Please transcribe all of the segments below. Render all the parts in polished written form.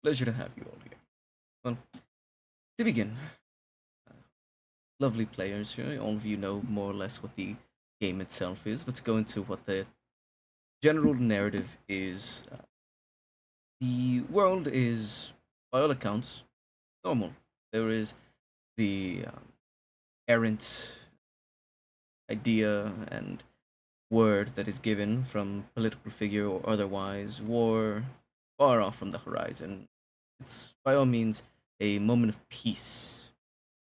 Pleasure to have you all here. Well, to begin, uh, lovely players, all of you know more or less what the game itself is. Let's go into what the general narrative is. The world is, by all accounts, normal. There is the errant idea and word that is given from political figure or otherwise, war far off from the horizon. It's by all means a moment of peace.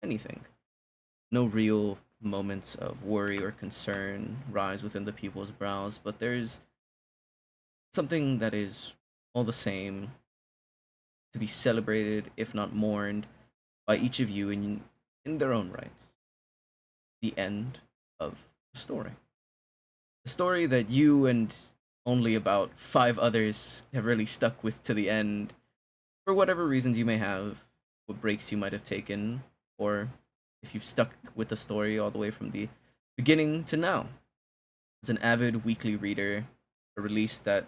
Anything. No real moments of worry or concern rise within the people's brows, but there's something that is all the same to be celebrated, if not mourned, by each of you in their own rights. The end of the story. A story that you and only about five others have really stuck with to the end, for whatever reasons you may have, what breaks you might have taken, or if you've stuck with the story all the way from the beginning to now. As an avid weekly reader, a release that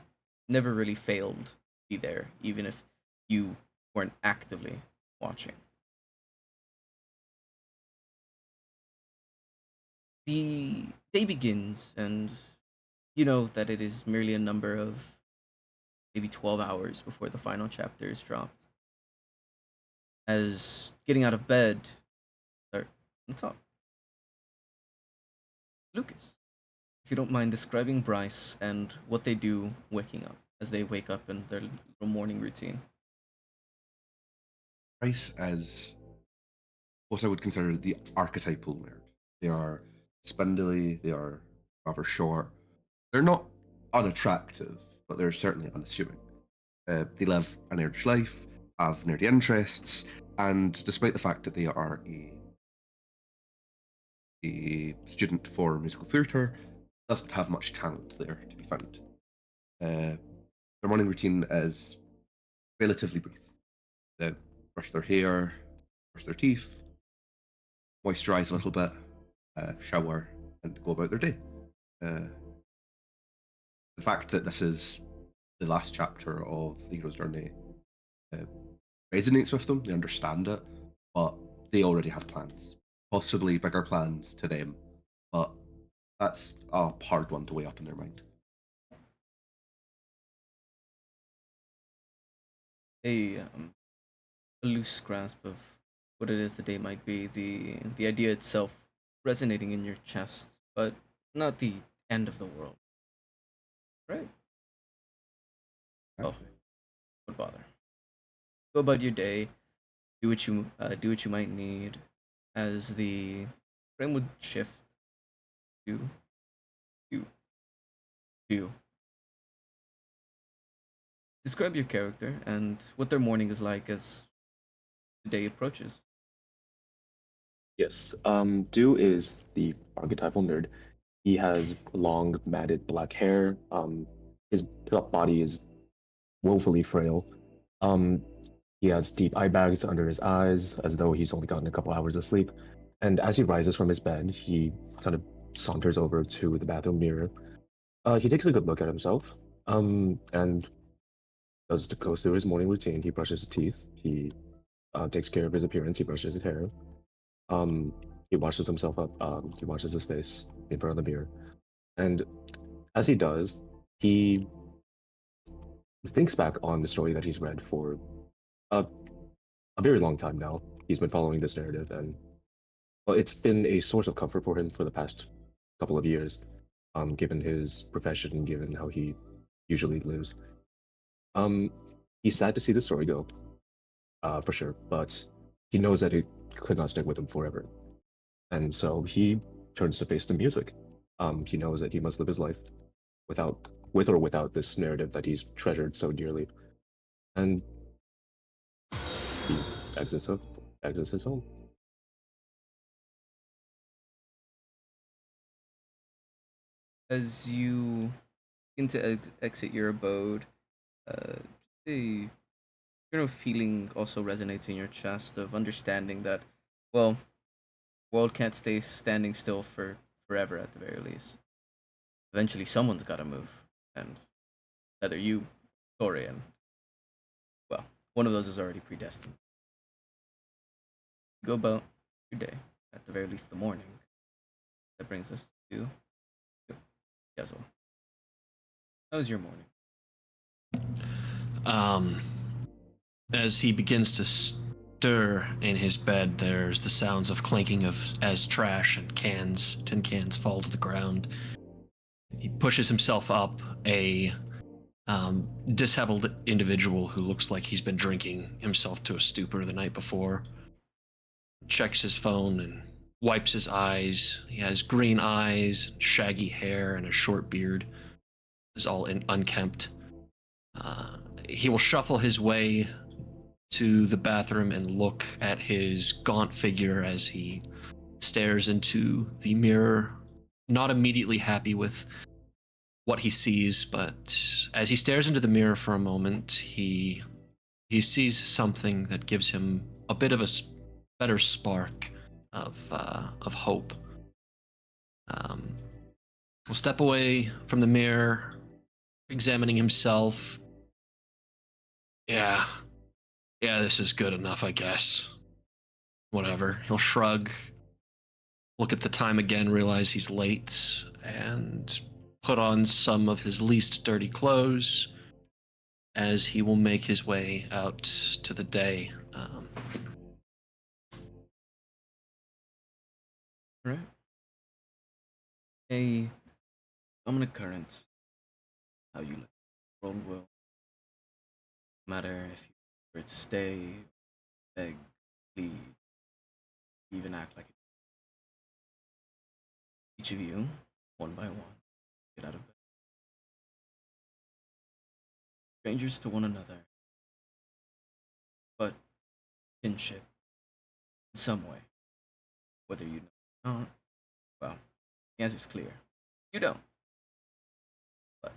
never really failed to be there, even if you weren't actively watching. The day begins, and you know that it is merely a number of maybe 12 hours before the final chapter is dropped. As getting out of bed, start on top. Lucas, if you don't mind describing Bryce and what they do waking up, as they wake up in their little morning routine. Price as what I would consider the archetypal nerd. They are spindly, they are rather short. They're not unattractive, but they're certainly unassuming. They live a nerdish life, have nerdy interests, and despite the fact that they are a student for musical theatre, doesn't have much talent there to be found. Uh, their morning routine is relatively brief. They brush their hair, brush their teeth, moisturize a little bit, shower, and go about their day. Uh, the fact that this is the last chapter of the hero's journey uh, resonates with them. They understand it, but they already have plans, possibly bigger plans to them. But that's a hard one to weigh up in their mind. A, a loose grasp of what it is the day might be, the idea itself resonating in your chest, but not the end of the world, right? Oh, Exactly. what bother? Go about your day, do what you might need, as the frame would shift to you, you. Describe your character and what their morning is like as the day approaches. Yes, Do is the archetypal nerd. He has long, matted black hair. His body is woefully frail. Um, he has deep eye bags under his eyes, as though he's only gotten a couple hours of sleep. And as he rises from his bed, he kind of saunters over to the bathroom mirror. He takes a good look at himself, and goes through his morning routine. He brushes his teeth. He takes care of his appearance. He brushes his hair. Um, he washes himself up. He washes his face in front of the mirror, and as he does, he thinks back on the story that he's read for a, a very long time now. He's been following this narrative, and well, it's been a source of comfort for him for the past couple of years, given his profession, given how he usually lives. Um, he's sad to see the story go, for sure, but he knows that it could not stick with him forever. And so he turns to face the music. He knows that he must live his life without, with or without this narrative that he's treasured so dearly, and he exits up, exits his home. As you begin to exit your abode, uh, the feeling also resonates in your chest of understanding that, well, world can't stay standing still for forever at the very least. Eventually, someone's got to move, and either you, Torian, well, One of those is already predestined. Go about your day, at the very least the morning. That brings us to Yezel. How was your morning? Um, as he begins to stir in his bed, there's the sounds of clinking of as trash and tin cans fall to the ground. He pushes himself up. A disheveled individual who looks like he's been drinking himself to a stupor the night before checks his phone and wipes his eyes. He has green eyes, shaggy hair, and a short beard. Is all unkempt. He will shuffle his way to the bathroom and look at his gaunt figure as he stares into the mirror, not immediately happy with what he sees, but as he stares into the mirror for a moment, he sees something that gives him a bit of a better spark of hope. He'll step away from the mirror, examining himself. Yeah, this is good enough, I guess. Whatever. He'll shrug, look at the time again, realize he's late, and put on some of his least dirty clothes as he will make his way out to the day. Right. A common occurrence. How you live. World will matter if you were to stay, beg, plead, even act like it. Each of you, one by one, get out of bed. Strangers to one another, but kinship in some way. Whether you know or not, well, the answer's clear. You don't. But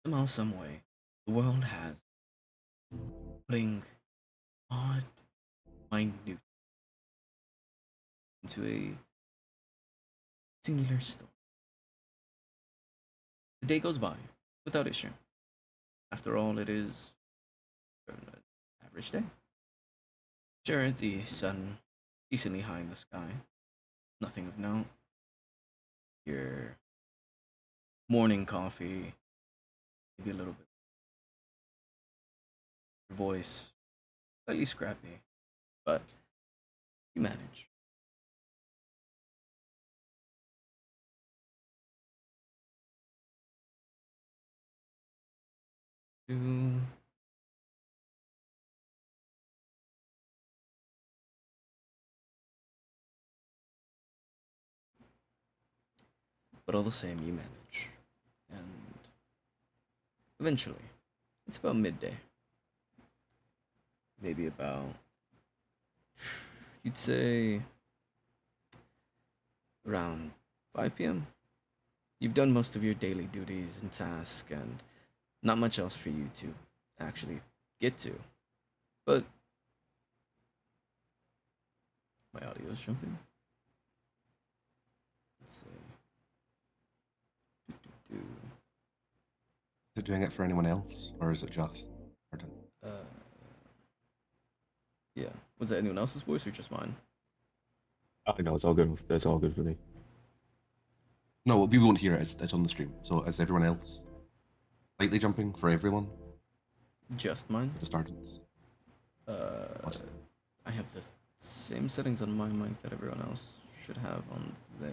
somehow, some way, the world has putting odd, minute into a singular story. The day goes by without issue. After all, it is an average day. Sure, the sun decently high in the sky, nothing of note. Your morning coffee, maybe a little bit. Your voice, slightly scrappy, but you manage. You, but all the same, you manage. And eventually, it's about midday. Maybe about, you'd say, around 5 p.m. You've done most of your daily duties and tasks, and not much else for you to actually get to. But my audio's jumping. Let's see. Do. Is it doing it for anyone else, or is it just? Uh, yeah. Was that anyone else's voice or just mine? No, it's all good. That's all good for me. No, we won't hear it. It's on the stream. So is everyone else slightly jumping for everyone? Just mine? Just Ardens. Uh, I have the same settings on my mic that everyone else should have on their.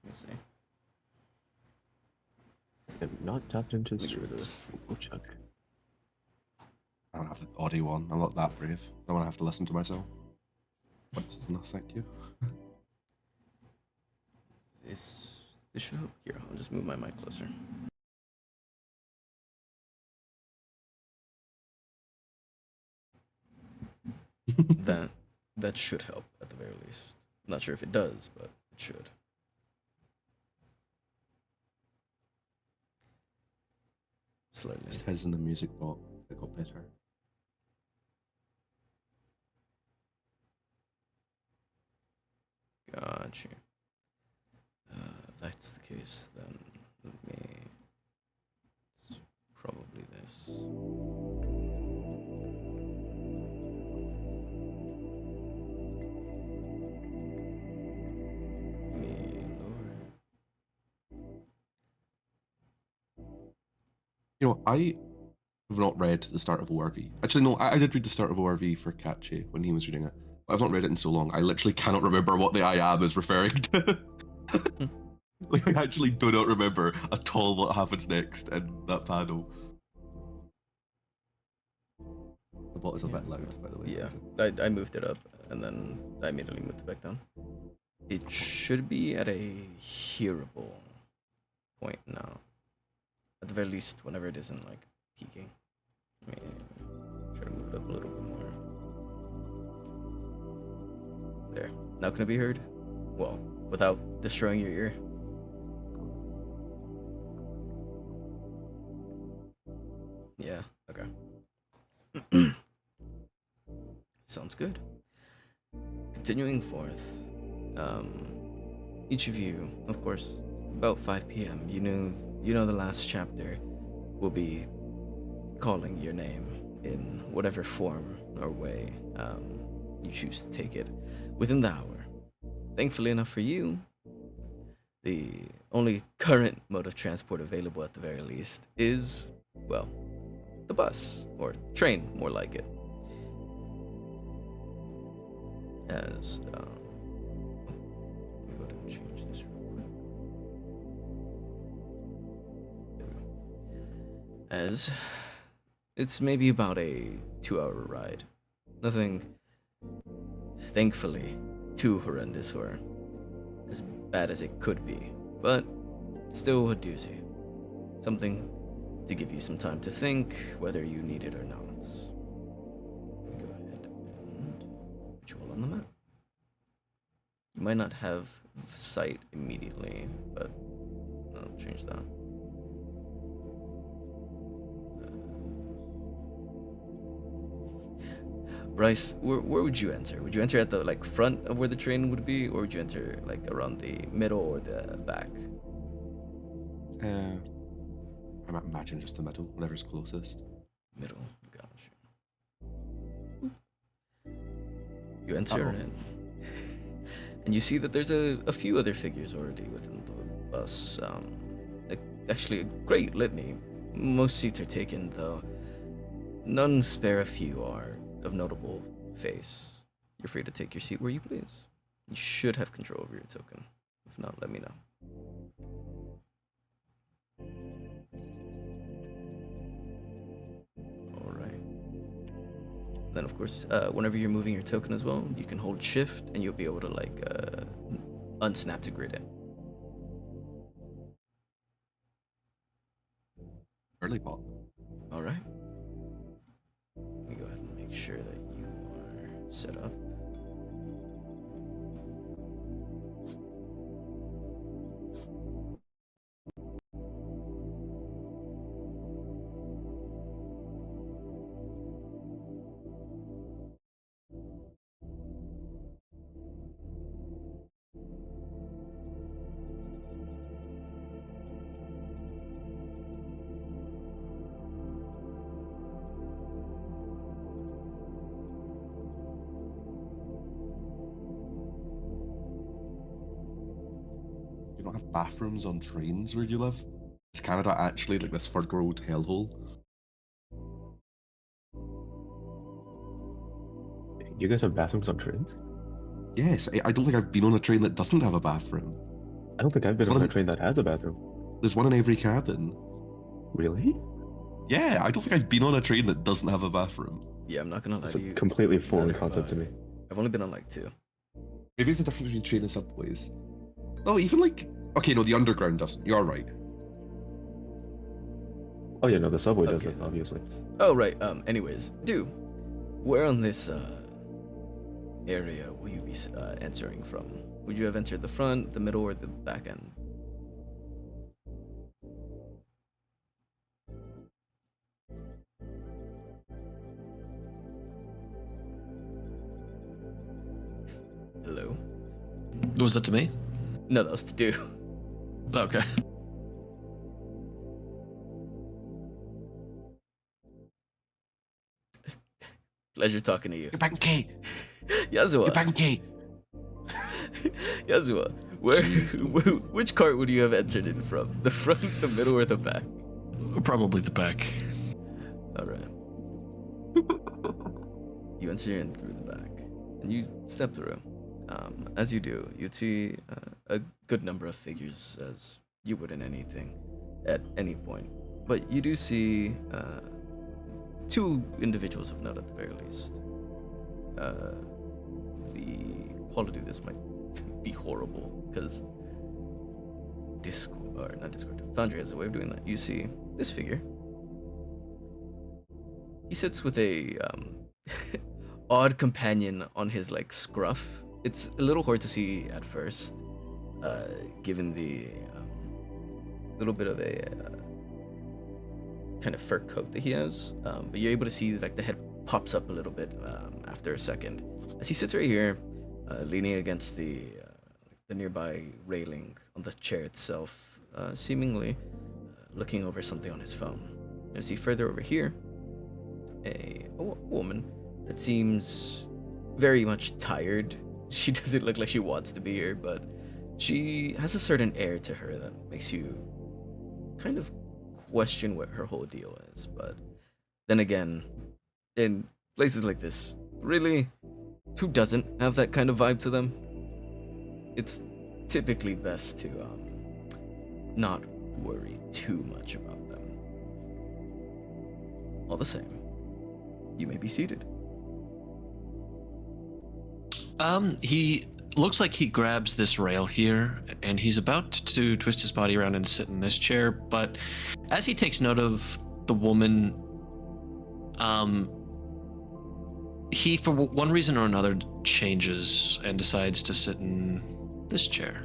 Let me see. I'm not tapped into Let me get rid of streams. this. We'll check. I don't have the audio on. I'm not that brave. I don't want to have to listen to myself. But no, thank you. This should help. Here, I'll just move my mic closer. that that should help at the very least. I'm not sure if it does, but it should. Slightly. Just his and the music bot that got better. Gotcha. If that's the case, then let me. It's probably this. I have not read the start of ORV. Actually, no, I did read the start of ORV for Katche when he was reading it. But I've not read it in so long. I literally cannot remember what the I am is referring to. Like, I actually do not remember at all what happens next in that panel. The bot is a bit loud, by the way. Yeah, I moved it up and then I immediately moved it back down. It should be at a hearable point now. At the very least, whenever it isn't like peaking. Let me try to move it up a little bit more. There. Now can it be heard? Well, without destroying your ear. Yeah, okay. Sounds good. Continuing forth, each of you, of course, about 5 p.m. You know the last chapter will be calling your name in whatever form or way you choose to take it within the hour. Thankfully enough for you, the only current mode of transport available at the very least is, well, the bus, or train, more like it. As, let me go ahead and change this real quick. There we go. As it's maybe about a 2-hour ride. Nothing, thankfully, too horrendous or as bad as it could be, but still a doozy. Something to give you some time to think whether you need it or not. Let me go ahead and put you all on the map. You might not have sight immediately, but I'll change that. Bryce, where would you enter? Would you enter at the front of where the train would be, or would you enter around the middle or the back? I might imagine just the middle, whatever's closest. Middle, gotcha. You enter in, and you see that there's a few other figures already within the bus. Actually, a great litany. Most seats are taken, though none spare a few are of notable face. You're free to take your seat where you please. You should have control over your token. If not, let me know. Alright. Then of course, whenever you're moving your token as well, you can hold shift and you'll be able to unsnap to grid it. Early bot. Alright. Let me go ahead and make sure that you are set up. You don't have bathrooms on trains where you live? Is Canada actually like this third world hellhole? You guys have bathrooms on trains? Yes, I don't think I've been on a train that doesn't have a bathroom. I don't think I've been It's on one a of- train that has a bathroom. There's one in every cabin. Really? Yeah, I don't think I've been on a train that doesn't have a bathroom. Yeah, I'm not gonna lie It's to a you. completely foreign neither have concept to I. me. I've only been on 2. Maybe it's the difference between train and subways. Oh, even okay, no, the underground doesn't. You're right. Oh yeah, no, the subway does Okay, it, that makes obviously. sense. Oh right. Anyways, where on this area will you be entering from? Would you have entered the front, the middle, or the back end? Hello? Was that to me? No, that was to do. Okay. Pleasure talking to you. Banky! Yazua. Banky! Yazua, which cart would you have entered in from? The front, the middle, or the back? Probably the back. All right. You enter in through the back, and you step through. As you do, you'd see a good number of figures, as you would in anything, at any point. But you do see two individuals of note at the very least. The quality of this might be horrible because Foundry has a way of doing that. You see this figure. He sits with a odd companion on his like scruff. It's a little hard to see at first, given the little bit of a kind of fur coat that he has. But you're able to see like the head pops up a little bit after a second as he sits right here, leaning against the nearby railing on the chair itself, seemingly looking over something on his phone. You see further over here a woman that seems very much tired. She doesn't look like she wants to be here, but she has a certain air to her that makes you kind of question what her whole deal is. But then again, in places like this, really, who doesn't have that kind of vibe to them? It's typically best to not worry too much about them. All the same, you may be seated. He looks like he grabs this rail here, and he's about to twist his body around and sit in this chair, but as he takes note of the woman, he, for one reason or another, changes and decides to sit in this chair.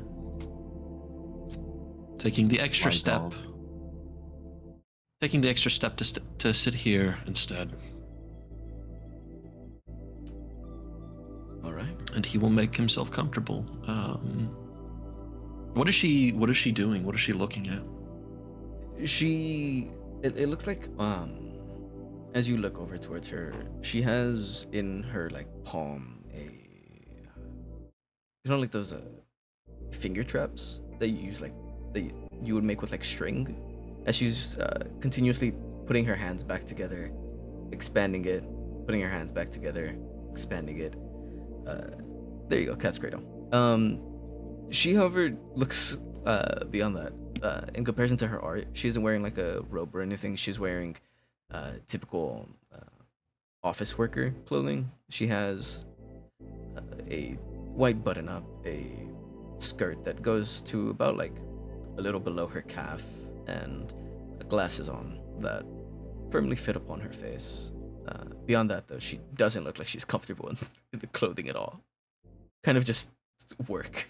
Taking the extra step. Taking the extra step to sit here instead. All right. And he will make himself comfortable. What is she doing? What is she looking at? It looks like as you look over towards her, she has in her like palm like those finger traps that you use, like that you would make with like string, as she's continuously putting her hands back together, expanding it, putting her hands back together, expanding it. There you go, cat's cradle. She, however, looks beyond that. In comparison to her art, she isn't wearing like a robe or anything. She's wearing typical office worker clothing. She has a white button-up, a skirt that goes to about like a little below her calf, and glasses on that firmly fit upon her face. Beyond that, though, she doesn't look like she's comfortable in the clothing at all. Kind of just work.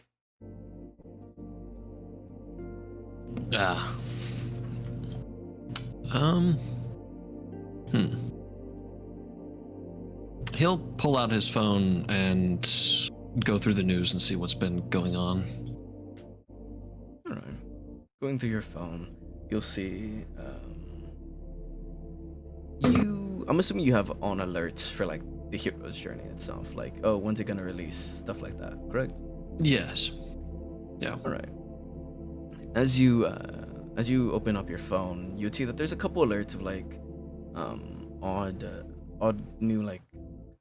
He'll pull out his phone and go through the news and see what's been going on. All right. Going through your phone, you'll see I'm assuming you have on alerts for like the hero's journey itself, like, oh, when's it gonna release, stuff like that, correct? Yes. Yeah. All right. As you open up your phone, you'd see that there's a couple alerts of like odd new like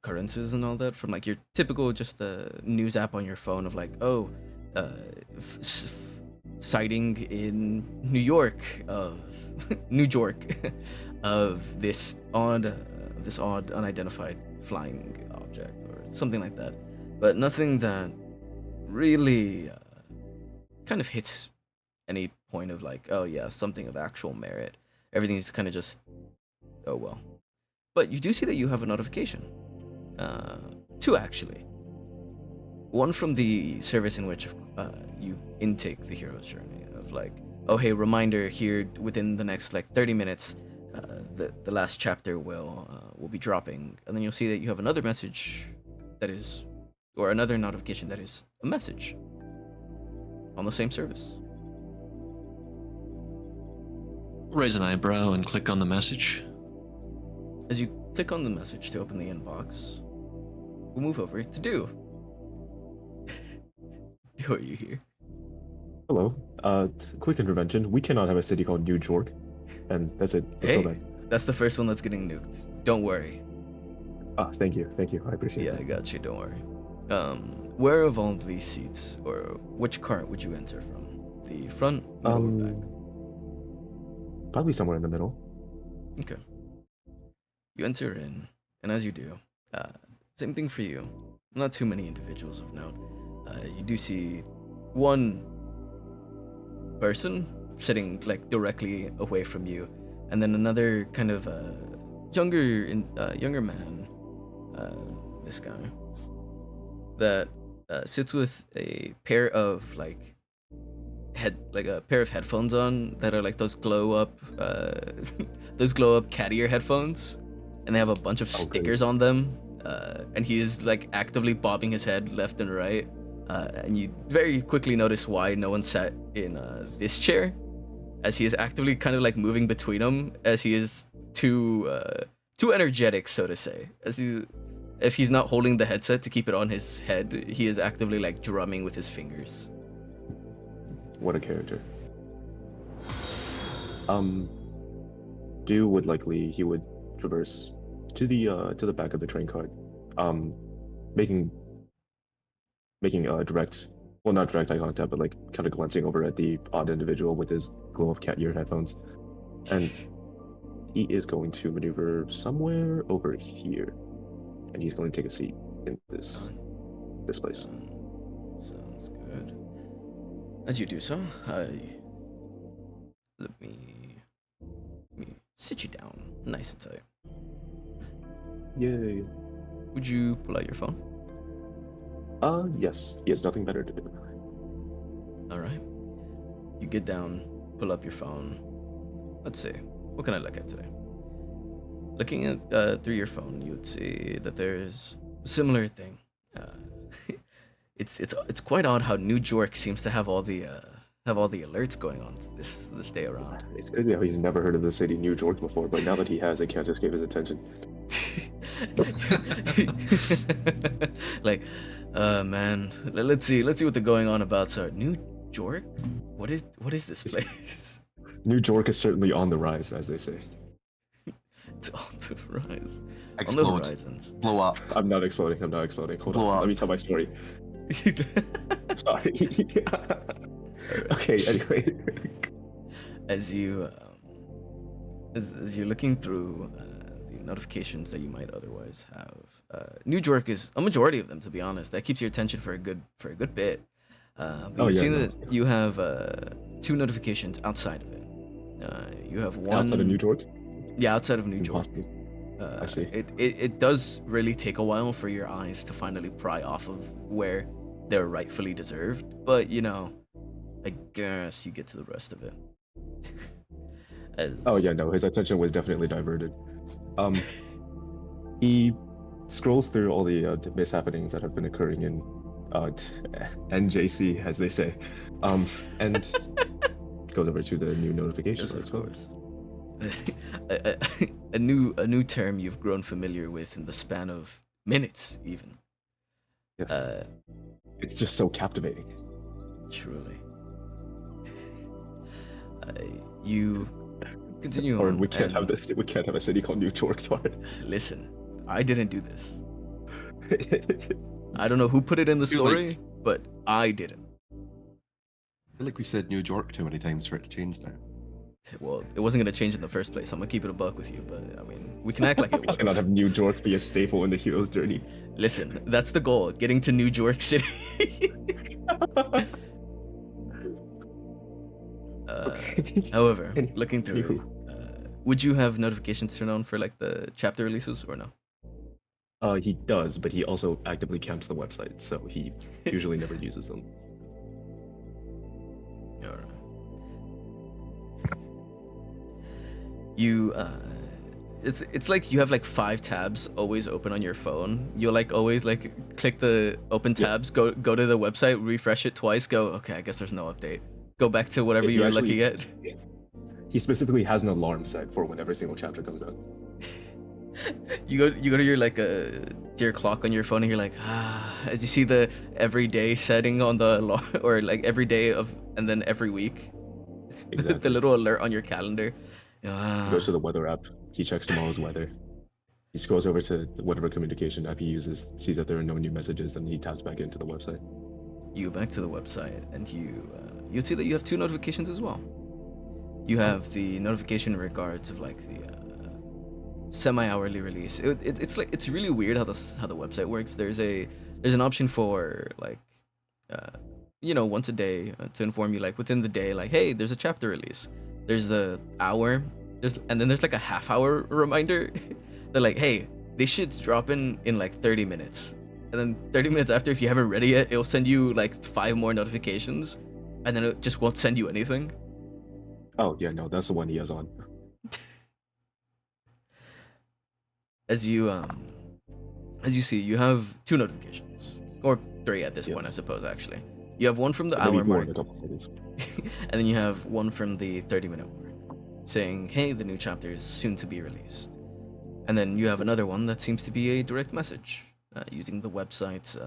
occurrences and all that from like your typical just news app on your phone of like, oh, sighting in New York of New York of this odd unidentified flying object or something like that, but nothing that really kind of hits any point of like, oh yeah, something of actual merit. Everything's kind of just, oh well. But you do see that you have a notification. Two actually. One from the service in which you intake the hero's journey of like, oh hey, reminder here within the next like 30 minutes, the last chapter will be dropping, and then you'll see that you have another message that is, or another notification that is a message on the same service. Raise an eyebrow and click on the message. As you click on the message to open the inbox, we'll move over to Do. Do, are you here? Hello. Quick intervention. We cannot have a city called New York. and that's it. Let's Hey, go back. that's the first one that's getting nuked. Don't worry. Ah, thank you, I appreciate Yeah, that. I got you. Don't worry. Where of all these seats, or which cart would you enter from? The front, middle, or back? Probably somewhere in the middle. Okay. You enter in, and as you do, same thing for you. Not too many individuals of note. You do see one person sitting like directly away from you, and then another kind of younger man. This guy that sits with a pair of a pair of headphones on that are like those glow up cat ear headphones, and they have a bunch of Oh, good. stickers on them, and he is like actively bobbing his head left and right, and you very quickly notice why no one sat in this chair, as he is actively kind of like moving between them, as he is too energetic, so to say, if he's not holding the headset to keep it on his head, he is actively like drumming with his fingers. What a character. Do would likely he would traverse to the back of the train cart, making direct, well, not direct eye contact, but like kind of glancing over at the odd individual with his glow of cat ear headphones, and he is going to maneuver somewhere over here, and he's going to take a seat in this place. Sounds good. As you do so, let me sit you down nice and tight. Yay. Would you pull out your phone? Yes. He has nothing better to do. All right. You get down, pull up your phone. Let's see. What can I look at today? Looking at through your phone, you would see that there's a similar thing. It's quite odd how New York seems to have all the alerts going on this day around. It's crazy how he's never heard of the city New York before, but now that he has, it can't escape his attention. Like, man, let's see what they're going on about. So, New York? What is this place? New York is certainly on the rise, as they say. It's on the rise. On the Explode. horizons. Blow up. I'm not exploding. Hold Blow on. up. Let me tell my story. Sorry. Okay, anyway. As you as you're looking through the notifications that you might otherwise have, New York is a majority of them, to be honest. That keeps your attention for a good bit. But Oh, you've yeah, seen no. that you have 2 notifications outside of it. You have one Outside of New York? Yeah, outside of New York. Impossible. I see. It does really take a while for your eyes to finally pry off of where they're rightfully deserved, but you know, I guess you get to the rest of it. Oh yeah, no, his attention was definitely diverted. He scrolls through all the mishappenings that have been occurring in NJC, as they say, and goes over to the new notifications. Yes, of course. a new term you've grown familiar with in the span of minutes, even. Yes. It's just so captivating. Truly. You continue Or on. we can't and have this. We can't have a city called New York. Listen, I didn't do this. I don't know who put it in the You're like- story, but I didn't. I feel like we said New York too many times for it to change now. Well, it wasn't gonna change in the first place. I'm gonna keep it a buck with you, but I mean, we can act like it We was. cannot have New York be a staple in the hero's journey. Listen, that's the goal: getting to New York City. However, looking through it, would you have notifications turned on for like the chapter releases or no? He does, but he also actively camps the website, so he usually never uses them. Alright. You it's like you have like 5 tabs always open on your phone. You'll like always like click the open tabs, go to the website, refresh it twice, go, okay, I guess there's no update. Go back to whatever He you were actually- looking at. He specifically has an alarm set for when every single chapter comes out. You go to your like dear clock on your phone and you're like, as you see the everyday setting on the alarm, or like every day of, and then every week, the Exactly. little alert on your calendar, He goes to the weather app. He checks tomorrow's weather. He scrolls over to whatever communication app he uses, sees that there are no new messages, and he taps back into the website. You go back to the website, and you see that you have 2 notifications as well. You have the notification in regards of like the semi-hourly release. It's really weird how the website works. There's an option for like once a day to inform you like within the day, like, hey, there's a chapter release. There's the hour, and then there's like a half-hour reminder that like, hey, this shit's dropping in like 30 minutes. And then 30 minutes after, if you haven't read it yet, it'll send you like 5 more notifications, and then it just won't send you anything. Oh yeah, no, that's the one he has on. As you see, you have 2 notifications, or 3 at this Yes. point, I suppose. Actually, you have one from the Maybe hour more mark, in a couple seconds. and then you have one from the 30-minute mark, saying, "Hey, the new chapter is soon to be released." And then you have another one that seems to be a direct message, using the website's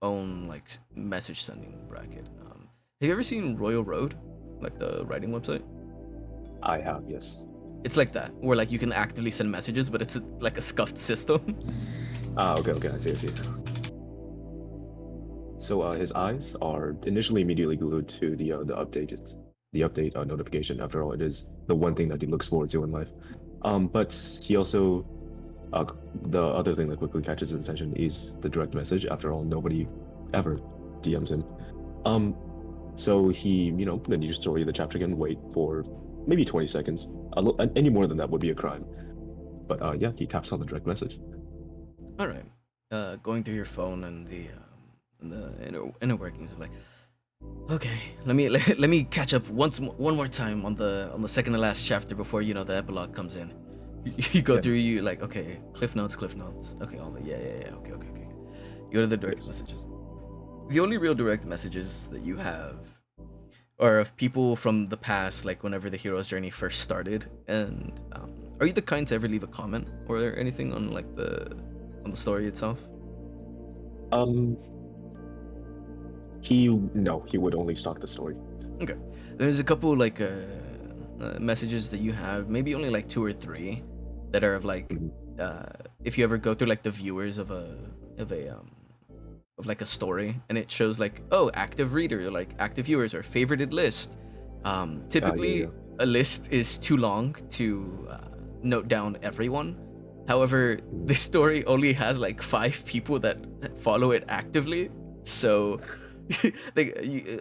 own like message sending bracket. Have you ever seen Royal Road, like the writing website? I have, yes. It's like that, where like you can actively send messages, but it's like a scuffed system. Okay, I see. So his eyes are initially immediately glued to the update notification. After all, it is the one thing that he looks forward to in life. But he also the other thing that quickly catches his attention is the direct message. After all, nobody ever DMs him. So he, the new story of the chapter can wait for maybe 20 seconds. Any more than that would be a crime. But yeah, he taps on the direct message. All right. Going through your phone and the inner workings of like, okay, let me catch up one more time on the second to last chapter before the epilogue comes in. You go Yeah. through, you like, okay, cliff notes. Okay, all the okay. You go to the direct Yes. messages. The only real direct messages that you have are of people from the past, like whenever the hero's journey first started. And are you the kind to ever leave a comment or anything on like the story itself? He would only stalk the story. Okay. There's a couple like messages that you have, maybe only like 2 or 3, that are of like Mhm. if you ever go through like the viewers of like a story, and it shows like, oh, active reader, or like active viewers, or favorited list. Typically, yeah. a list is too long to note down everyone. However, this story only has like 5 people that follow it actively, so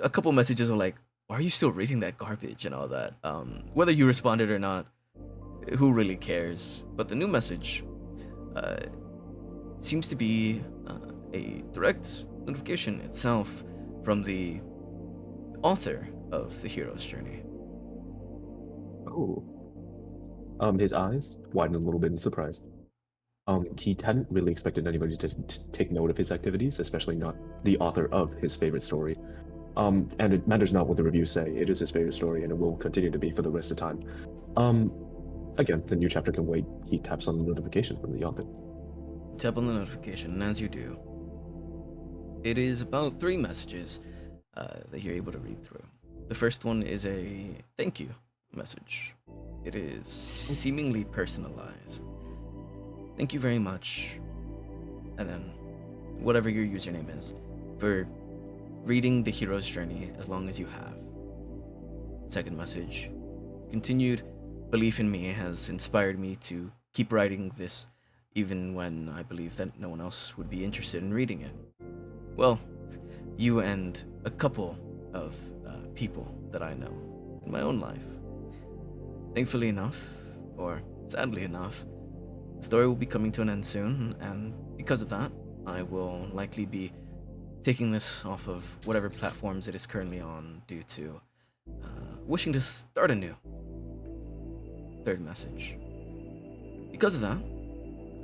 a couple messages are like, why are you still reading that garbage and all that? Whether you responded or not, who really cares? But the new message seems to be a direct notification itself from the author of the hero's journey. Oh. His eyes widen a little bit in surprise. He hadn't really expected anybody to take note of his activities, especially not the author of his favorite story. And it matters not what the reviews say, it is his favorite story, and it will continue to be for the rest of time. Again, the new chapter can wait. He taps on the notification from the author. Tap on the notification, and as you do, it is about 3 messages that you're able to read through. The first one is a thank you message. It is seemingly personalized. Thank you very much, and then whatever your username is, for reading the hero's journey as long as you have. Second message: continued belief in me has inspired me to keep writing this, even when I believe that no one else would be interested in reading it. Well, you and a couple of people that I know in my own life. Thankfully enough, or sadly enough, the story will be coming to an end soon, and because of that, I will likely be taking this off of whatever platforms it is currently on due to wishing to start anew. Third message. Because of that,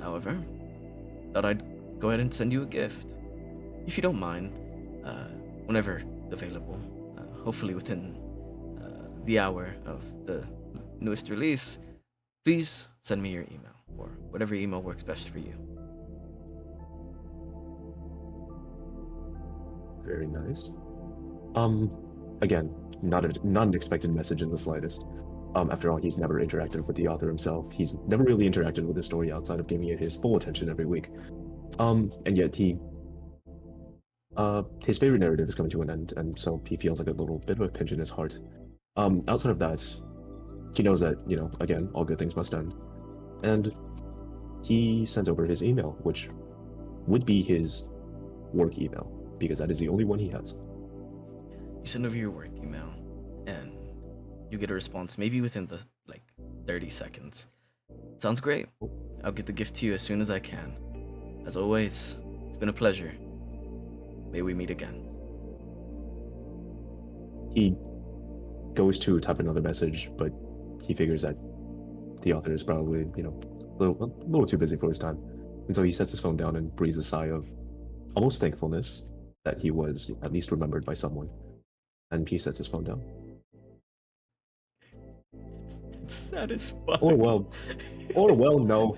however, thought I'd go ahead and send you a gift. If you don't mind, whenever available, hopefully within the hour of the newest release, please send me your email, or whatever email works best for you. Very nice. Again, not an expected message in the slightest. After all, he's never interacted with the author himself. He's never really interacted with the story outside of giving it his full attention every week. And yet his favorite narrative is coming to an end, and so he feels like a little bit of a pinch in his heart. Outside of that, he knows that, again, all good things must end. And he sends over his email, which would be his work email, because that is the only one he has. You send over your work email, and you get a response maybe within the 30 seconds. Sounds great. I'll get the gift to you as soon as I can. As always, it's been a pleasure. May we meet again. He goes to type another message, but he figures that the author is probably, a little too busy for his time. And so he sets his phone down and breathes a sigh of almost thankfulness that he was at least remembered by someone. And he sets his phone down. It's satisfying. Or well, no.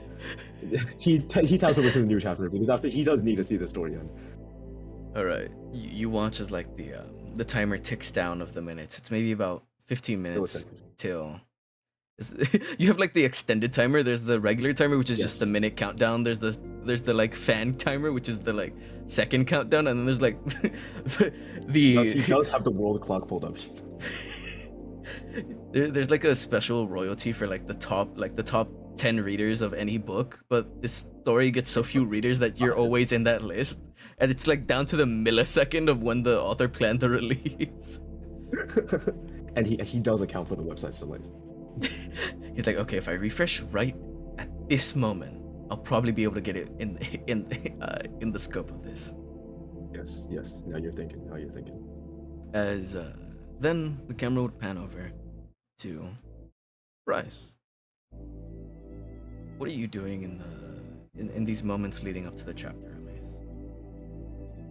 He taps over to the new chapter because after he does need to see the story end. All right, you watch as the timer ticks down of the minutes. It's maybe about 15 minutes till. You have the extended timer. There's the regular timer, which is just the minute countdown. There's the fan timer, which is the second countdown, and then there's He does have the world clock pulled up. There's a special royalty for the top 10 readers of any book, but this story gets so few readers that you're always in that list, and it's down to the millisecond of when the author planned the release. And he does account for the website's delays. He's like, okay, if I refresh right at this moment, I'll probably be able to get it in the scope of this. Yes. Now you're thinking. As then the camera would pan over to Bryce. What are you doing in these moments leading up to the chapter release?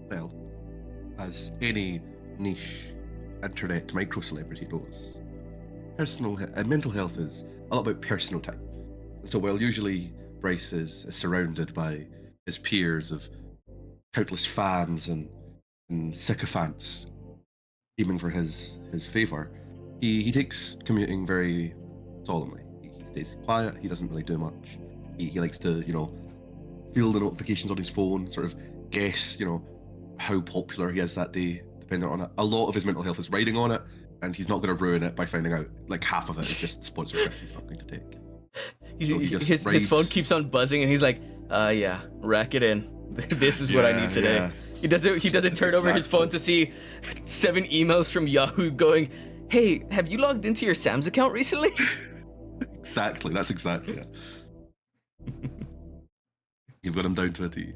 Well, as any niche internet micro celebrity knows, mental health is a lot about personal time. And so while usually Bryce is surrounded by his peers of countless fans and sycophants aiming for his favour, he takes commuting very solemnly. He stays quiet, he doesn't really do much. He likes to, feel the notifications on his phone, sort of guess, how popular he is that day, depending on it. A lot of his mental health is riding on it, and he's not going to ruin it by finding out half of it is just sponsorships he's not going to take. His phone keeps on buzzing, and he's like, yeah, rack it in. This is what I need today. Yeah. He doesn't turn over his phone to see 7 emails from Yahoo going, hey, have you logged into your Sam's account recently? Exactly, that's exactly it. You've got him down to a T.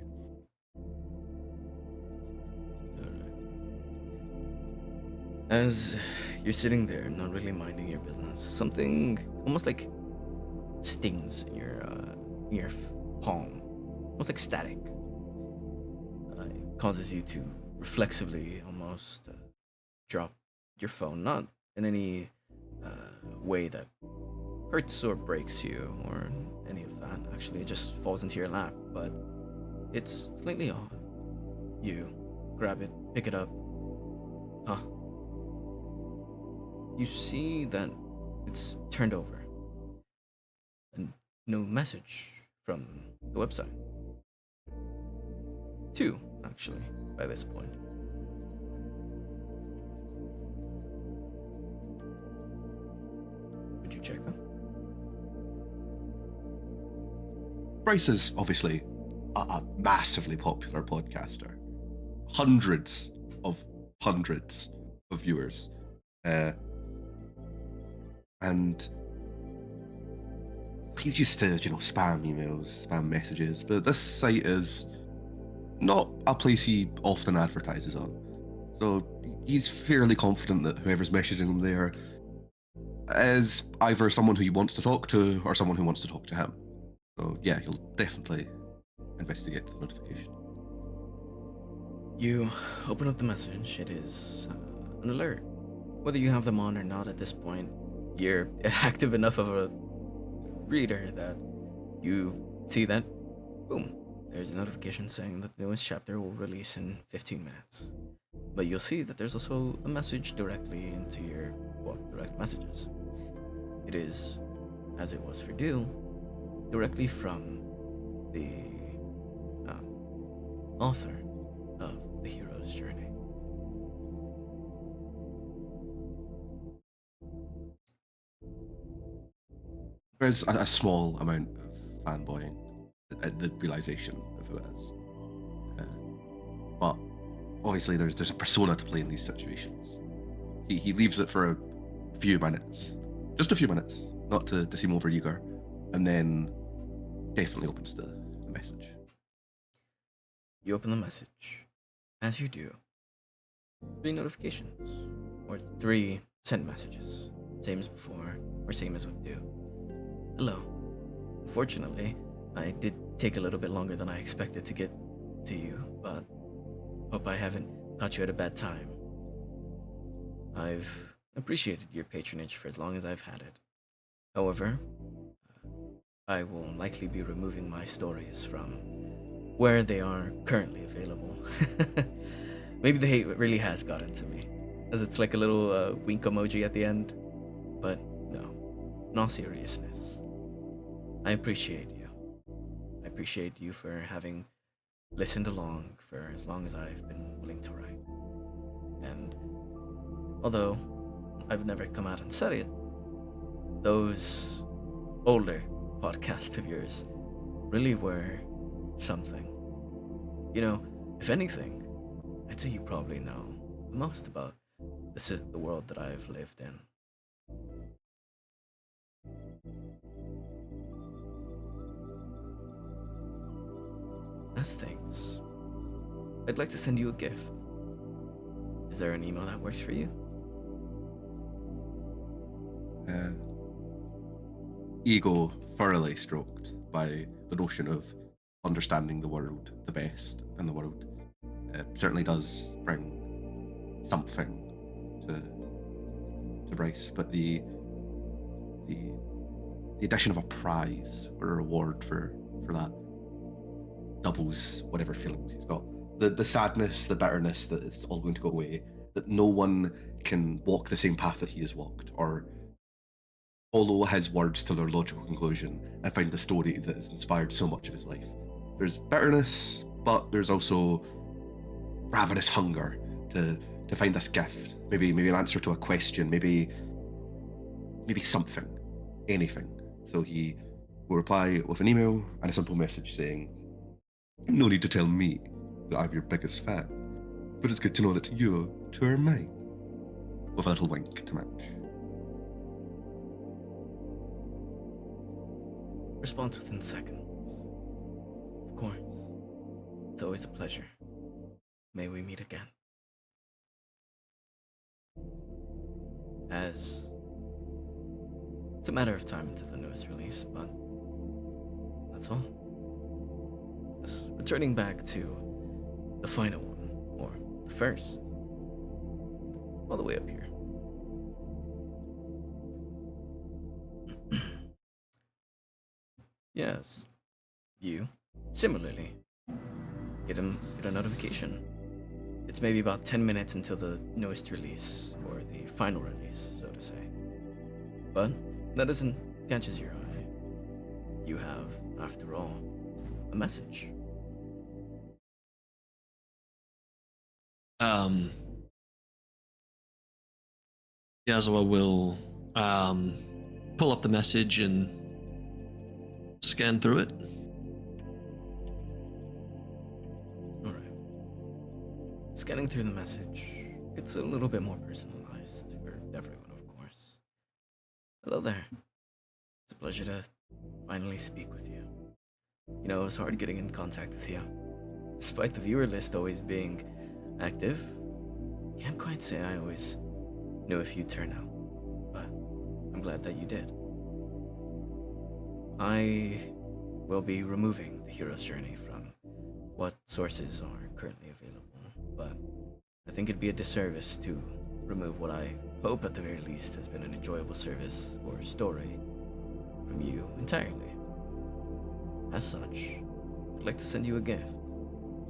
As you're sitting there, not really minding your business, something almost stings in your palm, almost like static. It causes you to reflexively almost drop your phone, not in any way that hurts or breaks you or any of that. Actually, it just falls into your lap, but it's slightly odd. You grab it, pick it up. Huh. You see that it's turned over. And no message from the website. 2, actually, by this point. Would you check them? Bryce is obviously a massively popular podcaster. Hundreds of viewers. And he's used to, spam emails, spam messages, but this site is not a place he often advertises on. So he's fairly confident that whoever's messaging him there is either someone who he wants to talk to or someone who wants to talk to him. So yeah, he'll definitely investigate the notification. You open up the message. It is an alert. Whether you have them on or not at this point, you're active enough of a reader that you see that, boom, there's a notification saying that the newest chapter will release in 15 minutes. But you'll see that there's also a message directly into your direct messages. it is, as it was for Dew, directly from the author of The Hero's Journey. There's a small amount of fanboying at the realization of who it is. But obviously there's a persona to play in these situations. He leaves it for a few minutes. Just a few minutes, not to seem over eager, and then definitely opens the message. You open the message. As you do, 3 notifications, or 3 sent messages. Same as before, or same as with Dew. Hello. Unfortunately, I did take a little bit longer than I expected to get to you, but hope I haven't caught you at a bad time. I've appreciated your patronage for as long as I've had it. However, I will likely be removing my stories from where they are currently available. Maybe the hate really has gotten to me, as it's like a little wink emoji at the end. But no, in all seriousness, I appreciate you. I appreciate you for having listened along for as long as I've been willing to write. And although I've never come out and said it, those older podcasts of yours really were something. You know, if anything, I'd say you probably know the most about the world that I've lived in. As things, I'd like to send you a gift. Is there an email that works for you? Ego thoroughly stroked by the notion of understanding the world the best, and the world certainly does bring something to Bryce, but the addition of a prize or a reward for that doubles whatever feelings he's got. The sadness, the bitterness that it's all going to go away, that no one can walk the same path that he has walked, or follow his words to their logical conclusion and find the story that has inspired so much of his life. There's bitterness, but there's also ravenous hunger to find this gift. Maybe an answer to a question, maybe something, anything. So he will reply with an email and a simple message saying, "No need to tell me that I'm your biggest fan, but it's good to know that you two are mine," with a little wink to match. Response within seconds. Of course. It's always a pleasure. May we meet again. As it's a matter of time until the newest release, but that's all. Yes, returning back to the final one, or the first, all the way up here. Yes, you, similarly, get a notification. It's maybe about 10 minutes until the newest release, or the final release, so to say. But that doesn't catches your eye. You have, after all, a message. Yasuo will pull up the message and scan through it. Alright. Scanning through the message, it's a little bit more personalized for everyone, of course. Hello there. It's a pleasure to finally speak with you. You know, it was hard getting in contact with you. Despite the viewer list always being active, can't quite say I always knew if you'd turn out, but I'm glad that you did. I will be removing the hero's journey from what sources are currently available, but I think it'd be a disservice to remove what I hope at the very least has been an enjoyable service or story from you entirely. As such, I'd like to send you a gift,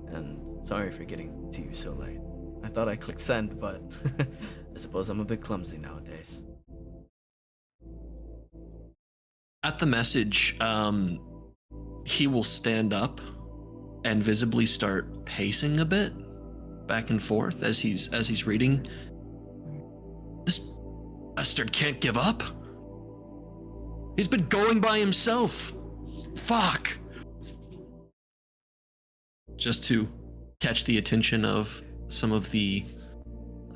and sorry for getting to you so late. I thought I clicked send, but I suppose I'm a bit clumsy nowadays. At the message, he will stand up and visibly start pacing a bit back and forth as he's reading. This bastard can't give up. He's been going by himself. Fuck. Just to catch the attention of some of the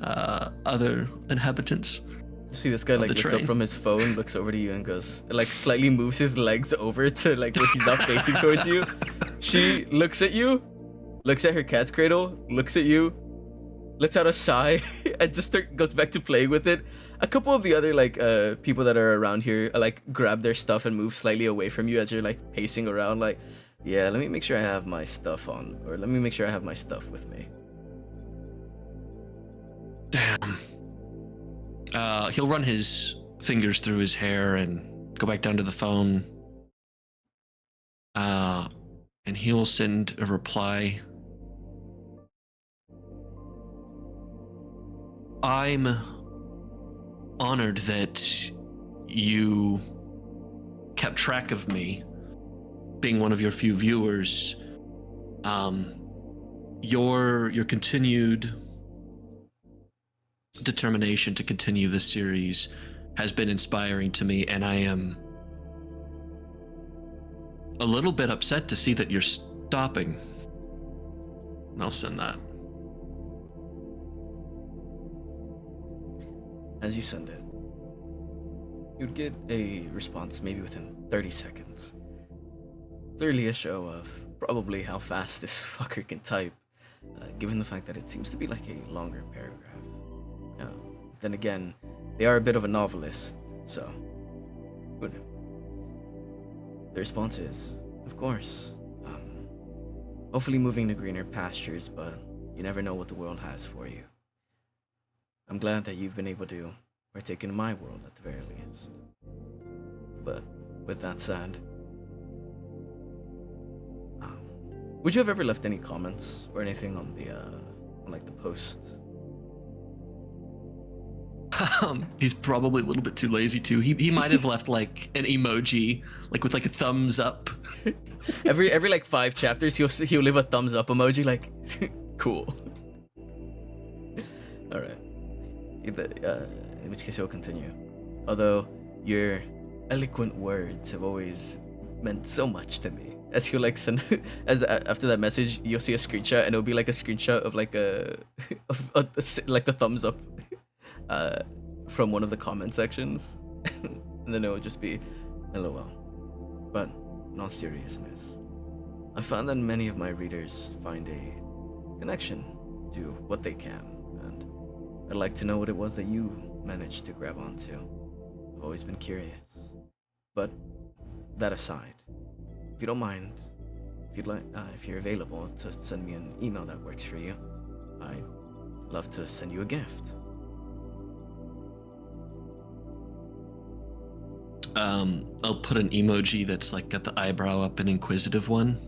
other inhabitants. You see this guy like looks up from his phone, looks over to you and goes, like slightly moves his legs over to like where he's not facing towards you. She looks at you, looks at her cat's cradle, looks at you, lets out a sigh, and just goes back to playing with it. A couple of the other like people that are around here like grab their stuff and move slightly away from you as you're like pacing around like, yeah, let me make sure I have my stuff on, or let me make sure I have my stuff with me. Damn. He'll run his fingers through his hair and go back down to the phone. And he'll send a reply. I'm honored that you kept track of me, being one of your few viewers. Your continued determination to continue this series has been inspiring to me, and I am a little bit upset to see that you're stopping. And I'll send that. As you send it, you'd get a response maybe within 30 seconds. Clearly a show of probably how fast this fucker can type, given the fact that it seems to be like a longer paragraph. Then again, they are a bit of a novelist, so who knew? The response is, of course, hopefully moving to greener pastures, but you never know what the world has for you. I'm glad that you've been able to partake in my world at the very least. But with that said, would you have ever left any comments or anything on the on like the post? He's probably a little bit too lazy to. He might have left like an emoji, like with like a thumbs up. every like 5 chapters, he'll leave a thumbs up emoji, like cool. All right. In which case, he'll continue. Although your eloquent words have always meant so much to me. As he'll like send, as after that message, you'll see a screenshot, and it'll be like a screenshot of like like the thumbs up. From one of the comment sections, and then it will just be LOL. But in all seriousness, I found that many of my readers find a connection to what they can, and I'd like to know what it was that you managed to grab onto. I've always been curious. But that aside, if you don't mind, if you'd like, if you're available to send me an email that works for you, I'd love to send you a gift. I'll put an emoji that's like got the eyebrow up, an inquisitive one.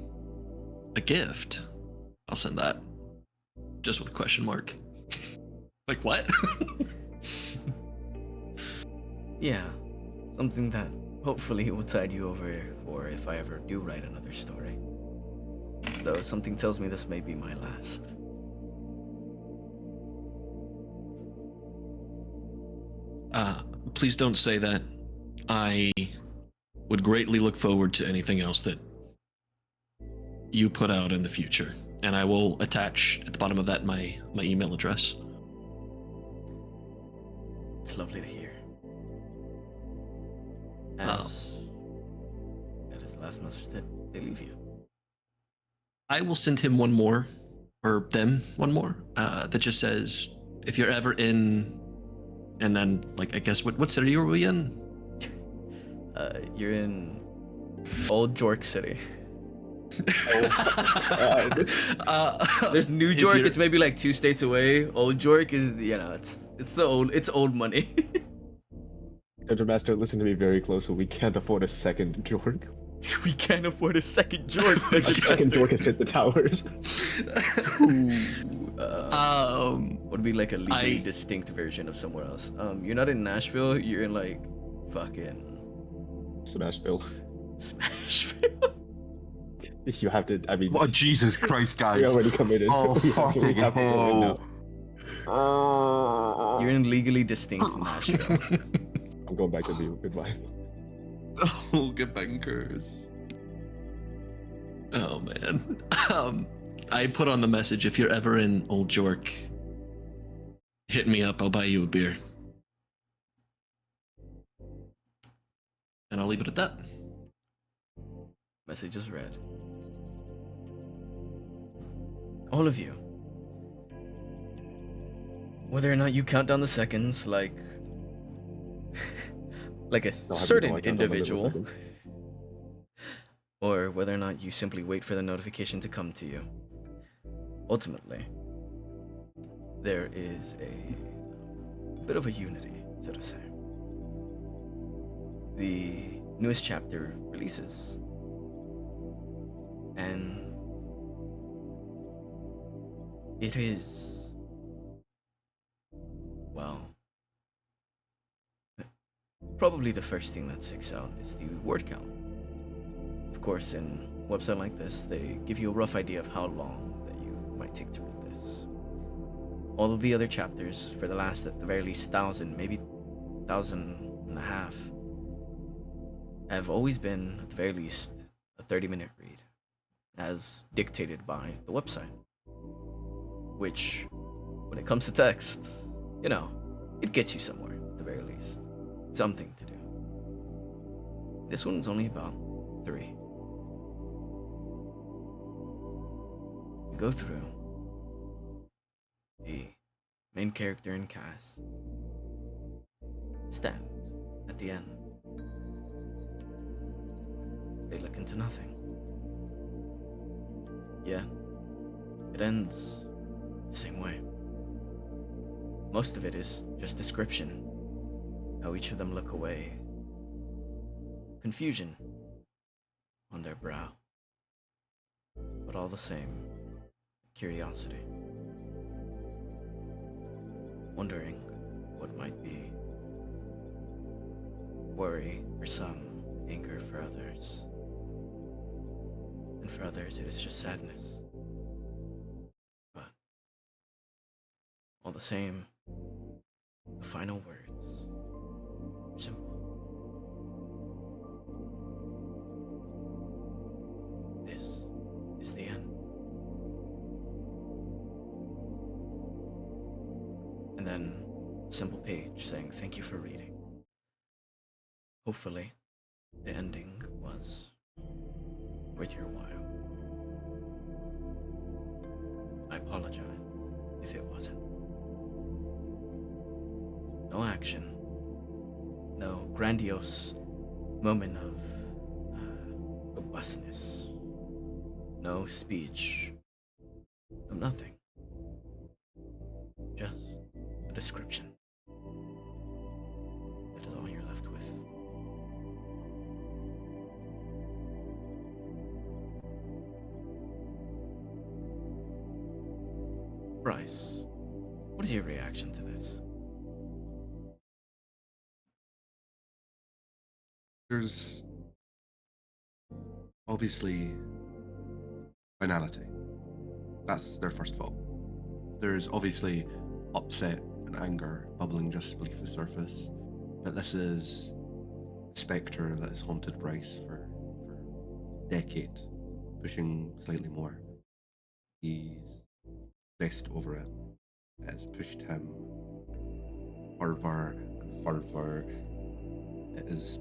A gift. I'll send that. Just with a question mark. Like what? Yeah, something that hopefully will tide you over for if I ever do write another story. Though something tells me this may be my last. Please don't say that. I would greatly look forward to anything else that you put out in the future, and I will attach at the bottom of that my email address. It's lovely to hear. As that is the last message that they leave you. I will send him one more, or them one more, that just says, if you're ever in, and then, like, I guess, what city are we in? You're in Old York City. There's New York. It's maybe like 2 states away. Old York is, it's old money. Dungeon Master, listen to me very closely. We can't afford a second Jork. We can't afford a second Jork. Second Jork has hit the towers. Would be like a legally distinct version of somewhere else. You're not in Nashville. You're in like fucking Smashville. Smashville. You have to. I mean, What Jesus Christ, we guys! already committed. Oh we fucking have to go in now. hell! You're in legally distinct Nashville. I'm going back to Leo. Goodbye. Oh, good bankers. Oh man. I put on the message, if you're ever in Old York, hit me up, I'll buy you a beer. And I'll leave it at that. Message is read. All of you. Whether or not you count down the seconds like like a No, I certain have no idea how to remember individual, those or whether or not you simply wait for the notification to come to you. Ultimately, there is a bit of a unity, so to say. The newest chapter releases, and it is, well, probably the first thing that sticks out is the word count. Of course, in a website like this, they give you a rough idea of how long that you might take to read this. All of the other chapters, for the last, at the very least, 1,000, maybe 1,500, have always been, at the very least, a 30-minute read, as dictated by the website. Which, when it comes to text, you know, it gets you somewhere, at the very least. Something to do. This one's only about 3. You go through. The main character and cast stand at the end. They look into nothing. Yeah, it ends the same way. Most of it is just description. How each of them look away. Confusion on their brow. But all the same, curiosity. Wondering what might be. Worry for some, anger for others. And for others, it is just sadness. But all the same, the final words are simple. This is the end. And then a simple page saying thank you for reading. Hopefully, the ending was worth your while. I apologize if it wasn't. No action. No grandiose moment of robustness. No speech. No nothing. Just a description. That is all you're left with. Bryce, what is your reaction to this? There's obviously finality. That's their first fault. There's obviously upset and anger bubbling just beneath the surface. But this is a spectre that has haunted Bryce for a decade, pushing slightly more. He's obsessed over it. It has pushed him further and further. It has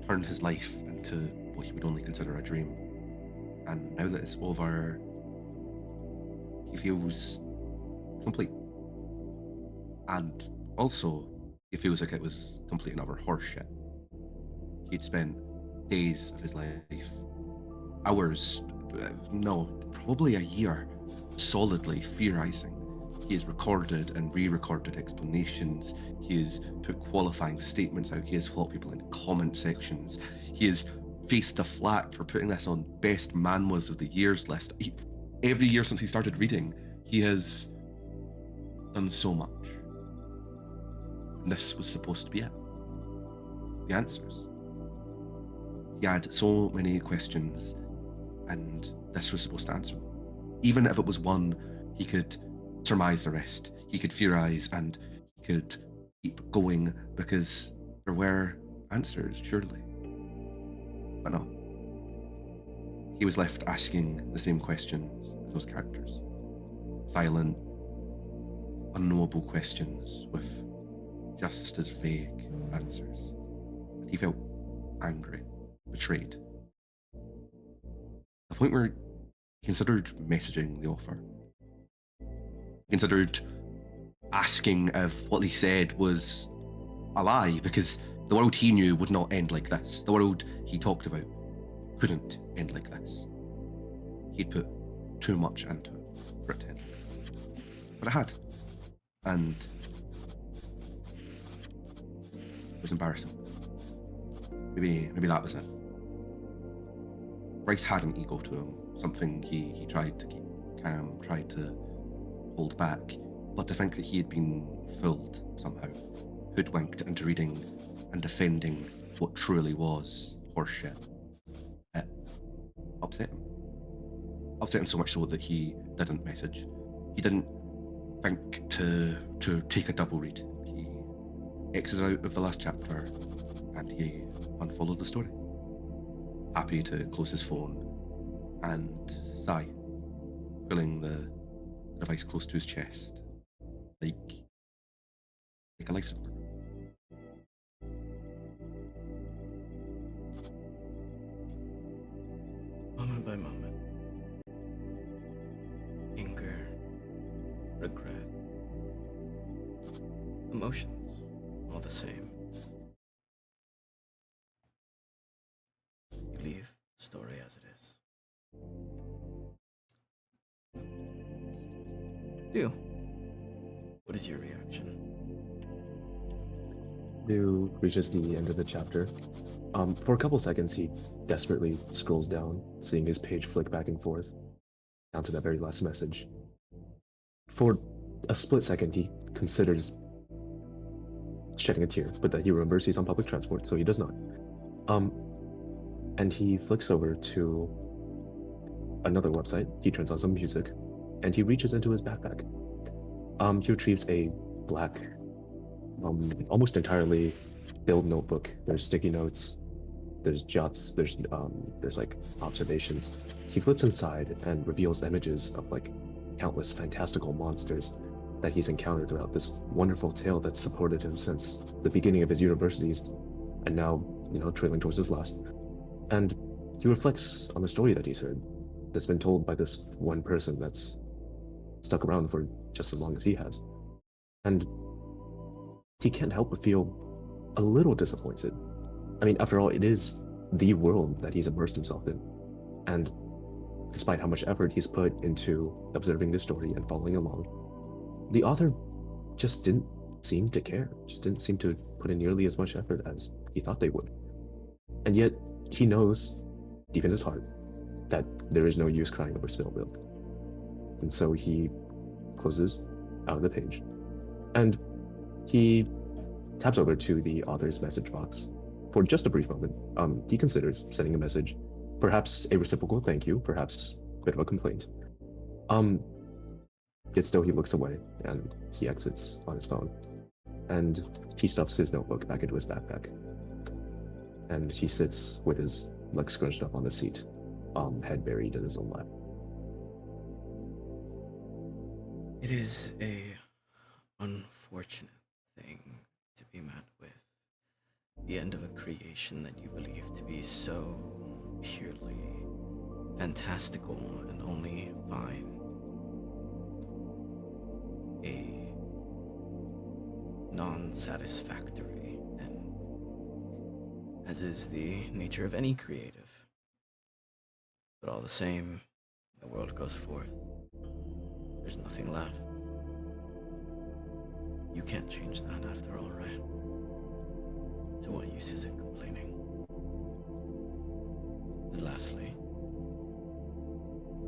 turned his life into what he would only consider a dream. And now that it's over, he feels complete. And also, he feels like it was complete and utter horseshit. He'd spent days of his life, hours, no, probably a year, solidly theorizing. He has recorded and re-recorded explanations. He has put qualifying statements out. He has fought people in comment sections. He has faced the flat for putting this on best manwas of the year's list. Every year since he started reading, he has done so much. And this was supposed to be it. The answers. He had so many questions, and this was supposed to answer them. Even if it was one, he could surmise the rest. He could theorize and he could keep going because there were answers, surely. But no. He was left asking the same questions as those characters. Silent, unknowable questions with just as vague answers. And he felt angry, betrayed. The point where he considered messaging the author. He considered asking if what he said was a lie, because the world he knew would not end like this. The world he talked about couldn't end like this. He'd put too much into it for it to end. But it had. And it was embarrassing. Maybe that was it. Bryce had an ego to him, something he tried to keep calm, tried to hold back, but to think that he had been fooled somehow, hoodwinked into reading and defending what truly was horseshit, it upset him. Upset him so much so that he didn't message. He didn't think to take a double read. He X's out of the last chapter and he unfollowed the story. Happy to close his phone and sigh, pulling the device close to his chest, like a life support. Moment by moment. Anger, regret, emotions, all the same. You leave the story as it is. Do. What is your reaction? Lou reaches the end of the chapter. For a couple seconds, he desperately scrolls down, seeing his page flick back and forth, down to that very last message. For a split second, he considers shedding a tear, but then he remembers he's on public transport, so he does not. And he flicks over to another website. He turns on some music, and he reaches into his backpack. He retrieves a black, almost entirely filled notebook. There's sticky notes, there's jots, there's like observations. He flips inside and reveals images of like countless fantastical monsters that he's encountered throughout this wonderful tale that's supported him since the beginning of his universities, and now, trailing towards his last. And he reflects on the story that he's heard, that's been told by this one person that's stuck around for just as long as he has. And he can't help but feel a little disappointed. I mean, after all, it is the world that he's immersed himself in. And despite how much effort he's put into observing the story and following along, the author just didn't seem to care, just didn't seem to put in nearly as much effort as he thought they would. And yet, he knows, deep in his heart, that there is no use crying over spilled milk. And so he closes out of the page. And he taps over to the author's message box. For just a brief moment, he considers sending a message, perhaps a reciprocal thank you, perhaps a bit of a complaint. Yet still he looks away and he exits on his phone. And he stuffs his notebook back into his backpack. And he sits with his legs scrunched up on the seat, head buried in his own lap. It is a unfortunate thing to be met with. The end of a creation that you believe to be so purely fantastical and only fine. A non-satisfactory end, as is the nature of any creative. But all the same, the world goes forth. There's nothing left. You can't change that after all, right? So what use is it complaining? And lastly,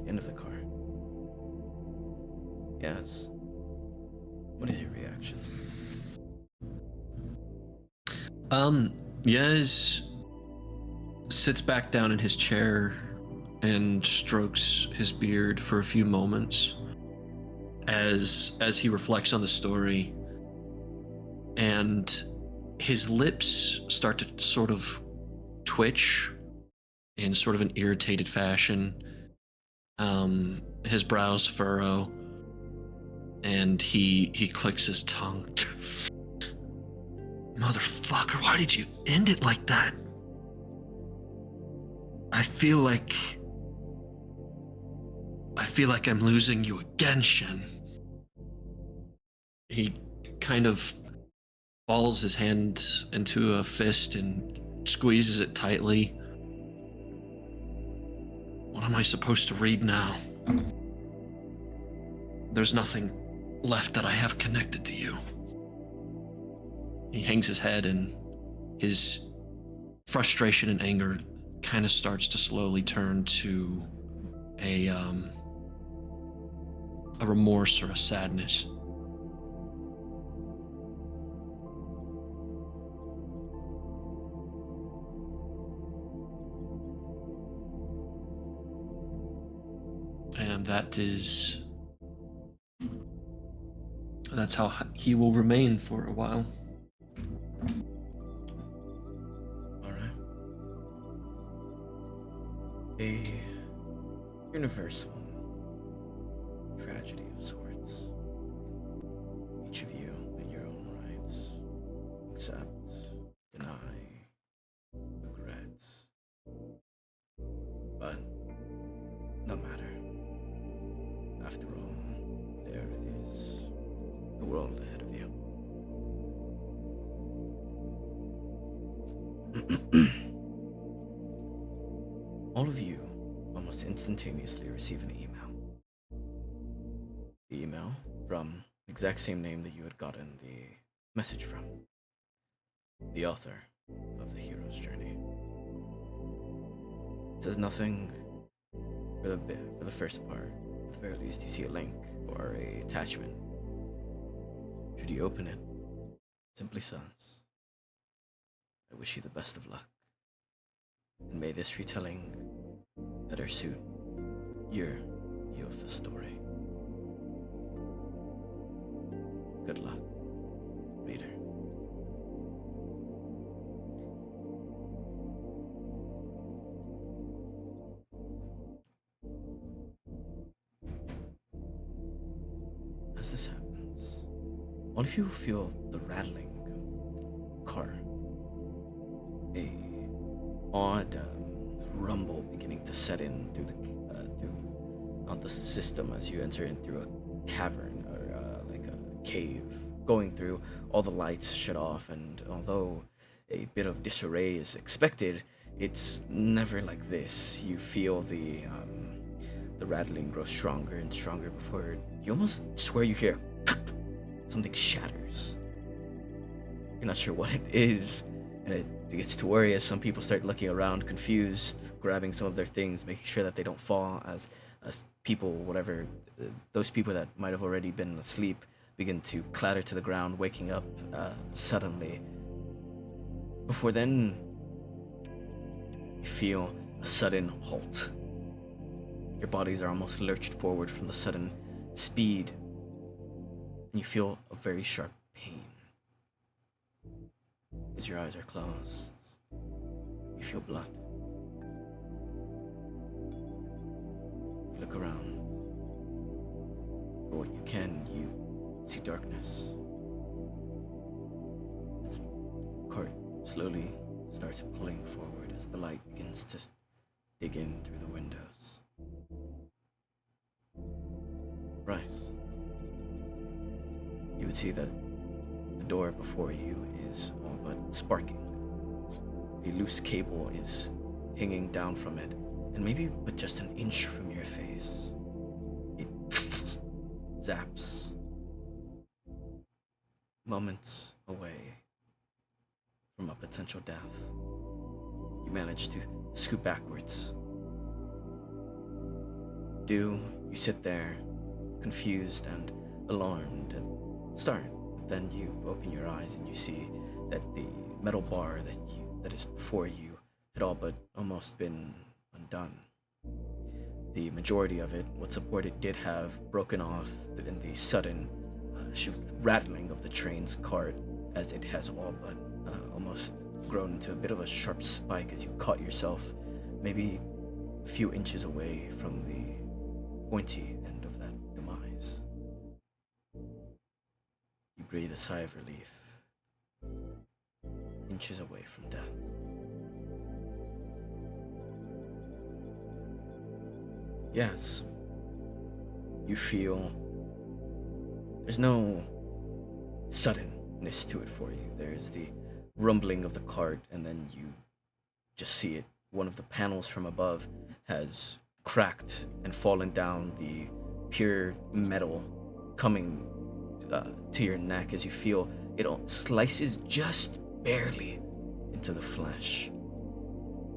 the end of the card. Yes. What is your reaction? Yes sits back down in his chair and strokes his beard for a few moments as he reflects on the story, and his lips start to sort of twitch in sort of an irritated fashion. His brows furrow, and he clicks his tongue. Motherfucker, why did you end it like that? I feel like I'm losing you again, Shen. He kind of balls his hand into a fist and squeezes it tightly. What am I supposed to read now? There's nothing left that I have connected to you. He hangs his head, and his frustration and anger kind of starts to slowly turn to a remorse or a sadness. And that's how he will remain for a while. All right. A universal tragedy of sorts. Each of you, in your own rights, accept, deny, regret. But no matter. After all, there is the world ahead of you. All of you almost instantaneously receive an email. The email from the exact same name that you had gotten the message from. The author of the hero's journey. It says nothing for the first part. At the very least, you see a link or a attachment. Should you open it, simply says, I wish you the best of luck, and may this retelling better suit your view of the story. Good luck, reader. As this happens, all of you feel the rattling of the car. A odd rumble beginning to set in through the system as you enter in through a cavern or like a cave. Going through, all the lights shut off, and although a bit of disarray is expected, it's never like this. You feel the rattling grow stronger and stronger before you almost swear you hear something shatters. You're not sure what it is, and it begins to worry as some people start looking around confused, grabbing some of their things, making sure that they don't fall as people, whatever, those people that might have already been asleep begin to clatter to the ground, waking up suddenly. Before then, you feel a sudden halt. Your bodies are almost lurched forward from the sudden speed, and you feel a very sharp pain. As your eyes are closed, you feel blood. You look around. For what you can, you see darkness. As the cart slowly starts pulling forward as the light begins to dig in through the windows. Bryce, you would see that the door before you is all but sparking. A loose cable is hanging down from it, and maybe but just an inch from your face, it zaps. Moments away from a potential death, you manage to scoot backwards. You sit there, confused and alarmed at the start, but then you open your eyes and you see that the metal bar that is before you had all but almost been undone. The majority of it, what support it did have, broken off in the sudden rattling of the train's cart, as it has all but almost grown into a bit of a sharp spike as you caught yourself maybe a few inches away from the pointy end of that demise. You breathe a sigh of relief, inches away from death. Yes, you feel there's no suddenness to it for you. There's the rumbling of the cart, and then you just see it. One of the panels from above has cracked and fallen down, the pure metal coming to your neck as you feel it slices just barely into the flesh.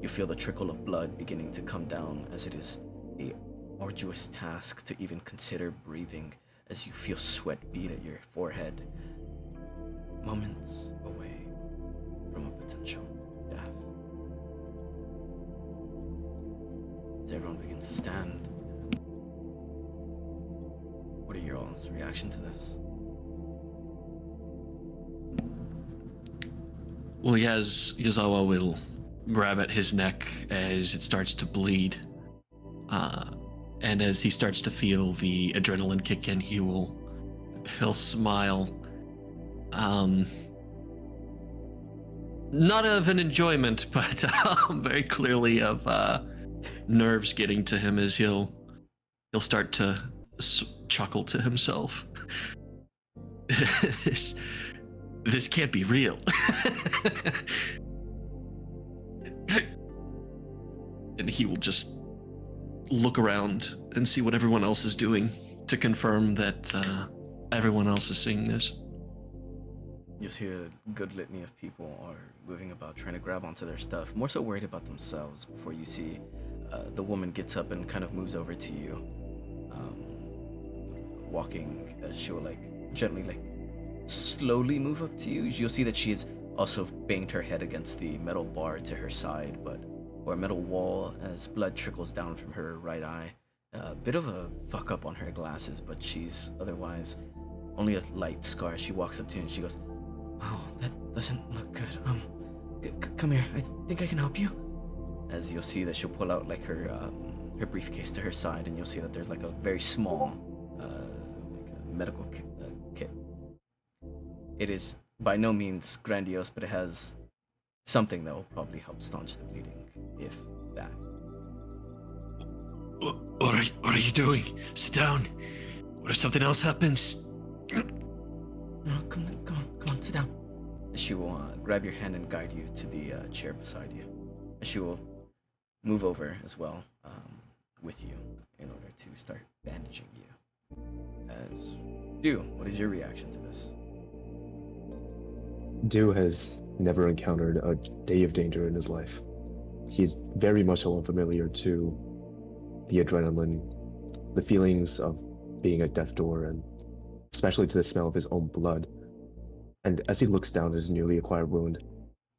You feel the trickle of blood beginning to come down, as it is a arduous task to even consider breathing, as you feel sweat bead at your forehead, moments away from a potential death. As everyone begins to stand, what are your all's reaction to this? Well, Yazawa will grab at his neck as it starts to bleed. And as he starts to feel the adrenaline kick in, he'll smile. Not of an enjoyment, but very clearly of nerves getting to him, as he'll start to chuckle to himself. This can't be real. And he will just look around and see what everyone else is doing to confirm that everyone else is seeing this. You see a good litany of people are moving about, trying to grab onto their stuff, more so worried about themselves, before you see the woman gets up and kind of moves over to you, walking, she'll gently slowly move up to you. You'll see that she has also banged her head against the metal bar to her side, or a metal wall, as blood trickles down from her right eye. A bit of a fuck up on her glasses, but she's otherwise only a light scar. She walks up to you and she goes, "Oh, that doesn't look good. Come here. I think I can help you." As you'll see that she'll pull out her briefcase to her side, and you'll see that there's a very small a medical kit. It is by no means grandiose, but it has something that will probably help staunch the bleeding, if that. What are you doing? Sit down. What if something else happens? No, come on, sit down. She will grab your hand and guide you to the chair beside you. She will move over as well with you in order to start bandaging you. As Do, what is your reaction to this? Do has never encountered a day of danger in his life. He's very much unfamiliar to the adrenaline, the feelings of being at death door, and especially to the smell of his own blood. And as he looks down at his newly acquired wound,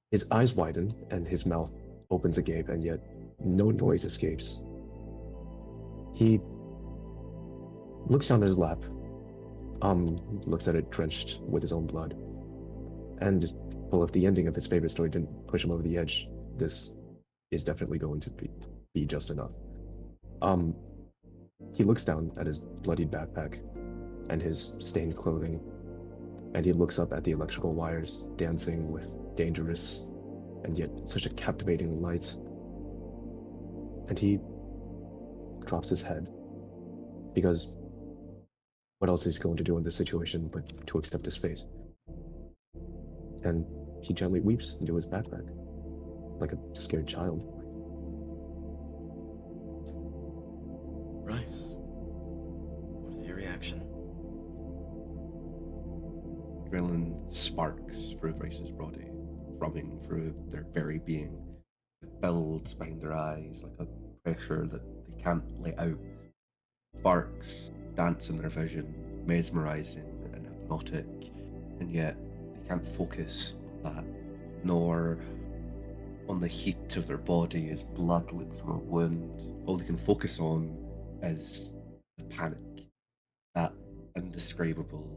his eyes widen and his mouth opens agape, and yet no noise escapes. He looks down at his lap, looks at it drenched with his own blood. And, well, if the ending of his favorite story didn't push him over the edge, this is definitely going to be just enough. He looks down at his bloodied backpack and his stained clothing, and he looks up at the electrical wires dancing with dangerous and yet such a captivating light. And he drops his head, because what else is he going to do in this situation but to accept his fate? And he gently weeps into his backpack, like a scared child. Bryce, what is your reaction? Adrenaline sparks through Bryce's body, throbbing through their very being. It builds behind their eyes like a pressure that they can't let out. Sparks dance in their vision, mesmerizing and hypnotic, and yet they can't focus on that, nor on the heat of their body as blood leaks from a wound. All they can focus on is the panic, that indescribable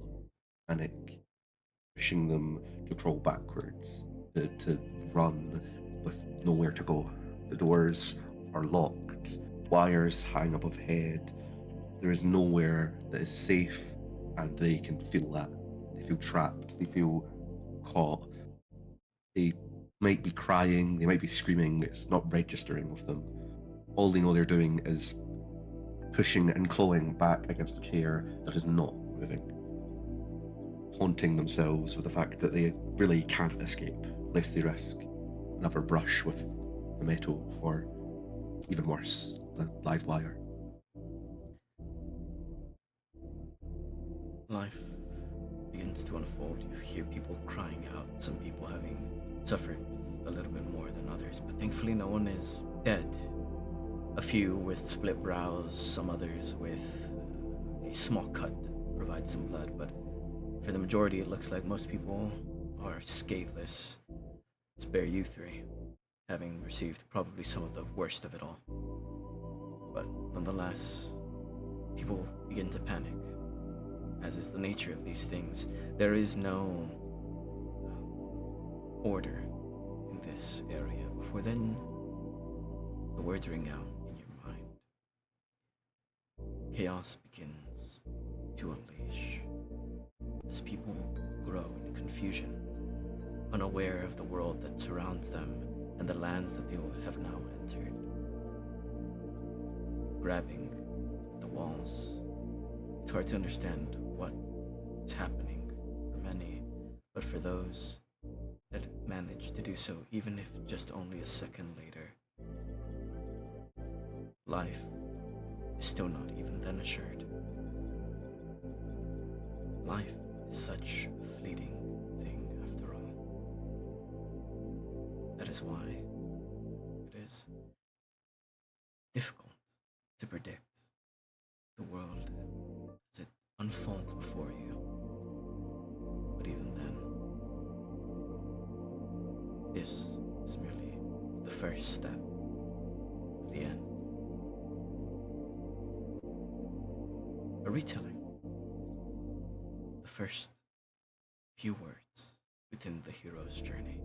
panic, pushing them to crawl backwards, to run with nowhere to go. The doors are locked, wires hang above head. There is nowhere that is safe, and they can feel that. They feel trapped, they feel caught. They might be crying, they might be screaming, it's not registering with them. All they know they're doing is pushing and clawing back against a chair that is not moving, haunting themselves with the fact that they really can't escape, lest they risk another brush with the metal, or even worse, the live wire. Life begins to unfold. You hear people crying out, some people having suffered a little bit more than others, but thankfully no one is dead. A few with split brows, some others with a small cut that provides some blood, but for the majority it looks like most people are scatheless. Spare you three, having received probably some of the worst of it all. But nonetheless, people begin to panic. As is the nature of these things, there is no order in this area. Before then, the words ring out in your mind. Chaos begins to unleash as people grow in confusion, unaware of the world that surrounds them and the lands that they have now entered. Grabbing the walls, it's hard to understand what is happening for many, but for those that manage to do so, even if just only a second later, life is still not even then assured. Life is such a fleeting thing after all. That is why it is difficult to predict the world as it unfolds before you. But even then, this is merely the first step of the end. A retelling. The first few words within the hero's journey.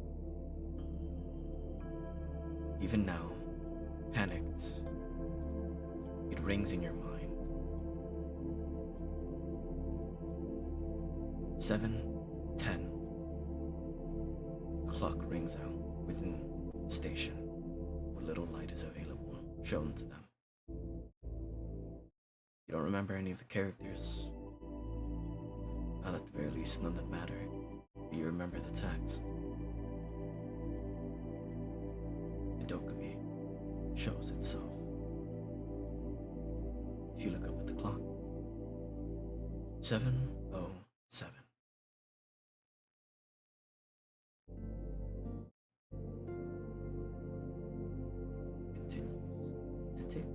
Even now, panicked, it rings in your mind. 7:10. Clock rings out within the station. What little light is available shown to them. You don't remember any of the characters. Not at the very least, none that matter. But you remember the text. The Dokkaebi shows itself. If you look up at the clock. 7:07. Continues to tick.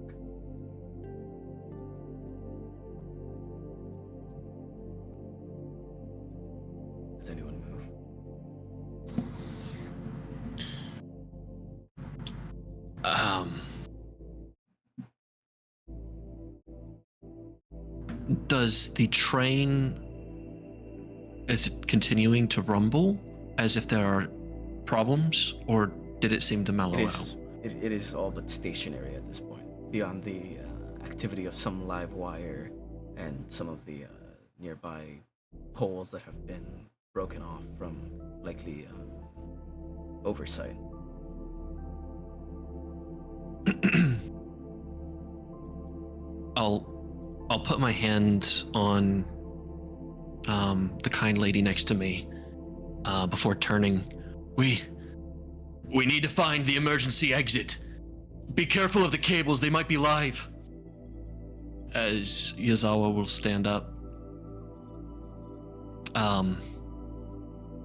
Does anyone move? Does the train, is it continuing to rumble as if there are problems, or did it seem to mellow out? It is all but stationary at this point, beyond the activity of some live wire and some of the nearby poles that have been broken off from likely oversight. I'll put my hand on the kind lady next to me before turning. We need to find the emergency exit. Be careful of the cables, they might be live. As Yazawa will stand up.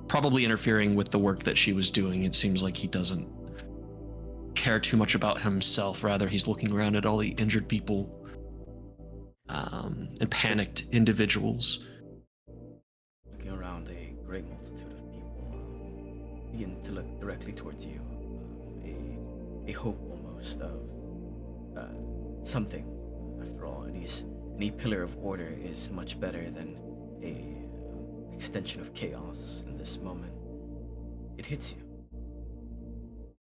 Probably interfering with the work that she was doing. It seems like he doesn't care too much about himself. Rather, he's looking around at all the injured people and panicked individuals. Looking around, a great multitude of people begin to look directly towards you. a hope almost of something. After all, any pillar of order is much better than a extension of chaos in this moment. It hits you.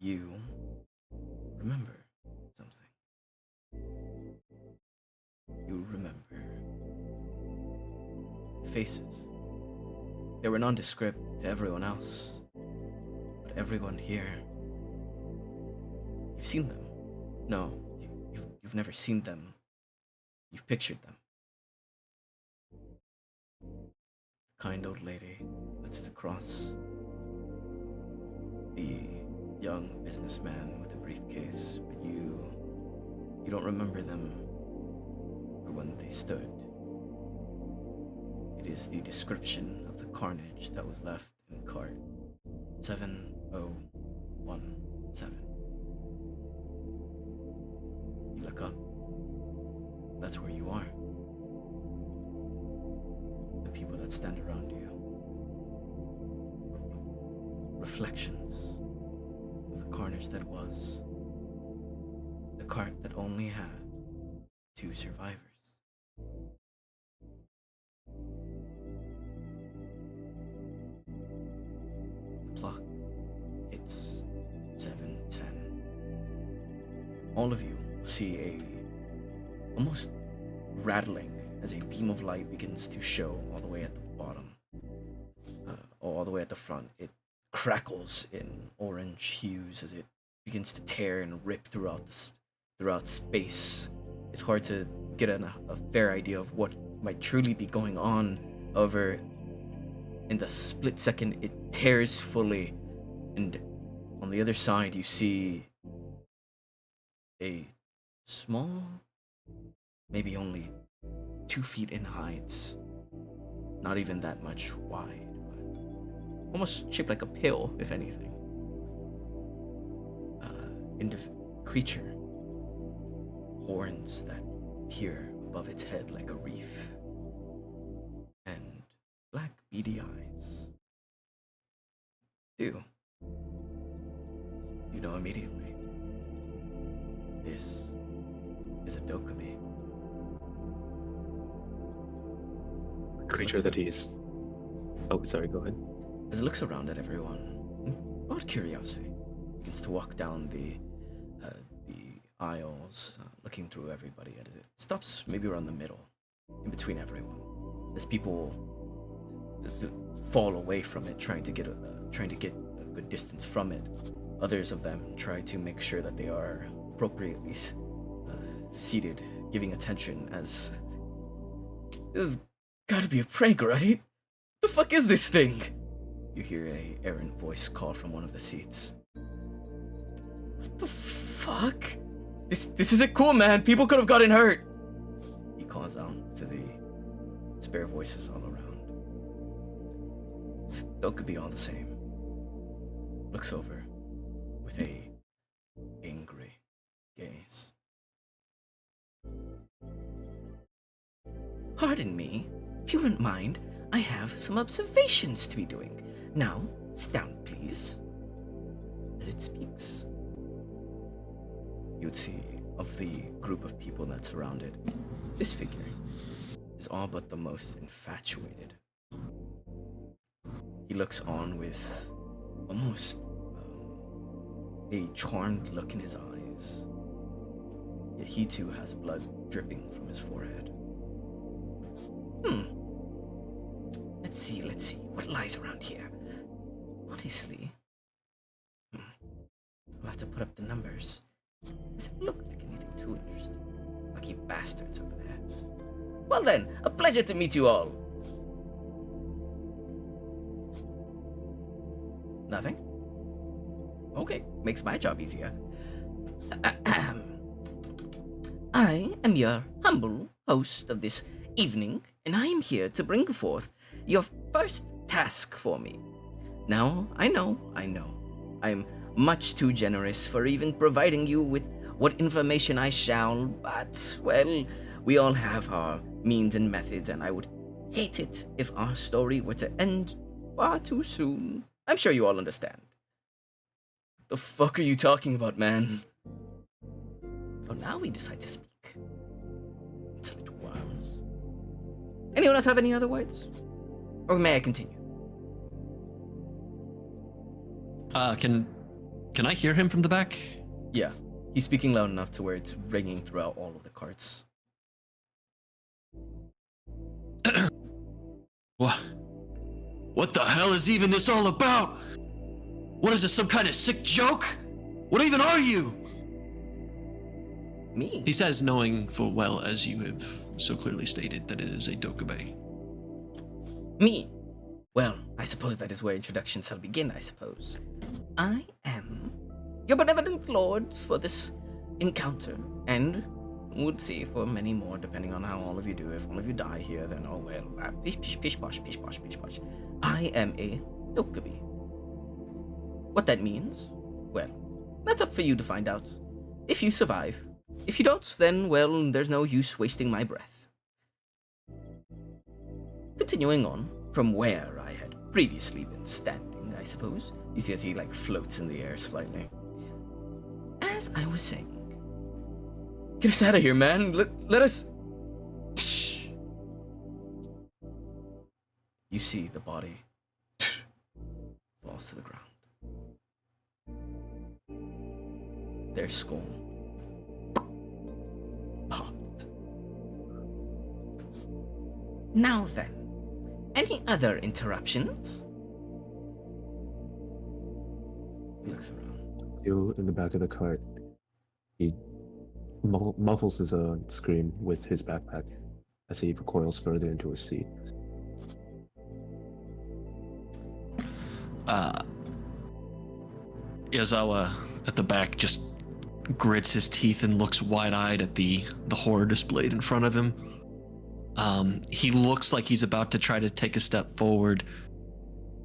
You remember something. You remember faces. They were nondescript to everyone else, but everyone here, you've seen them. No, you've never seen them. You've pictured them. Kind old lady that sits across. The young businessman with a briefcase, but you don't remember them or when they stood. It is the description of the carnage that was left in cart 7017. You look up. That's where you are. The people that stand around you. Reflections of the carnage that was. The cart that only had 2 survivors. The clock hits 7:10. All of you see a almost rattling as a beam of light begins to show all the way at the bottom, or all the way at the front. It crackles in orange hues as it begins to tear and rip throughout space. It's hard to get a fair idea of what might truly be going on. However, in the split second, it tears fully, and on the other side, you see a small, maybe only 2 feet in height, not even that much wide, but almost shaped like a pill, if anything. Creature, horns that peer above its head like a reef, and black beady eyes. You know immediately. This is a Dokkaebi. Creature that he's. Oh, sorry. Go ahead. As it looks around at everyone, out of curiosity, begins to walk down the aisles, looking through everybody. It stops maybe around the middle, in between everyone, as people fall away from it, trying to get a good distance from it. Others of them try to make sure that they are appropriately seated, giving attention, as this has gotta be a prank, right? The fuck is this thing? You hear a errant voice call from one of the seats. What the fuck? This isn't cool, man. People could have gotten hurt. He calls out to the spare voices all around. Could be all the same. Looks over with a angry gaze. Pardon me, if you wouldn't mind, I have some observations to be doing. Now, sit down, please. As it speaks, you would see, of the group of people that surround it, this figure is all but the most infatuated. He looks on with almost a charmed look in his eyes. Yet he too has blood dripping from his forehead. Let's see. What lies around here? Honestly, I'll have to put up the numbers. Doesn't look like anything too interesting. Lucky bastards over there. Well then, a pleasure to meet you all. Nothing? Okay, makes my job easier. I am your humble host of this evening, and I am here to bring forth your first task for me. Now, I know, I am much too generous for even providing you with what information I shall, but, well, we all have our means and methods, and I would hate it if our story were to end far too soon. I'm sure you all understand. The fuck are you talking about, man? Oh, now we decide to speak. It's little worms. Anyone else have any other words? Or may I continue? Can I hear him from the back? Yeah, he's speaking loud enough to where it's ringing throughout all of the carts. What the hell is even this all about? What is this, some kind of sick joke? What even are you? Me? He says, knowing full well, as you have so clearly stated, that it is a Dokkaebi. Me? Well, I suppose that is where introductions shall begin, I suppose. I am your benevolent lords for this encounter, and would see for many more, depending on how all of you do. If all of you die here, then oh well. Pish posh, pish posh, pish posh. I am a Dokkaebi. What that means? Well, that's up for you to find out. If you survive. If you don't, then, well, there's no use wasting my breath. Continuing on from where I had previously been standing, I suppose. You see as he, floats in the air slightly. As I was saying, get us out of here, man. Let us... Shh. You see the body falls to the ground. Their skull popped. Now then, any other interruptions? He looks around. You in the back of the cart. He muffles his scream with his backpack as he recoils further into his seat. Yazawa at the back just grits his teeth and looks wide-eyed at the horror displayed in front of him. He looks like he's about to try to take a step forward,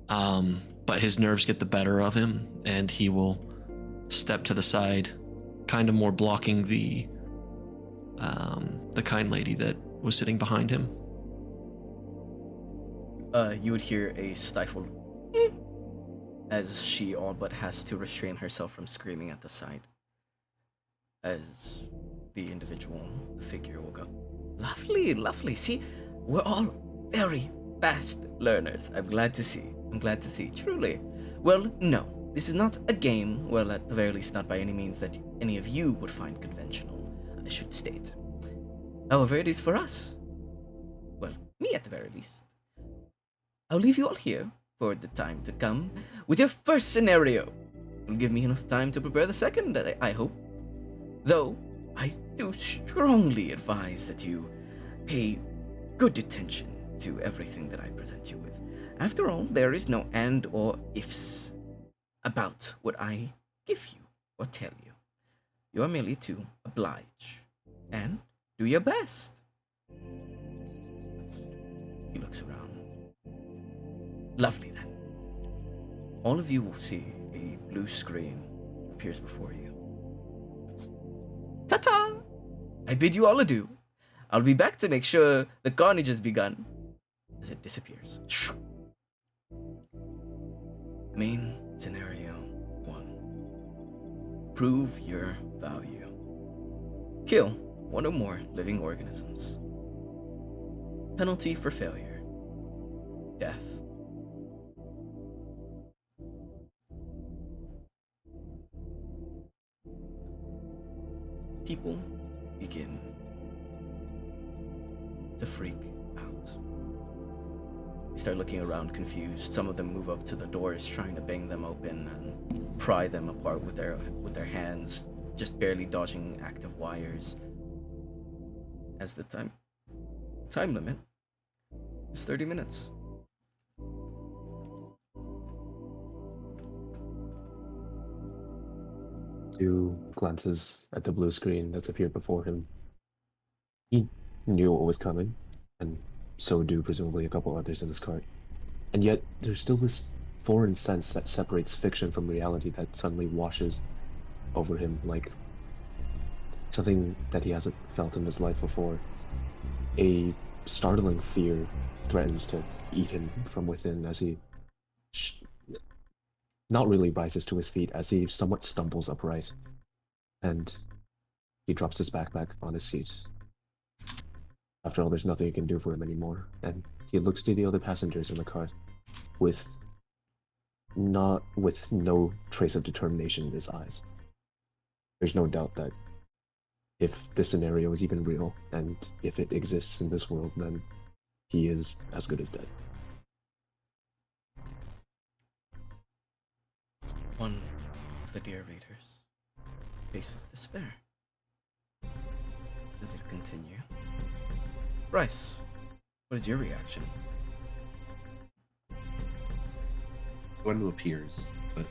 but his nerves get the better of him, and he will step to the side, kind of more blocking the kind lady that was sitting behind him. You would hear a stifled as she all but has to restrain herself from screaming at the side. As the individual, the figure will go, lovely, lovely. See, we're all very fast learners. I'm glad to see. Truly. Well, no, this is not a game, well, at the very least, not by any means that any of you would find conventional, I should state. However, it is for us. Well, me at the very least. I'll leave you all here for the time to come with your first scenario. It'll give me enough time to prepare the second, I hope. Though, I do strongly advise that you pay good attention to everything that I present you with. After all, there is no and or ifs about what I give you or tell you. You are merely to oblige and do your best. He looks around. Lovely then. All of you will see a blue screen appears before you. Ta-ta! I bid you all adieu. I'll be back to make sure the carnage has begun. As it disappears. Main scenario 1. Prove your value. Kill one or more living organisms. Penalty for failure. Death. People begin to freak out. They start looking around confused. Some of them move up to the doors, trying to bang them open and pry them apart with their hands, just barely dodging active wires. As the time limit is 30 minutes. Stu glances at the blue screen that's appeared before him. He knew what was coming, and so do presumably a couple others in this cart. And yet, there's still this foreign sense that separates fiction from reality that suddenly washes over him like something that he hasn't felt in his life before. A startling fear threatens to eat him from within as he not really rises to his feet as he somewhat stumbles upright, and he drops his backpack on his seat. After all, there's nothing you can do for him anymore, and he looks to the other passengers in the cart with no trace of determination in his eyes. There's no doubt that if this scenario is even real, and if it exists in this world, then he is as good as dead. One of the dear readers faces despair. Does it continue? Bryce, what is your reaction? Gwendol appears, but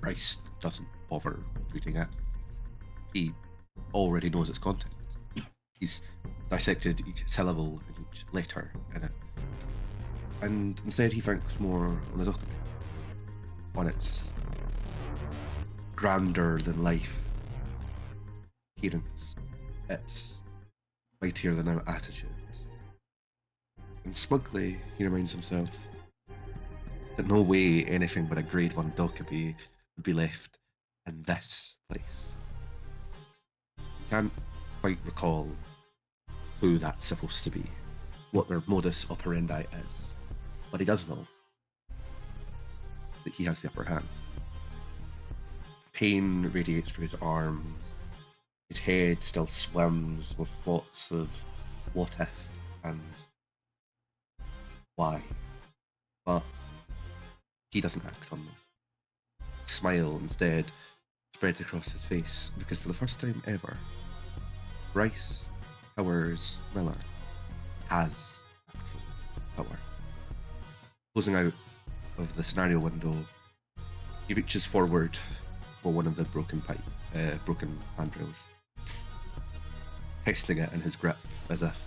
Bryce doesn't bother reading it. He already knows its content. He's dissected each syllable and each letter in it. And instead he thinks more on the document, on its grander than life appearance, its mightier than thou attitude. And smugly he reminds himself that no way anything but a grade 1 document would be left in this place. He can't quite recall who that's supposed to be, what their modus operandi is, but he does know that he has the upper hand. Pain radiates through his arms, his head still swims with thoughts of what if and why, but he doesn't act on them. A smile instead spreads across his face because for the first time ever, Bryce Powers Miller has actual power. Closing out of the scenario window, he reaches forward for one of the broken handrails, testing it in his grip as if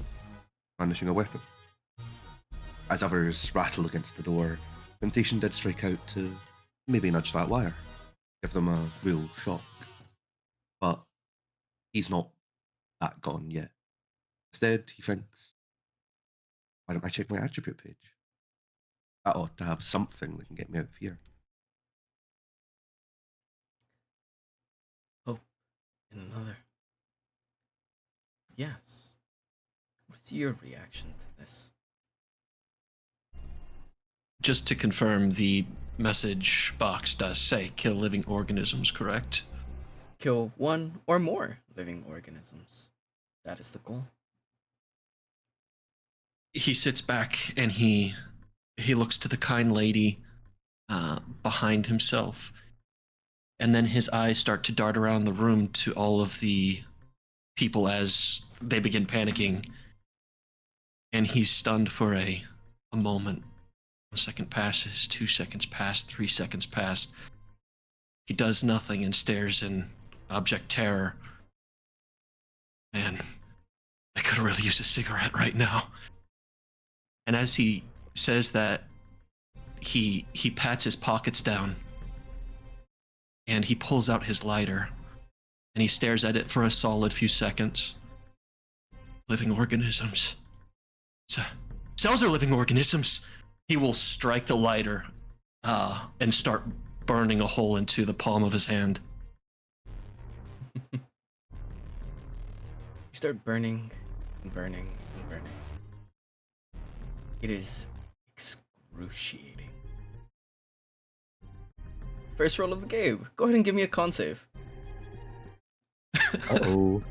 brandishing a weapon. As others rattle against the door, temptation did strike out to maybe nudge that wire, give them a real shock. But he's not that gone yet. Instead, he thinks, why don't I check my attribute page? That ought to have something that can get me out of here. Hope in another. Yes. What is your reaction to this? Just to confirm, the message box does say kill living organisms, correct? Kill one or more living organisms. That is the goal. He sits back and he looks to the kind lady behind himself, and then his eyes start to dart around the room to all of the people as they begin panicking, and he's stunned for a moment. 1 second passes, 2 seconds pass, 3 seconds pass. He does nothing and stares in abject terror. Man, I could really use a cigarette right now. And as he says that, he pats his pockets down and he pulls out his lighter and he stares at it for a solid few seconds. Living organisms. Cells are living organisms. He will strike the lighter and start burning a hole into the palm of his hand. You start burning and burning and burning. It is excruciating. First roll of the game. Go ahead and give me a con save. Uh-oh.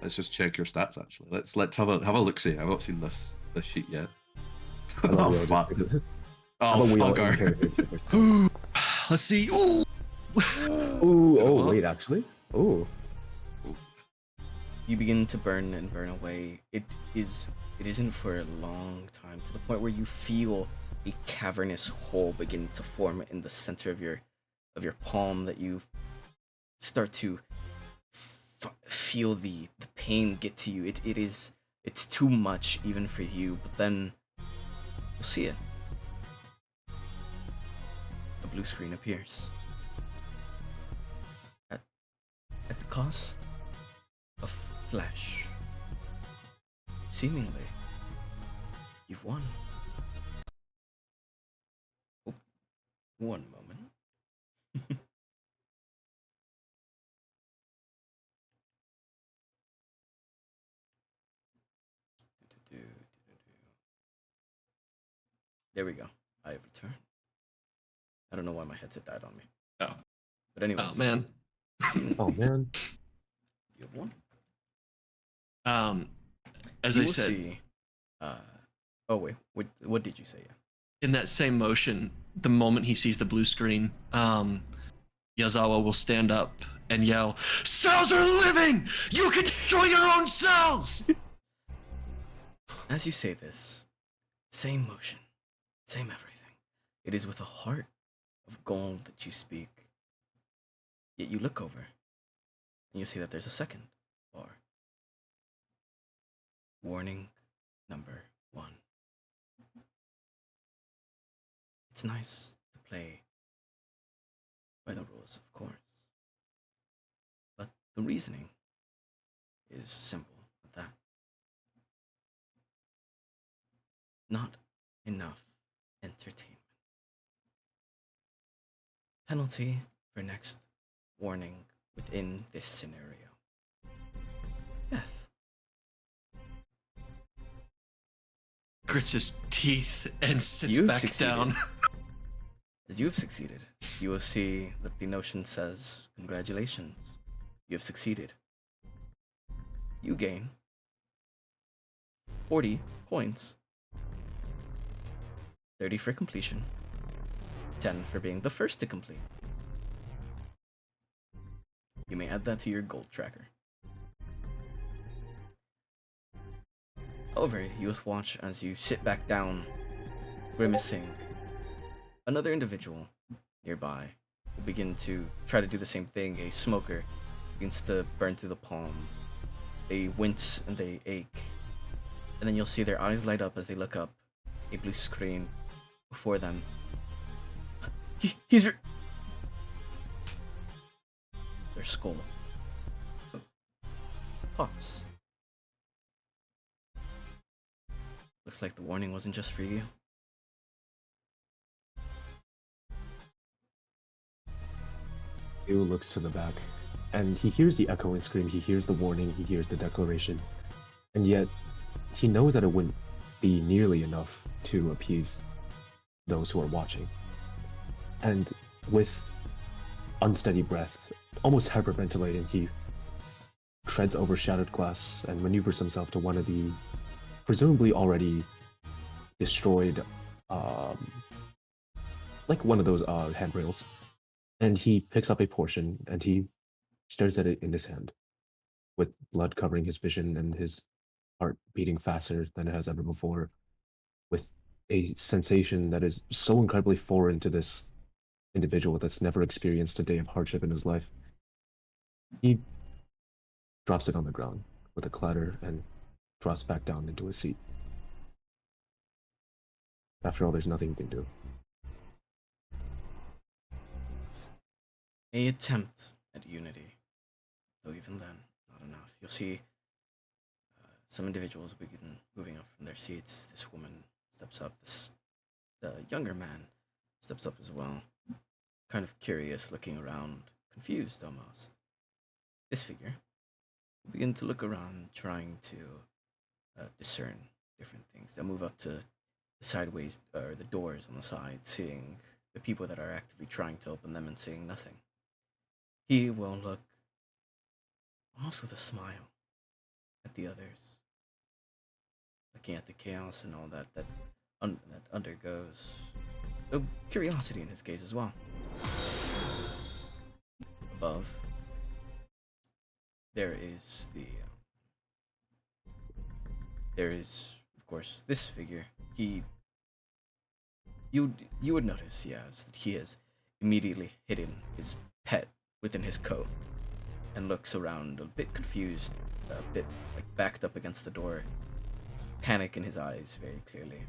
Let's just check your stats actually. Let's have a look see. I've not seen this sheet yet. How about Oh we all fuck. just- how Oh about we all fucker. interrogate each other? Let's see. Ooh. Ooh, oh what? wait, actually? Oh. You begin to burn and burn away. It isn't for a long time, to the point where you feel a cavernous hole begin to form in the center of your palm, that you start to feel the pain get to you. It's too much even for you, but then you'll see it. A blue screen appears. At the cost of flesh. Seemingly, you've won. Oh, One moment. There we go. I have returned. I don't know why my headset died on me. Oh. But anyways. Oh man. Oh man. You have one. As You I will said, see. Oh wait. What did you say? Yeah. in that same motion, the moment he sees the blue screen, Yazawa will stand up and yell, "Cells are living! You can destroy your own cells!" As you say this, same motion, same everything. It is with a heart of gold that you speak. Yet you look over, and you see that there's a second bar. Warning number 1. It's nice to play by the rules, of course. But the reasoning is simple at that. Not enough entertainment. Penalty for next warning within this scenario. Death. Grits his teeth and sits You've back succeeded. down. As you have succeeded, you will see that the notion says, congratulations, you have succeeded. You gain 40 points. 30 for completion, 10 for being the first to complete. You may add that to your gold tracker. However, you will watch as you sit back down, grimacing. Another individual nearby will begin to try to do the same thing. A smoker begins to burn through the palm. They wince and they ache. And then you'll see their eyes light up as they look up. A blue screen before them. He's their skull pops. Looks like the warning wasn't just for you. Leo looks to the back, and he hears the echoing scream, he hears the warning, he hears the declaration, and yet he knows that it wouldn't be nearly enough to appease those who are watching. And with unsteady breath, almost hyperventilating, he treads over shattered glass and maneuvers himself to one of the presumably already destroyed, like one of those handrails. And he picks up a portion and he stares at it in his hand, with blood covering his vision and his heart beating faster than it has ever before, with a sensation that is so incredibly foreign to this individual that's never experienced a day of hardship in his life. He drops it on the ground with a clatter and drops back down into his seat. After all, there's nothing he can do. A attempt at unity, though even then, not enough. You'll see some individuals begin moving up from their seats. This woman steps up. The younger man steps up as well, kind of curious, looking around, confused almost. This figure will begin to look around, trying to discern different things. They'll move up to the sideways, or the doors on the side, seeing the people that are actively trying to open them and seeing nothing. He will look almost with a smile at the others, looking at the chaos and all that undergoes. Curiosity in his gaze as well. Above, there is of course this figure. You would notice, yes, that he has immediately hidden his pet within his coat and looks around a bit confused, a bit like backed up against the door, panic in his eyes very clearly.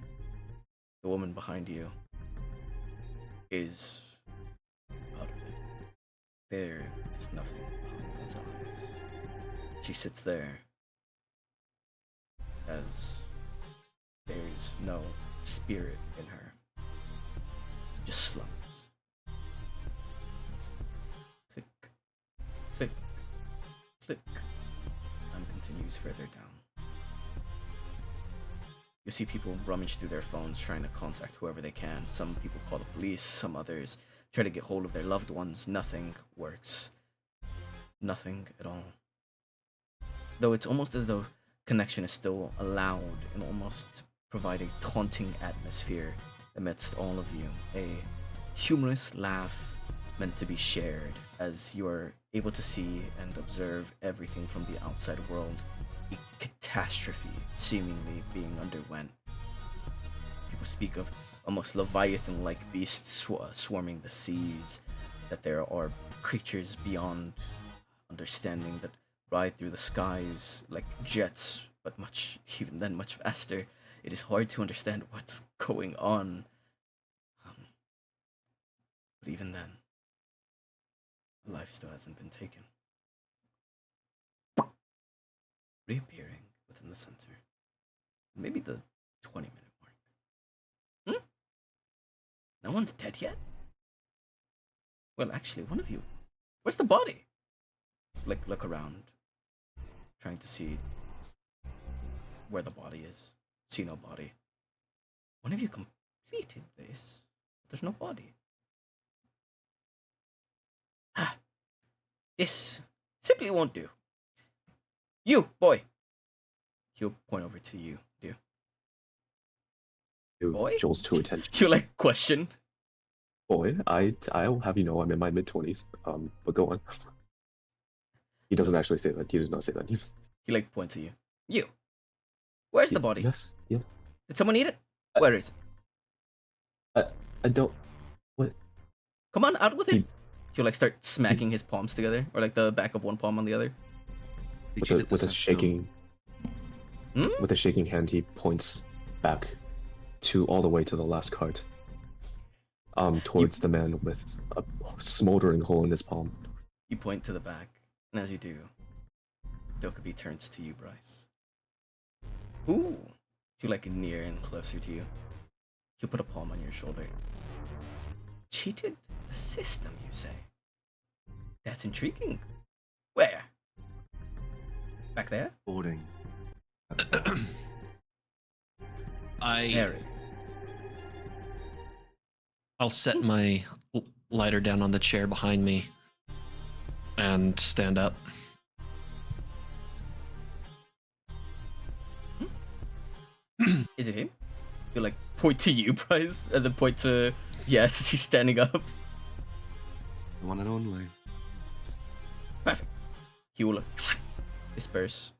The woman behind you is out of it. There is nothing behind those eyes. She sits there as there is no spirit in her. Just slumps continues further down. You see people rummage through their phones trying to contact whoever they can. Some people call the police, some others try to get hold of their loved ones. Nothing works. Nothing at all. Though it's almost as though connection is still allowed and almost provide a taunting atmosphere amidst all of you. A humorous laugh meant to be shared as you are able to see and observe everything from the outside world. A catastrophe seemingly being underwent. People speak of almost Leviathan-like beasts swarming the seas, that there are creatures beyond understanding that ride through the skies like jets, but even then, much faster. It is hard to understand what's going on. But even then, a life still hasn't been taken. Reappearing within the center. Maybe the 20-minute mark. No one's dead yet? Well, actually, one of you. Where's the body? Look around. Trying to see where the body is. See no body. One of you completed this. There's no body. This simply won't do. You, boy. He'll point over to you, dear. Boy? Joel's to attention. You question. Boy, I'll have you know I'm in my mid-20s. But go on. He doesn't actually say that. He does not say that. He points at you. You. Where's the body? Yes. Yes. Did someone eat it? Where is it? I don't. What? Come on, out with it. He'll start smacking his palms together, or the back of one palm on the other. With a shaking. With a shaking hand, he points back to all the way to the last cart. Towards the man with a smoldering hole in his palm. You point to the back, and as you do, Dokubi turns to you, Bryce. Ooh. He'll near and closer to you. He'll put a palm on your shoulder. Cheated the system, you say? That's intriguing. Where? Back there? Boarding. Harry. I'll set my lighter down on the chair behind me and stand up. Is it him? He'll point to you, Bryce, and then point to yes, he's standing up. The one and only. Perfect. He will disperse,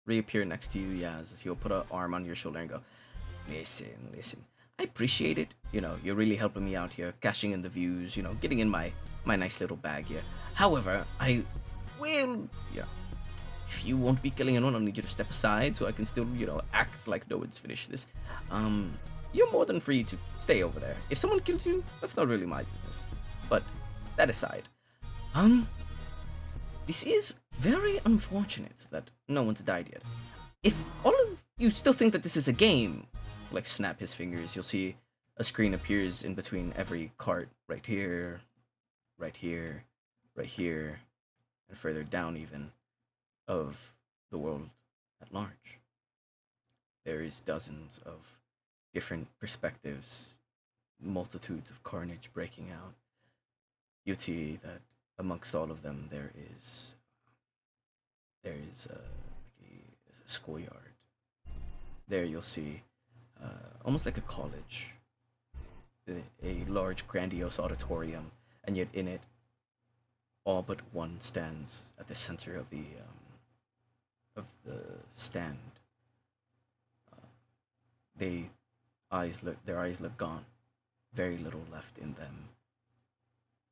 reappear next to you, Yaz, as he'll put an arm on your shoulder and go, listen. I appreciate it. You're really helping me out here, cashing in the views, getting in my nice little bag here. However, I will, if you won't be killing anyone, I'll need you to step aside so I can still, act like no one's finished this. You're more than free to stay over there. If someone kills you, that's not really my business. But that aside, this is very unfortunate that no one's died yet. If all of you still think that this is a game, snap his fingers, you'll see a screen appears in between every cart, right here, right here, right here, and further down even, of the world at large. There is dozens of different perspectives, multitudes of carnage breaking out. You see that amongst all of them there is a schoolyard. There you'll see almost like a college, a large grandiose auditorium, and yet in it all but one stands at the center of the stand. Their eyes look gone, very little left in them,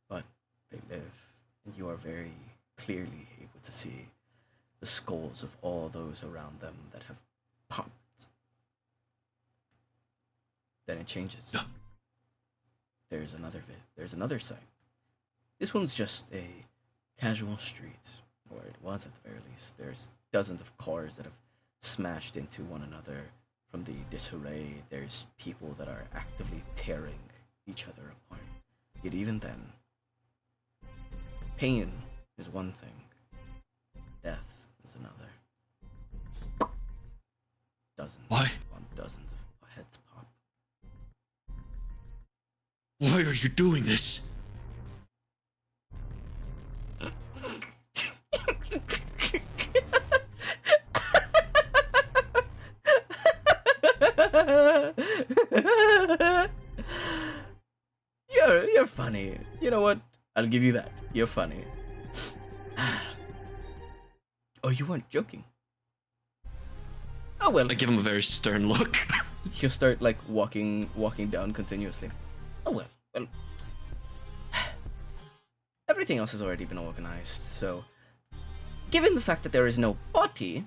but they live, and you are very clearly able to see the skulls of all those around them that have popped. Then it changes. There's another site. This one's just a casual street, or it was at the very least. There's dozens of cars that have smashed into one another from the disarray. There's people that are actively tearing each other apart. Yet even then, pain is one thing, death is another. Dozens. Why? On dozens of heads pop. Why are you doing this? You're funny. You know what? I'll give you that. You're funny. Oh, you weren't joking. Oh well. I give him a very stern look. He'll start like walking down continuously. Oh well. Everything else has already been organized, so given the fact that there is no body,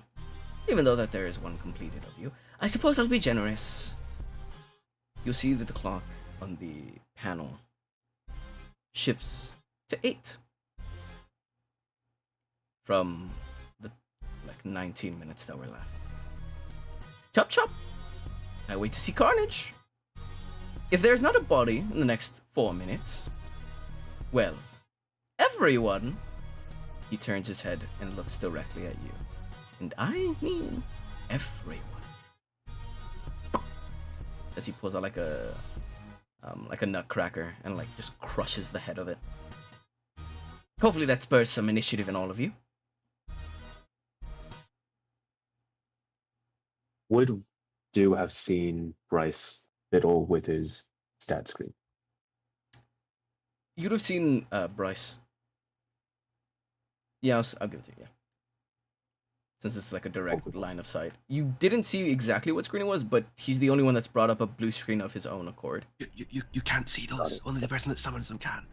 even though that there is one completed of you, I suppose I'll be generous. You'll see that the clock on the panel shifts to 8 from the 19 minutes that were left. Chop chop! I wait to see carnage. If there's not a body in the next 4 minutes, well, everyone, he turns his head and looks directly at you. And I mean everyone. As he pulls out like a nutcracker and just crushes the head of it. Hopefully that spurs some initiative in all of you. Would do have seen Bryce fiddle with his stat screen. You'd have seen Bryce. Yeah, I'll give it to you. Yeah. Since it's like a direct line of sight. You didn't see exactly what screen it was, but he's the only one that's brought up a blue screen of his own accord. You can't see those. Only the person that summons them can.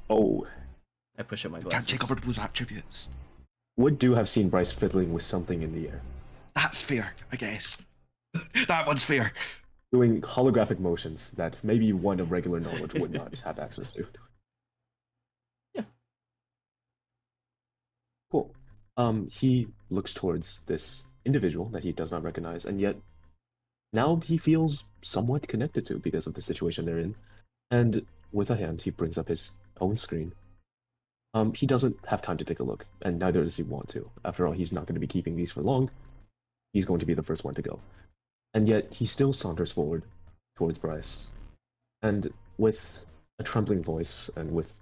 Oh, I push up my You glasses. can't take over those attributes. would do have seen Bryce fiddling with something in the air, That's fair, I guess. That one's fair. doing holographic motions that maybe one of regular knowledge would not have access to. Yeah. Cool. He looks towards this individual that he does not recognize, and yet now he feels somewhat connected to because of the situation they're in. And with a hand, he brings up his own screen. He doesn't have time to take a look, and neither does he want to. After all, he's not going to be keeping these for long. He's going to be the first one to go. And yet, he still saunters forward towards Bryce. And with a trembling voice and with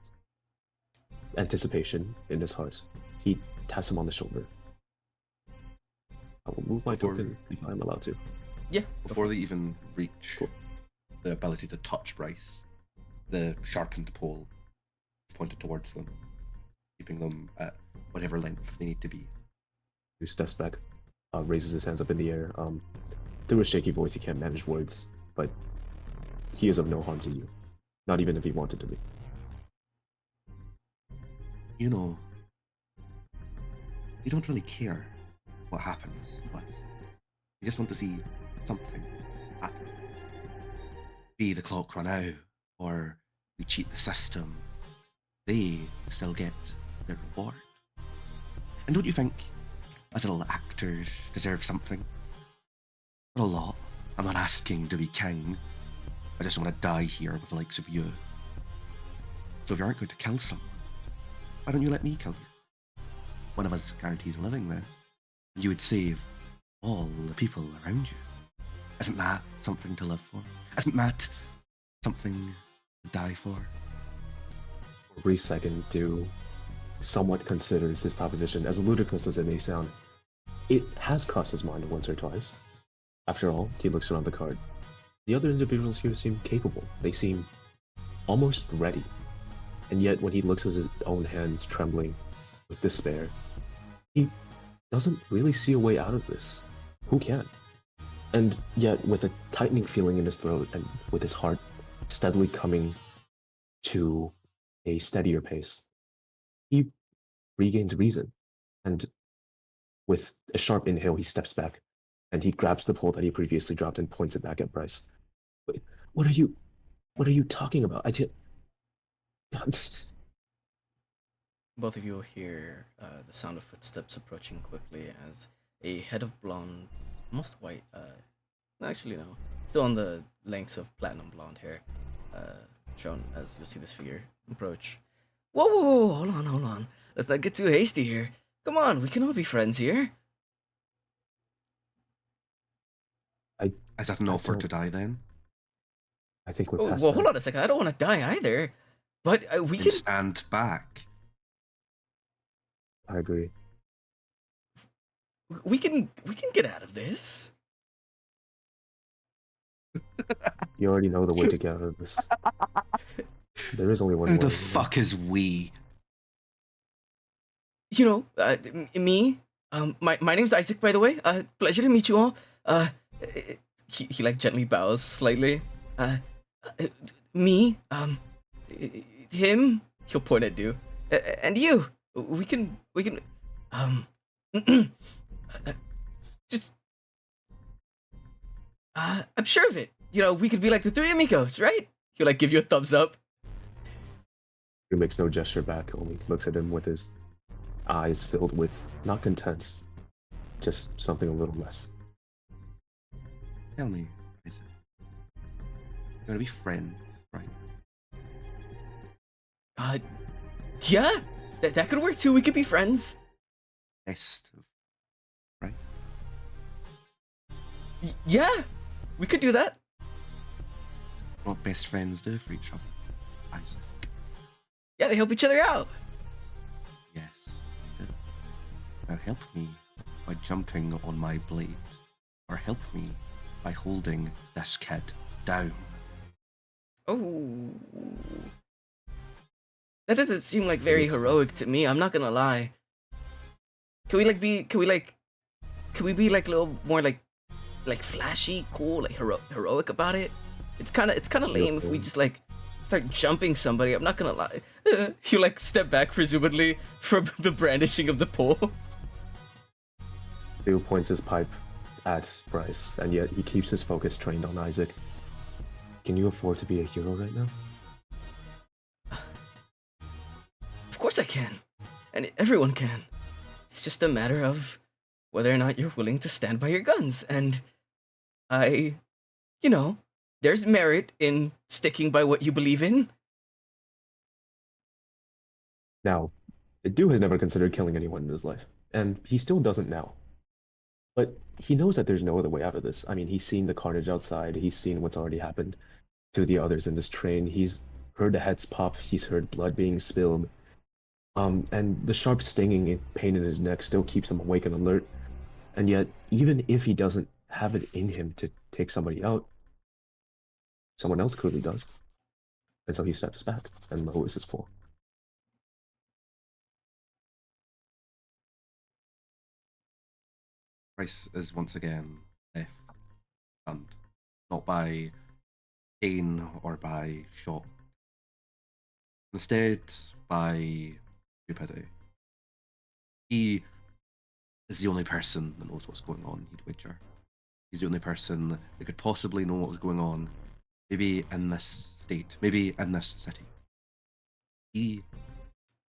anticipation in his heart, he taps him on the shoulder. I will move my token if I'm allowed to. Yeah. Before they even reach the ability to touch Bryce, the sharpened pole is pointed towards them, keeping them at whatever length they need to be. He steps back, raises his hands up in the air. Through a shaky voice, he can't manage words, but he is of no harm to you. Not even if he wanted to be. You know, we don't really care what happens to us. We just want to see something happen. Be the clock run out, or we cheat the system. They still get their reward. And don't you think, as little actors, deserve something? Not a lot. I'm not asking to be king. I just want to die here with the likes of you. So if you aren't going to kill someone, why don't you let me kill you? One of us guarantees a living then. And you would save all the people around you. Isn't that something to live for? Isn't that something to die for? For a brief second, Do somewhat considers his proposition, as ludicrous as it may sound. It has crossed his mind once or twice. After all, he looks around the card. The other individuals here seem capable. They seem almost ready. And yet, when he looks at his own hands trembling with despair, he doesn't really see a way out of this. Who can? And yet, with a tightening feeling in his throat and with his heart steadily coming to a steadier pace, he regains reason. And with a sharp inhale, he steps back and he grabs the pole that he previously dropped and points it back at Bryce. Wait, what are you talking about? Both of you will hear the sound of footsteps approaching quickly as a head of blonde, almost white, actually no, still on the lengths of platinum blonde hair, shown as you'll see this figure approach. Whoa, hold on. Let's not get too hasty here. Come on, we can all be friends here. I Is that an I offer to don't. die then? I think we're Oh, past well, hold that. on a second. I don't want to die either. But we Then can stand back. I agree. we can get out of this. You already know the way to get out of this. There is only one Who way. the You know? fuck is we? You know, me. My name's Isaac, by the way. Pleasure to meet you all. He like gently bows slightly. Uh, me. Him. He'll point at you, and you. We can. Um, just. I'm sure of it. You know, we could be like the three amigos, right? He'll like give you a thumbs up. He makes no gesture back, only looks at him with his eyes filled with not content, just something a little less. Tell me, Isaac. You want to be friends, right? Uh, yeah, that could work too. We could be friends. Best of, right? Yeah, we could do that. What best friends do for each other, Isaac. Yeah, they help each other out. Yes. Good. Now help me by jumping on my blade, or help me by holding this kid down. Oh, that doesn't seem like very heroic to me. I'm not gonna lie. Can we be like a little more like flashy, cool, like heroic about it? It's kind of lame if we just like start jumping somebody. I'm not gonna lie. You like step back presumably from the brandishing of the pole. Theo points his pipe at Bryce, and yet he keeps his focus trained on Isaac. Can you afford to be a hero right now? Of course I can, and everyone can. It's just a matter of whether or not you're willing to stand by your guns. And you know, there's merit in sticking by what you believe in. Now, Dew has never considered killing anyone in his life, and he still doesn't now. But he knows that there's no other way out of this. I mean, he's seen the carnage outside, he's seen what's already happened to the others in this train, he's heard the heads pop, he's heard blood being spilled. And the sharp stinging pain in his neck still keeps him awake and alert. And yet, even if he doesn't have it in him to take somebody out, someone else clearly does. And so he steps back and lowers his pole. Bryce is once again left stunned, not by pain or by shock, instead by stupidity. He is the only person that knows what's going on, he'd wager. He's the only person that could possibly know what was going on, maybe in this state, maybe in this city. He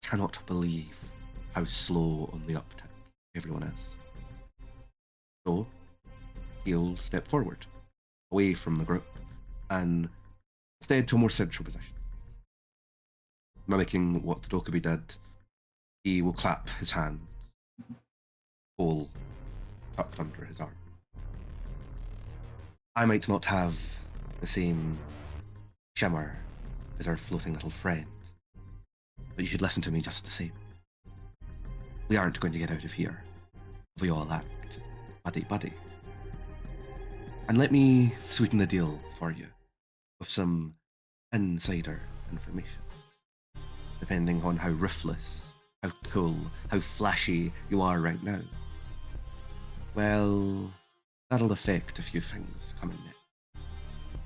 cannot believe how slow on the uptick everyone is. So he'll step forward, away from the group, and instead to a more central position. Mimicking what Dokubi did, he will clap his hands, pole tucked under his arm. I might not have the same shimmer as our floating little friend, but you should listen to me just the same. We aren't going to get out of here if we all act buddy-buddy. And let me sweeten the deal for you with some insider information. Depending on how ruthless, how cool, how flashy you are right now, well, that'll affect a few things coming next.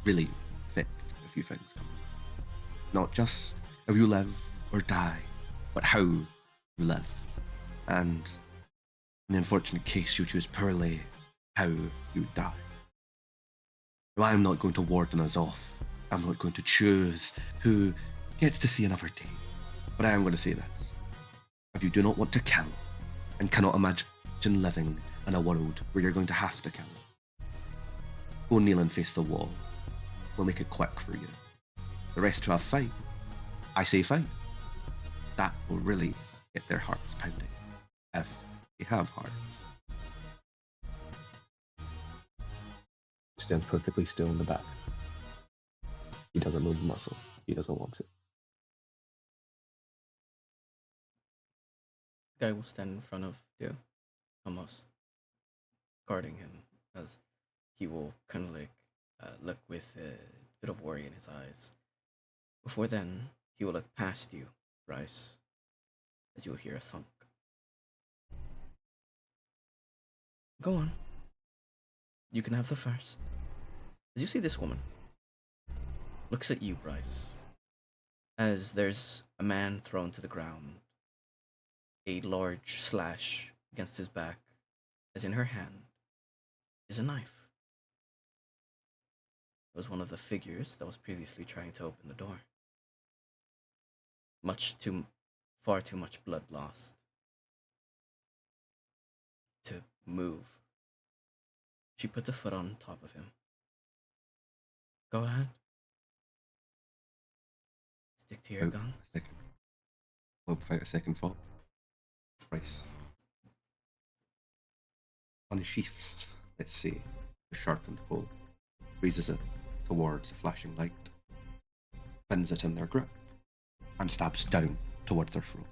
Really affect a few things coming next. Not just how you live or die, but how you live. And in the unfortunate case you choose poorly, how you die. Now, I'm not going to warden us off. I'm not going to choose who gets to see another day. But I am going to say this. If you do not want to kill, and cannot imagine living in a world where you're going to have to kill, go kneel and face the wall. We'll make it quick for you. The rest who have fight, I say fight. That will really get their hearts pounding, if they have hearts. stands perfectly still in the back. He doesn't move a muscle. He doesn't want it. The guy will stand in front of you, almost guarding him, as he will kind of like look with a bit of worry in his eyes. Before then, he will look past you, Bryce, as you will hear a thunk. Go on. You can have the first. As you see this woman, looks at you, Bryce, as there's a man thrown to the ground, a large slash against his back, as in her hand is a knife. It was one of the figures that was previously trying to open the door. Far too much blood lost to move. She puts a foot on top of him. Go ahead. Stick to your Without guns. a second. Well, without a second thought, Bryce unsheaths, let's say, the sharpened pole, raises it towards a flashing light, pins it in their grip, and stabs down towards their throat.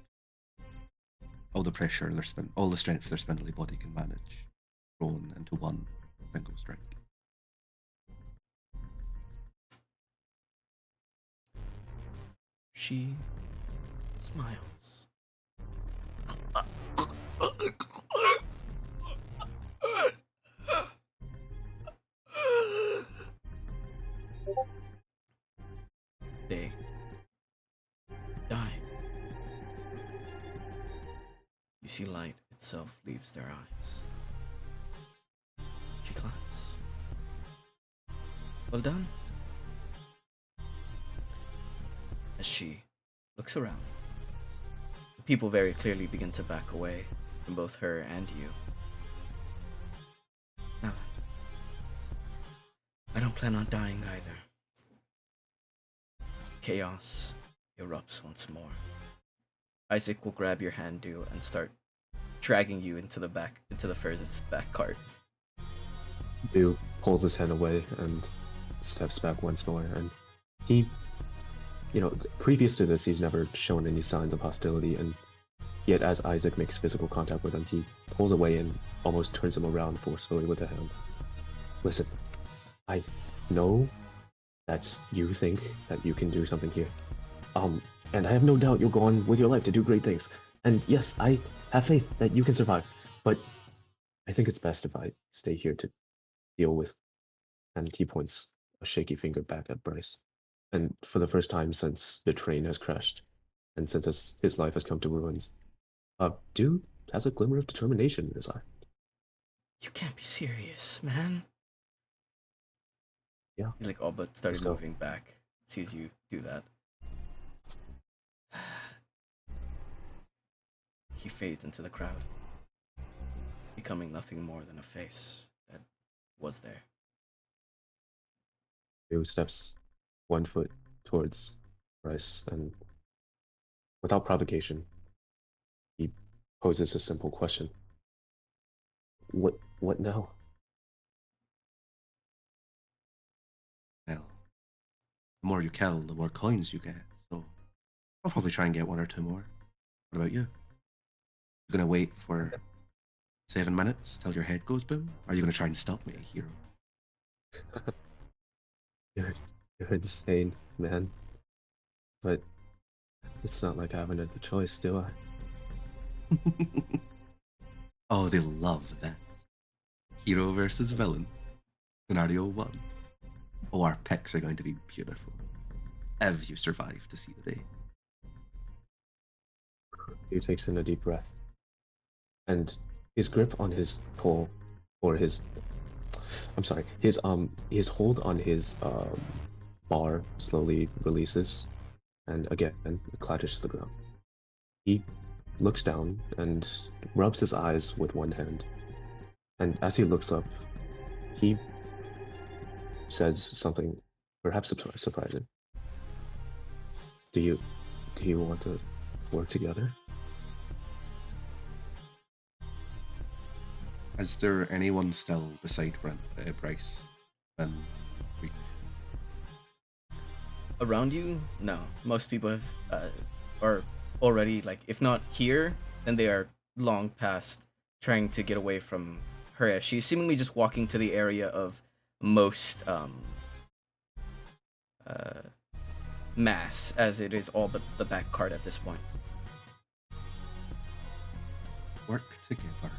All the pressure all the strength their spindly body can manage, thrown into one single strike. She smiles. They die. You see light itself leaves their eyes. She claps. Well done. As she looks around, the people very clearly begin to back away from both her and you. Now then, I don't plan on dying either. Chaos erupts once more. Isaac will grab your hand, and start dragging you into the furthest back cart. Bill pulls his hand away and steps back once more, and he, previous to this, he's never shown any signs of hostility, and yet as Isaac makes physical contact with him, he pulls away and almost turns him around forcefully with a hand. Listen, I know that you think that you can do something here. And I have no doubt you'll go on with your life to do great things. And yes, I have faith that you can survive, but I think it's best if I stay here to deal with. And he points a shaky finger back at Bryce. And for the first time since the train has crashed, and since his life has come to ruins, dude has a glimmer of determination in his eye. You can't be serious, man. Yeah. He's like all but started Let's go. moving back. Sees you do that. He fades into the crowd, becoming nothing more than a face that was there. Dude steps 1 foot towards Bryce, and without provocation, he poses a simple question. What now? Well, the more you kill, the more coins you get, so I'll probably try and get 1 or 2 more. What about you? You gonna wait for 7 minutes till your head goes boom? Or are you gonna try and stop me, hero? You're insane, man. But it's not like I have another choice, do I? Oh, they love that. Hero versus villain. Scenario 1. Oh, our picks are going to be beautiful. If you survive to see the day. He takes in a deep breath, and his grip on his pole, or his hold on his bar slowly releases, and again it clatters to the ground. He looks down and rubs his eyes with one hand, and as he looks up, he says something perhaps surprising. Do you want to work together? Is there anyone still beside Bryce? And we Around you, no. Most people have are already like, if not here, then they are long past trying to get away from her. As she's seemingly just walking to the area of most mass, as it is all but the back cart at this point. work together.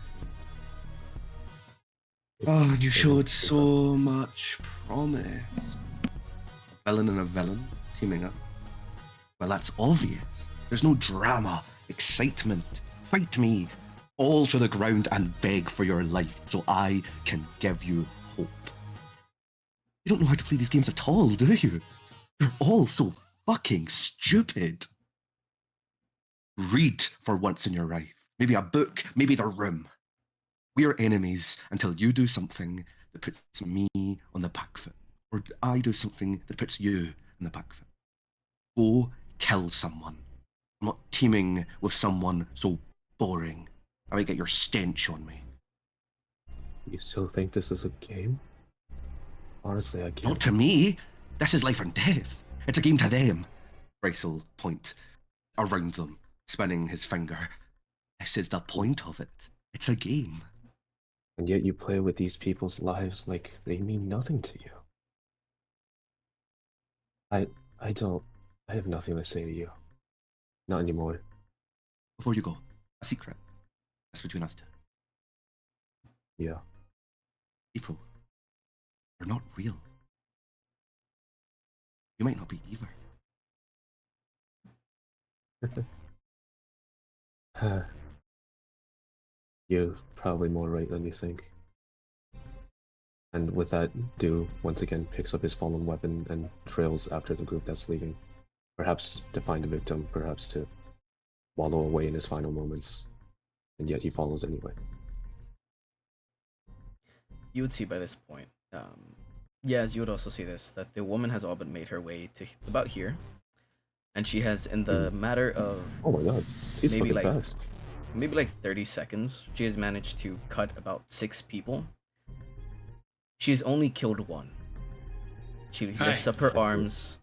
Oh, you showed so much promise. A villain and a villain teaming up. Well, that's obvious. There's no drama, excitement. Fight me, fall to the ground and beg for your life so I can give you hope. You don't know how to play these games at all, do you? You're all so fucking stupid. Read for once in your life. Maybe a book, maybe the room. We are enemies until you do something that puts me on the back foot, or I do something that puts you on the back foot. Go kill someone. I'm not teaming with someone so boring. I might get your stench on me. You still think this is a game? Honestly, I can't. Not to me. This is life and death. It's a game to them. Bryce will point around them, spinning his finger. This is the point of it. It's a game. And yet you play with these people's lives like they mean nothing to you. I have nothing to say to you. Not anymore. Before you go, a secret. That's between us two. Yeah. People are not real. You might not be either. You're probably more right than you think. And with that, Do once again picks up his fallen weapon and trails after the group that's leaving. Perhaps to find a victim, perhaps to wallow away in his final moments. And yet he follows anyway. You would see by this point, yes, you would also see this, that the woman has all but made her way to about here. And she has, in the matter of Oh my god, she's maybe fucking like fast. maybe like 30 seconds, she has managed to cut about 6 people. She's only killed one. She lifts up her arms.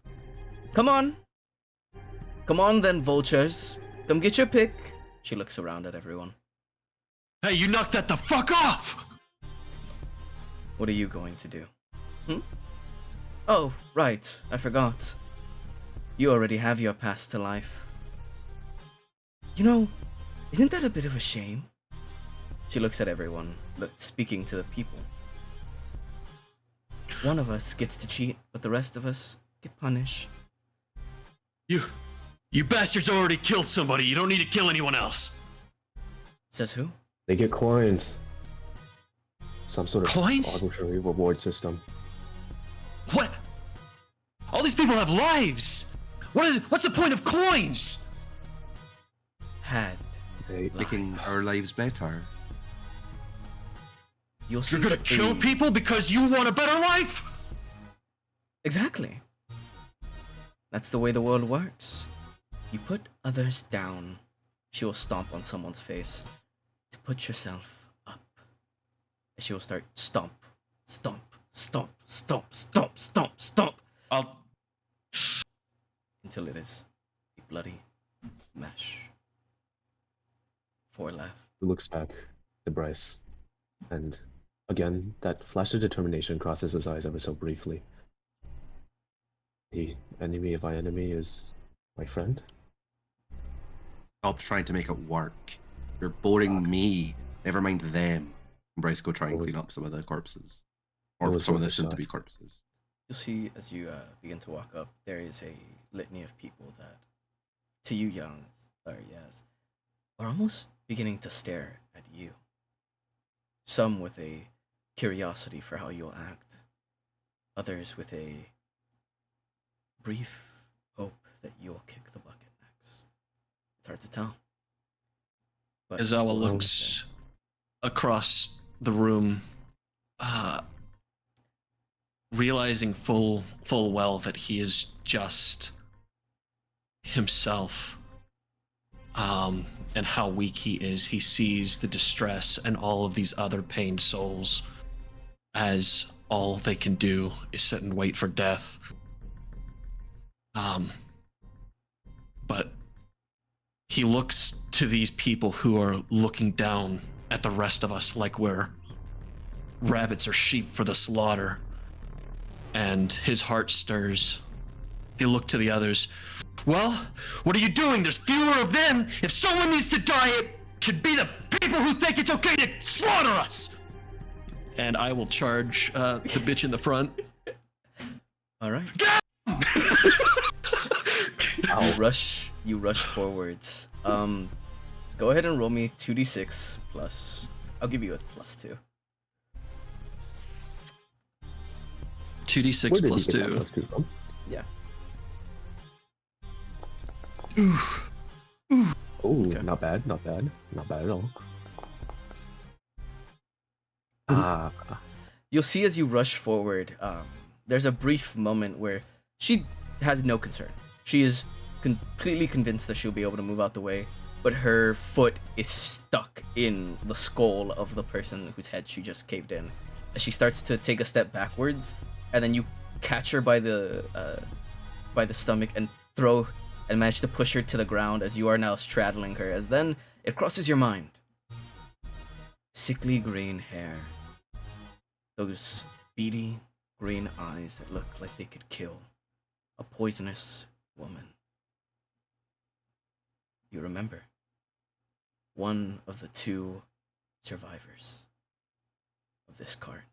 Come on! Come on then, vultures. Come get your pick. She looks around at everyone. Hey, you knocked that the fuck off! What are you going to do? Oh, right. I forgot. You already have your pass to life. You know, isn't that a bit of a shame? She looks at everyone, speaking to the people. One of us gets to cheat, but the rest of us get punished. You bastards already killed somebody. You don't need to kill anyone else. Says who? They get coins. Some sort of Coins? arbitrary reward system. What? All these people have lives. What's the point of coins? Had. They Making our lives better. You'll see You're gonna that kill they- people because you want a better life? Exactly. That's the way the world works. You put others down, she will stomp on someone's face to put yourself up. And she will start stomp, stomp, stomp, stomp, stomp, stomp, stomp, I'll. until it is a bloody mesh. 4 left. He looks back to Bryce, and again, that flash of determination crosses his eyes ever so briefly. The enemy of my enemy is my friend? Stop trying to make it work. You're boring me. Never mind them. And Bryce, go try and clean up some of the corpses. Or was some of what the I saw. soon-to-be corpses. You'll see as you begin to walk up, there is a litany of people that, to you young, are almost beginning to stare at you. Some with a curiosity for how you'll act, others with a brief hope that you'll kick the bucket next. It's hard to tell. But Izawa looks across the room, realizing full well that he is just himself, and how weak he is. He sees the distress and all of these other pained souls as all they can do is sit and wait for death. But he looks to these people who are looking down at the rest of us like we're rabbits or sheep for the slaughter. And his heart stirs. He looked to the others. Well, what are you doing? There's fewer of them. If someone needs to die, it could be the people who think it's okay to slaughter us. And I will charge the bitch in the front. All right. Ow. You rush forwards. Go ahead and roll me 2d6 plus. I'll give you a +2. 2d6 Where did plus he get that 2. +2 from? Yeah. Oh, Okay. not bad, not bad, not bad at all. You'll see as you rush forward, there's a brief moment where she has no concern. She is completely convinced that she'll be able to move out the way, but her foot is stuck in the skull of the person whose head she just caved in. As she starts to take a step backwards, and then you catch her by the stomach and throw and manage to push her to the ground as you are now straddling her. As then it crosses your mind. Sickly green hair. Those beady green eyes that look like they could kill. A poisonous woman. You remember. One of the 2 survivors of this cart.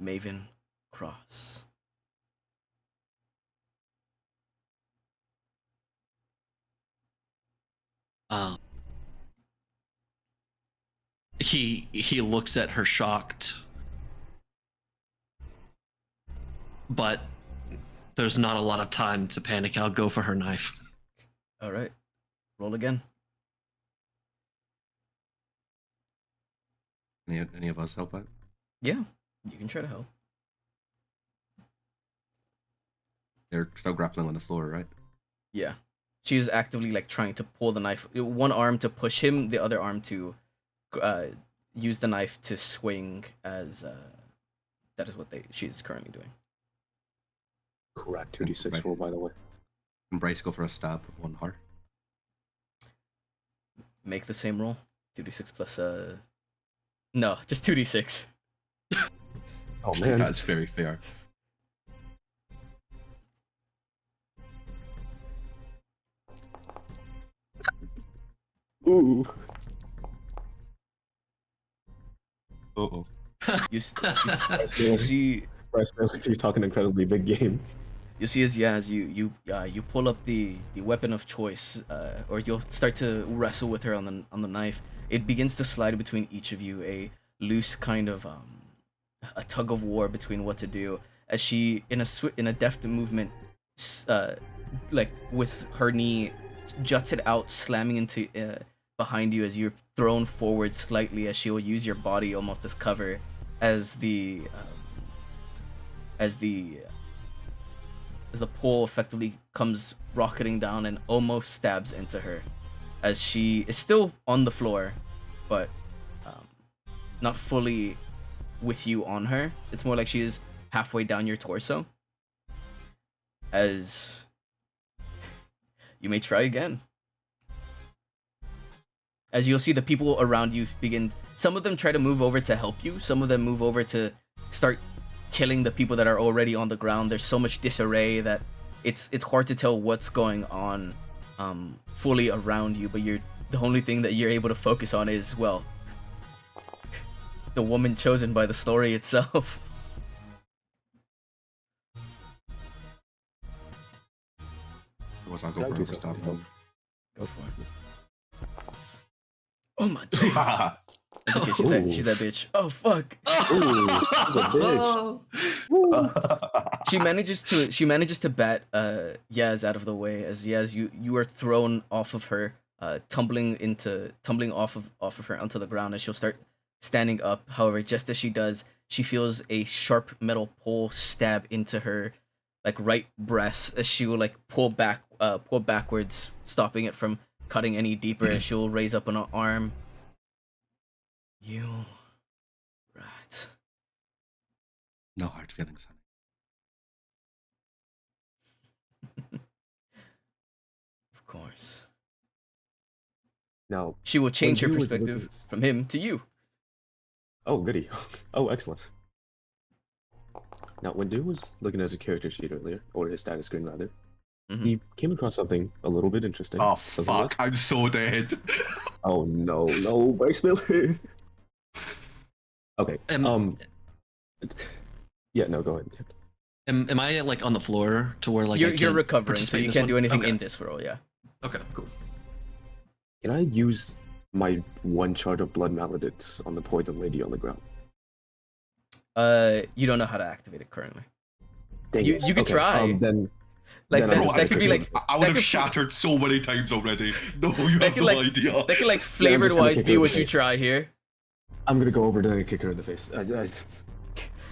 Maven Cross. He looks at her shocked, but there's not a lot of time to panic. I'll go for her knife. All right. Roll again. Any of us help out? Yeah, you can try to help. They're still grappling on the floor, right? Yeah. She is actively like trying to pull the knife. One arm to push him, the other arm to use the knife to swing as that is what she's currently doing. Correct. 2d6 Right. roll, by the way. And Bryce go for a stab on her. Make the same roll. 2d6 plus no, just 2d6. Oh man. That's very fair. Ooh. Uh-oh. You see Bryce, you're talking incredibly big game. you see as you pull up the weapon of choice, or you'll start to wrestle with her on the knife. It begins to slide between each of you, a loose kind of a tug of war between what to do. As she in a deft movement, like with her knee juts it out, slamming into behind you as you're thrown forward slightly. As she will use your body almost as cover, as the pole effectively comes rocketing down and almost stabs into her, as she is still on the floor, but not fully with you on her. It's more like she is halfway down your torso. As you may try again. As you'll see the people around you begin, some of them try to move over to help you, some of them move over to start killing the people that are already on the ground. There's so much disarray that it's hard to tell what's going on fully around you, but the only thing that you're able to focus on is, well, the woman chosen by the story itself. I'll go for a stab. Go for it. Oh my goodness. It's okay, she's that bitch. Oh fuck. Ooh, she's a bitch. She manages to bat Yaz out of the way, as Yaz you are thrown off of her, tumbling off of her onto the ground, as she'll start standing up. However, just as she does, she feels a sharp metal pole stab into her like right breast, as she will like pull backwards, stopping it from cutting any deeper. As she'll raise up an arm. You rat. No hard feelings, honey. Of course. Now, She will when change her Dew was perspective looking... from him to you. Oh, goody. Oh, excellent. Now, when Dew was looking at his character sheet earlier, or his status screen rather, he came across something a little bit interesting. Oh, Something fuck. that- I'm so dead. Oh, no, Bryce Miller. Okay, yeah, no, go ahead. Am I like on the floor to where like I you're can't recovering, so participate in you this can't one? do anything Okay. in this roll, yeah. Okay, cool. Can I use my 1 charge of Blood Maledict on the poison lady on the ground? You don't know how to activate it currently. Dang You it. could Okay, try. then Like then that, I'll Bro, just that get could a be kick like in the face. I would that have could- shattered so many times already. No, you that have could no like idea. that could like just flavored gonna wise kick be her in what the you face. try here. I'm gonna go over there and kick her in the face.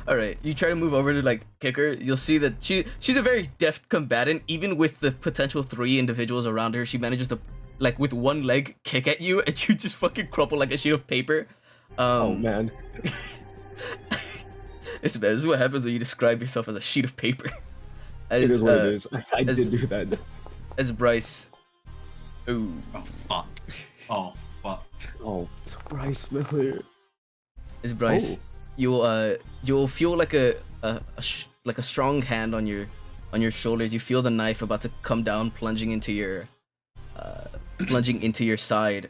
All right, you try to move over to like kick her. You'll see that she's a very deft combatant. Even with the potential 3 individuals around her, she manages to like with one leg kick at you, and you just fucking crumple like a sheet of paper. Oh man. This is what happens when you describe yourself as a sheet of paper. It is what it is. I as- did do that. As Bryce. Ooh. Oh, fuck. Oh, fuck. Oh, Bryce Miller. As Bryce, you'll feel like a strong hand on your shoulders. You feel the knife about to come down, plunging into your side,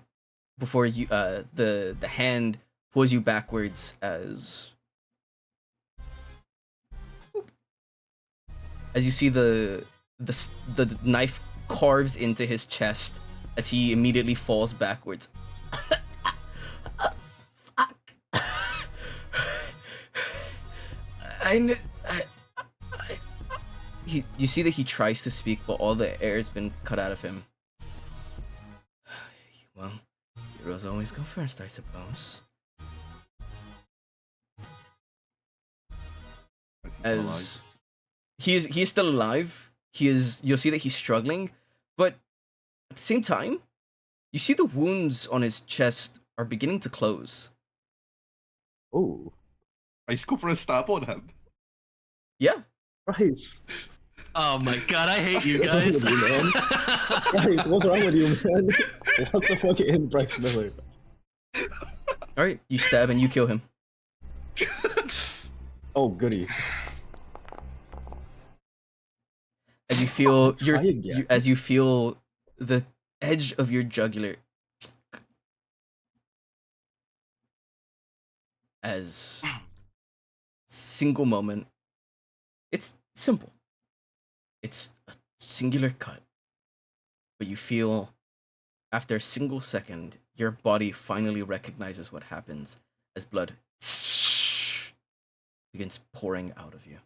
before you the hand pulls you backwards as you see the knife carves into his chest as he immediately falls backwards. You see that he tries to speak, but all the air has been cut out of him. Well, heroes always go first, I suppose. As he is still alive, you'll see that he's struggling, but at the same time, you see the wounds on his chest are beginning to close. Oh, I go for a stab on him. Yeah. Bryce. Oh my god, I hate you What's wrong guys. with you, man? Bryce, what's wrong with you, man? What the fuck in Bryce Miller? All right, you stab and you kill him. Oh, goody. As you feel Try again. as you feel the edge of your jugular as single moment. It's simple. It's a singular cut. But you feel after a single second, your body finally recognizes what happens as blood begins pouring out of you.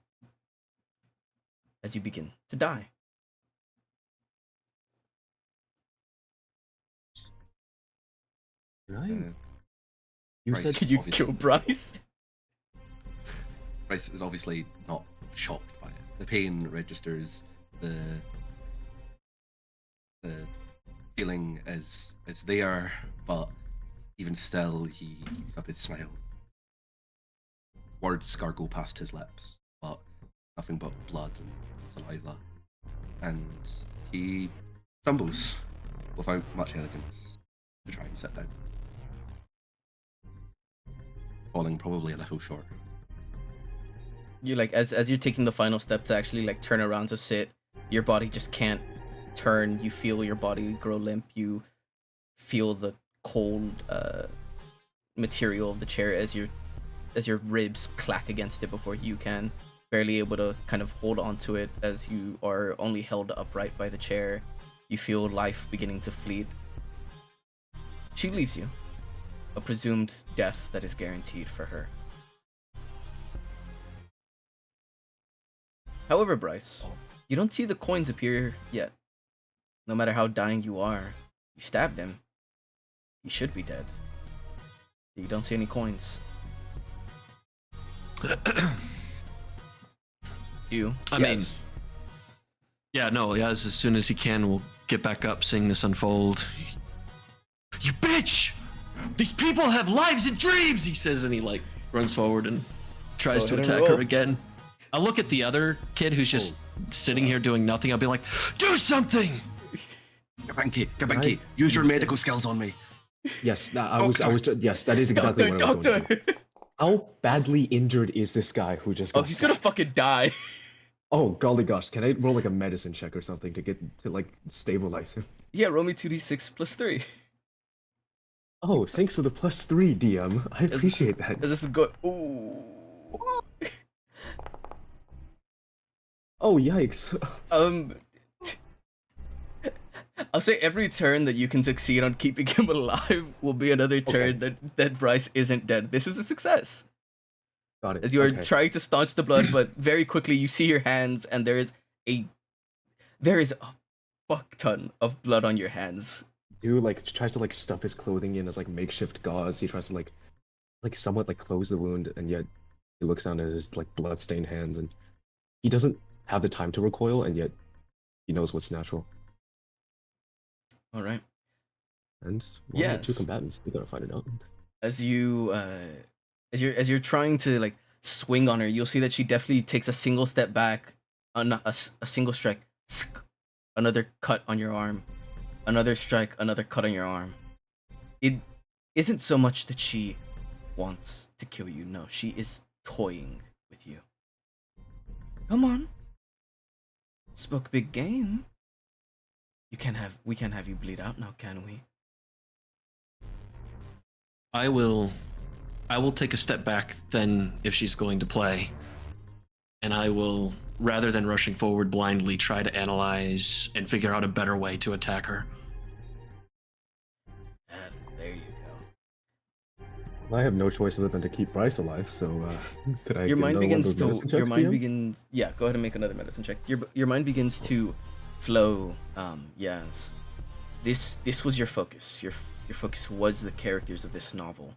As you begin to die. Right. You Bryce, said Can you obviously- kill Bryce? Bryce is obviously not shocked by it. The pain registers. The feeling is there, but even still, he keeps up his smile. Words gargle past his lips, but nothing but blood and saliva. And he stumbles without much elegance to try and sit down, falling probably a little short. You like as you're taking the final step to actually like turn around to sit, your body just can't turn. You feel your body grow limp. You feel the cold material of the chair as your ribs clack against it before you can, barely able to kind of hold on to it as you are only held upright by the chair. You feel life beginning to fleet. She leaves you, a presumed death that is guaranteed for her. However, Bryce, you don't see the coins appear yet. No matter how dying you are, you stabbed him. He should be dead. You don't see any coins. Do you? I mean, yeah, no, yeah, as soon as he can, we'll get back up, seeing this unfold. You bitch! These people have lives and dreams, he says, and he like runs forward and tries Go to ahead and attack her roll. again. I'll look at the other kid who's just sitting here doing nothing. I'll be like, do something! Kabanki, use your medical skills on me. Yes, yes, that is exactly Doctor, what I was going to do. doctor. How badly injured is this guy who just got Oh, he's gonna stabbed? fucking die. Oh, golly gosh, can I roll like a medicine check or something to like stabilize him? Yeah, roll me 2d6 plus 3. Oh, thanks for the +3, DM. I appreciate that. This is good. Ooh. Oh, yikes. I'll say every turn that you can succeed on keeping him alive will be another turn that Bryce isn't dead. This is a success. Got it. As you are Okay. trying to staunch the blood, but very quickly you see your hands, and there is a fuck ton of blood on your hands. Dude like tries to like stuff his clothing in as like makeshift gauze. He tries to like somewhat like close the wound, and yet he looks down at his like bloodstained hands, and he doesn't have the time to recoil, and yet he knows what's natural. All right. And one of the two Yes. combatants, they gotta find it out. As you as you're trying to like swing on her, you'll see that she definitely takes a single step back, a single strike, another cut on your arm, another strike, another cut on your arm. It isn't so much that she wants to kill you. No, she is toying with you. Come on. Spoke big game. We can't have you bleed out now, can we? I will take a step back then if she's going to play. And I will, rather than rushing forward blindly, try to analyze and figure out a better way to attack her. And there you go. I have no choice other than to keep Bryce alive, so could I Your get mind another one of begins those to medicine your checks, mind DM? begins yeah, go ahead and make another medicine check. Your mind begins to flow. Yes, this was your focus. Your focus was the characters of this novel.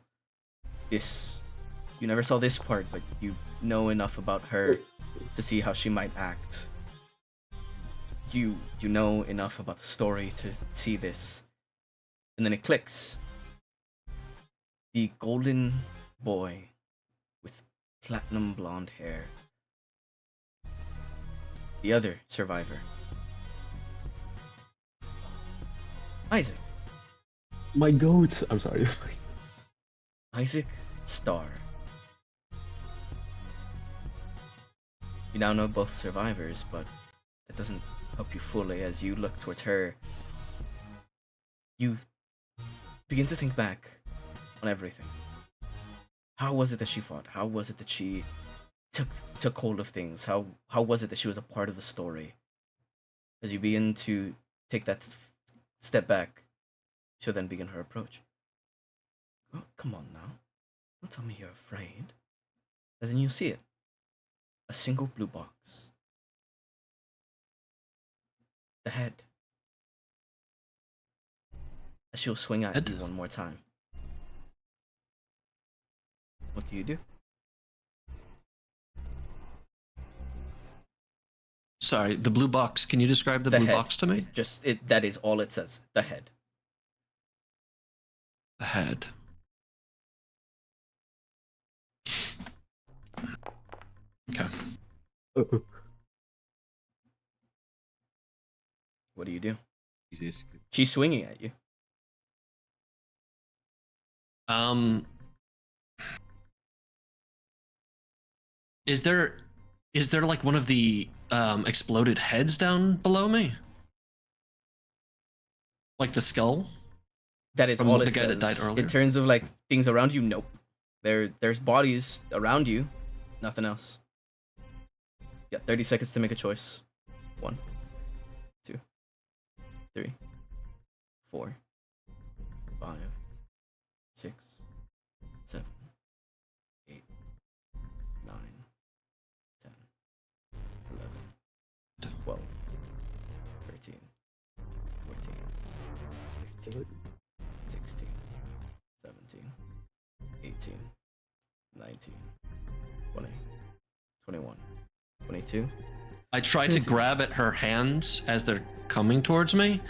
You never saw this part, but you know enough about her to see how she might act. You know enough about the story to see this, and then it clicks. The golden boy with platinum blonde hair. The other survivor. Isaac. My goat! I'm sorry. Isaac Starr. You now know both survivors, but that doesn't help you fully as you look towards her. You begin to think back on everything. How was it that she fought? How was it that she took hold of things? How was it that she was a part of the story? As you begin to take that step back, she'll then begin her approach. Oh, come on now. Don't tell me you're afraid. As in, you see it. A single blue box. The head. As she'll swing at you one more time. What do you do? Sorry, the blue box. Can you describe the blue head. box to me? That is all it says. The head. The head. Okay. What do you do? Jesus. She's swinging at you. Is there like one of the exploded heads down below me? Like the skull? That is From all the it guy says. that died earlier? In terms of like things around you, nope. There's bodies around you, nothing else. You got 30 seconds to make a choice. 1, 2, 3, 4, 5, 6, 7, 8, 9, 10, 11, 12, 13, 14, 15, 16, 17, 18, 19, 20, 21, 22. I try to grab at her hands as they're coming towards me,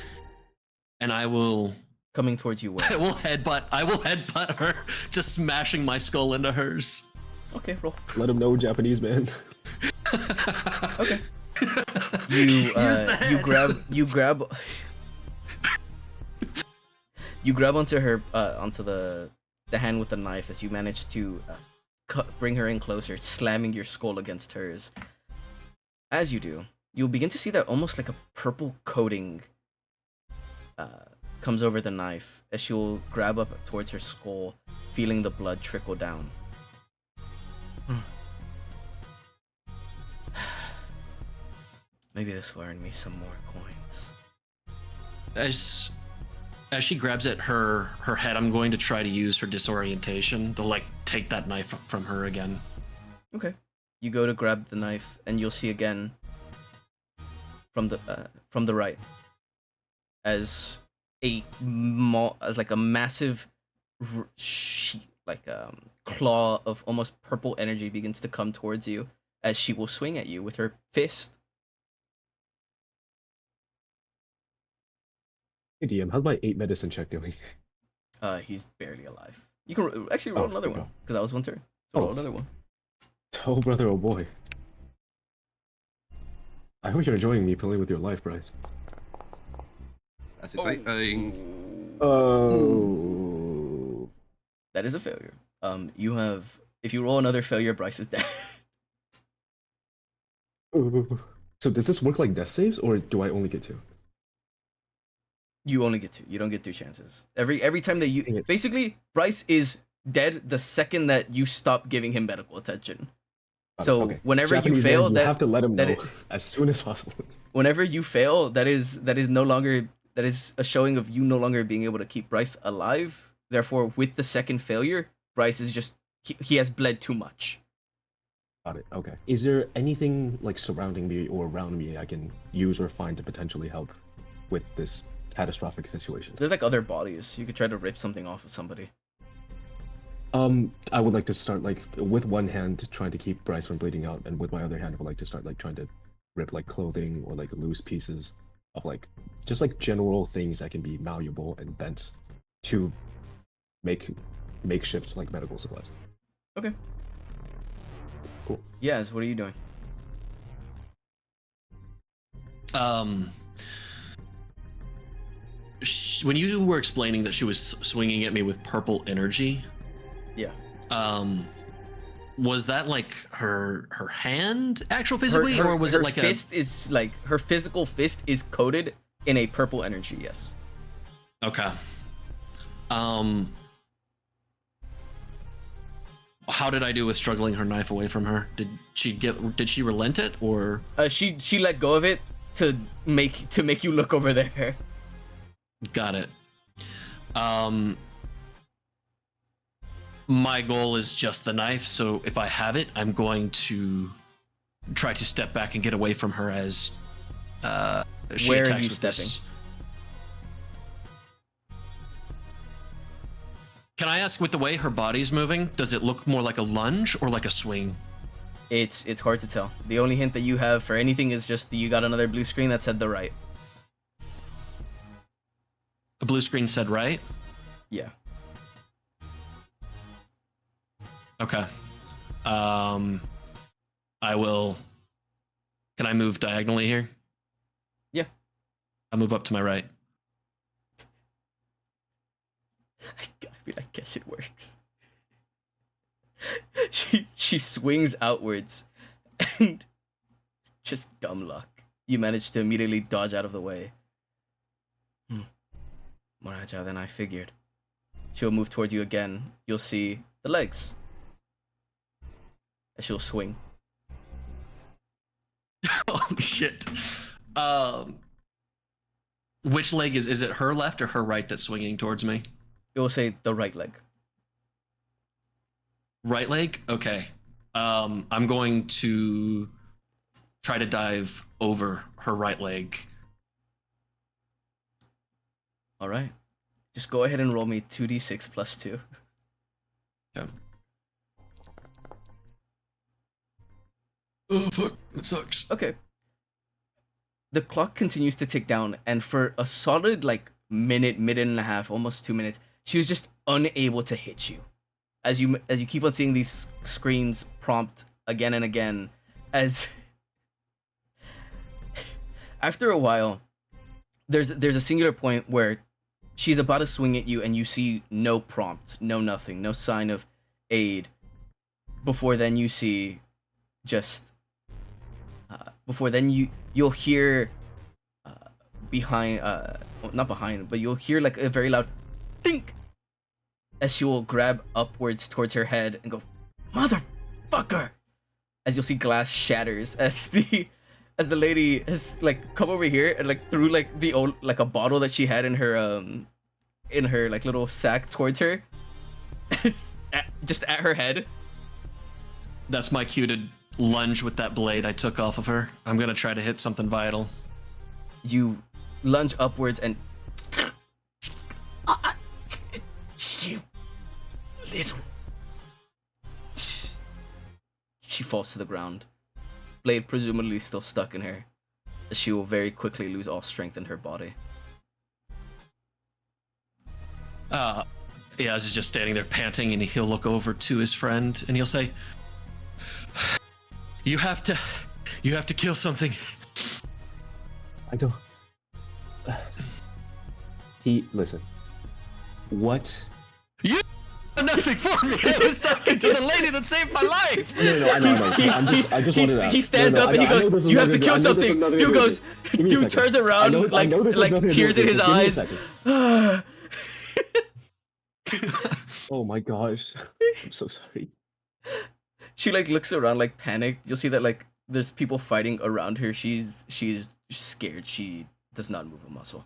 and I will Coming towards you where? I will headbutt her, just smashing my skull into hers. Okay, roll. Let him know, Japanese man. Okay. Use the You head. grab onto her onto the hand with the knife as you manage to bring her in closer, slamming your skull against hers. As you do, you'll begin to see that almost like a purple coating comes over the knife as she'll grab up towards her skull, feeling the blood trickle down. Maybe this will earn me some more coins. As she grabs at her head, I'm going to try to use her disorientation to like take that knife from her again. Okay. You go to grab the knife, and you'll see again from the right as like a massive claw of almost purple energy begins to come towards you as she will swing at you with her fist. Hey DM, how's my 8 medicine check doing? He's barely alive. You can actually roll another okay. one because that was one turn. So roll Oh. another one. Oh brother, oh boy. I hope you're enjoying me playing with your life, Bryce. That's exciting. Oh. That is a failure. You have, if you roll another failure, Bryce is dead. So does this work like death saves, or do I only get 2? You only get 2. You don't get 3 chances. Every time that Dang you it. basically Bryce is dead the second that you stop giving him medical attention. So Okay. whenever Japanese you fail, man, you that have to let him that know it- as soon as possible. whenever you fail, that is no longer, that is a showing of you no longer being able to keep Bryce alive. Therefore, with the second failure, Bryce is just he has bled too much. Got it. Okay. Is there anything like surrounding me or around me I can use or find to potentially help with this catastrophic situation? There's like other bodies. You could try to rip something off of somebody. I would like to start like with one hand trying to keep Bryce from bleeding out, and with my other hand I would like to start like trying to rip like clothing or like loose pieces of like just like general things that can be malleable and bent to make makeshift like medical supplies. Okay. Cool. Yes. What are you doing? When you were explaining that she was swinging at me with purple energy, Yeah. was that like her hand actual physically, or was her it like fist is like her physical fist is coated in a purple energy? Yes. Okay. How did I do with struggling her knife away from her? Did she relent it, or She let go of it to make you look over there. got it? My goal is just the knife, so if I have it, I'm going to try to step back and get away from her as she Where are attacks you with this. Can I ask, with the way her body's moving, does it look more like a lunge or like a swing? It's hard to tell. The only hint that you have for anything is just that you got another blue screen that said the right. The blue screen said right. Yeah. Okay. I will. Can I move diagonally here? Yeah. I'll move up to my right. I guess it works. She swings outwards, and just dumb luck. You manage to immediately dodge out of the way. More agile than I figured. She'll move towards you again. You'll see the legs. And she'll swing. Holy shit. Which leg is it? Her left or her right that's swinging towards me? It will say the right leg. Right leg. Okay. I'm going to try to dive over her right leg. All right. Just go ahead and roll me 2d6 plus 2. Okay. Oh fuck! It sucks. Okay. The clock continues to tick down, and for a solid like minute and a half, almost 2 minutes, she was just unable to hit you. as you keep on seeing these screens prompt again and again, as after a while, there's a singular point where she's about to swing at you, and you see no prompt, no nothing, no sign of aid. Before then, you see just. Before then, you'll hear behind, well, not behind, but you'll hear like a very loud think as she will grab upwards towards her head and go, "Motherfucker!" As you'll see glass shatters as the lady has like come over here and like threw like the old like a bottle that she had in her like little sack towards her, just at her head. That's my cue to lunge with that blade I took off of her. I'm gonna try to hit something vital. You lunge upwards and you little. She falls to the ground. Blade presumably still stuck in her, as she will very quickly lose all strength in her body. Iaz is just standing there panting, and he'll look over to his friend and he'll say, You have to kill something. I don't. Listen. What? You nothing for me. I was talking to the lady that saved my life. No, I know. I just wanted to. He stands up and he goes, "You have to kill something." Dude goes, dude turns around like tears in his eyes. Oh my gosh, I'm so sorry. She like looks around like panicked. You'll see that like there's people fighting around her. She's scared. She does not move a muscle.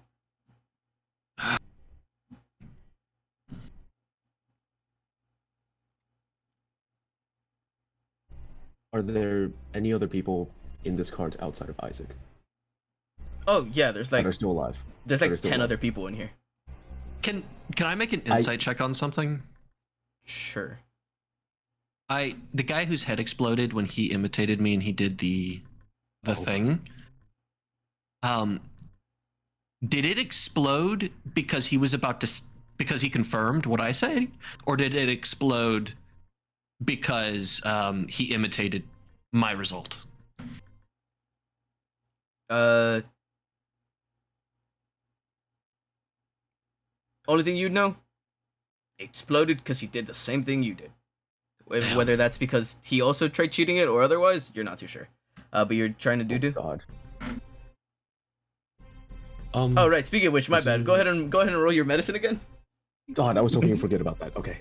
Are there any other people in this cart outside of Isaac Oh yeah, there's that like are still alive? there's that are like still 10 alive? other people in here. Can I make an insight check on something? Sure. The guy whose head exploded when he imitated me and he did the thing. Did it explode because he was about to because he confirmed what I say, or did it explode because he imitated my result? Only thing you know, exploded because he did the same thing you did. Damn. Whether that's because he also tried cheating it or otherwise, you're not too sure. But you're trying to do. God. Oh right. Speaking of which, my bad. Go ahead and roll your medicine again. God, I was hoping you'd forget about that. Okay.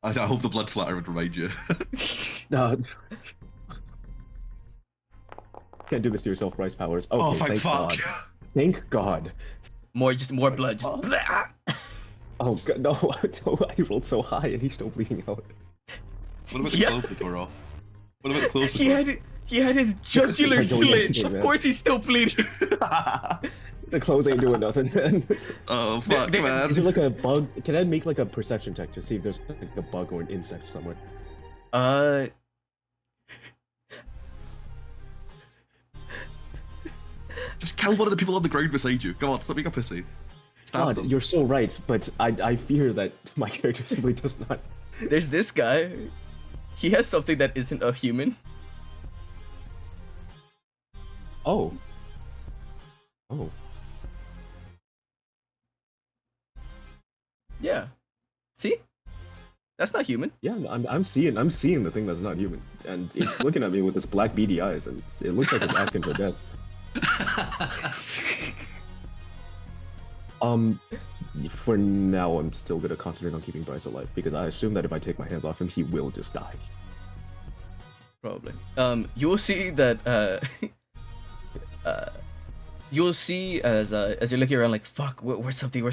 I hope the blood splatter would remind you. No. Can't do this to yourself, Rice Powers. Okay, Oh, thank fuck. God. Thank God. More blood. Just blah. Oh God, no, I rolled so high and he's still bleeding out. What about the Yeah. clothes that tore off? What about the clothes He had his jugular I don't get slit. anything, Of man. course he's still bleeding. The clothes ain't doing nothing, man. Oh, fuck, man. Is there like a bug? Can I make like a perception check to see if there's like a bug or an insect somewhere? Just kill one of the people on the ground beside you. Come on, stop being a pussy. Stab God, them. you're so right, but I fear that my character simply does not. There's this guy. He has something that isn't a human. Oh. Oh. Yeah. See? That's not human. Yeah, I'm seeing the thing that's not human, and it's looking at me with its black beady eyes, and it looks like it's asking for death. For now, I'm still gonna concentrate on keeping Bryce alive because I assume that if I take my hands off him, he will just die. Probably. You will see that. You will see as you're looking around, like, fuck, where's something?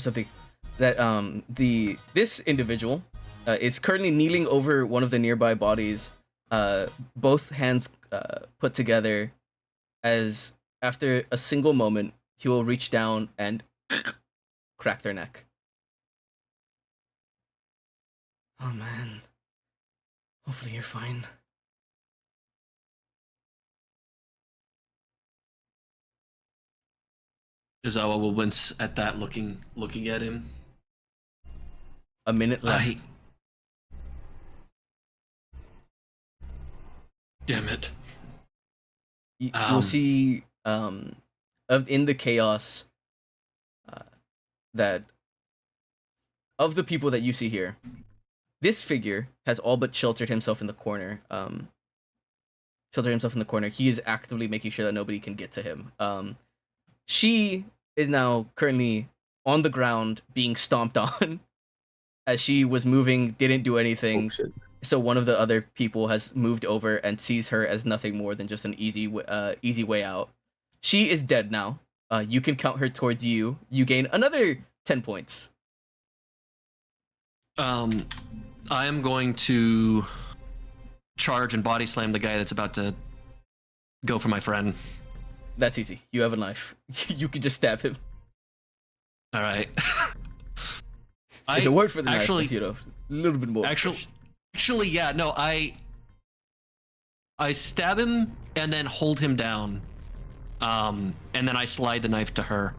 That this individual is currently kneeling over one of the nearby bodies, both hands put together, as after a single moment he will reach down and crack their neck. Oh man. Hopefully you're fine. Izawa will wince at that, looking at him. A minute left. Damn it. You'll see in the chaos that of the people that you see here, this figure has all but sheltered himself in the corner. He is actively making sure that nobody can get to him. She is now currently on the ground being stomped on as she was moving, didn't do anything. Oh, shit. So one of the other people has moved over and sees her as nothing more than just an easy way out. She is dead now. You can count her towards you. You gain another 10 points. I am going to charge and body slam the guy that's about to go for my friend. That's easy. You have a knife. You can just stab him. All right. If it worked for the actually, knife, a little bit more. Actually, yeah, no, I stab him and then hold him down, and then I slide the knife to her.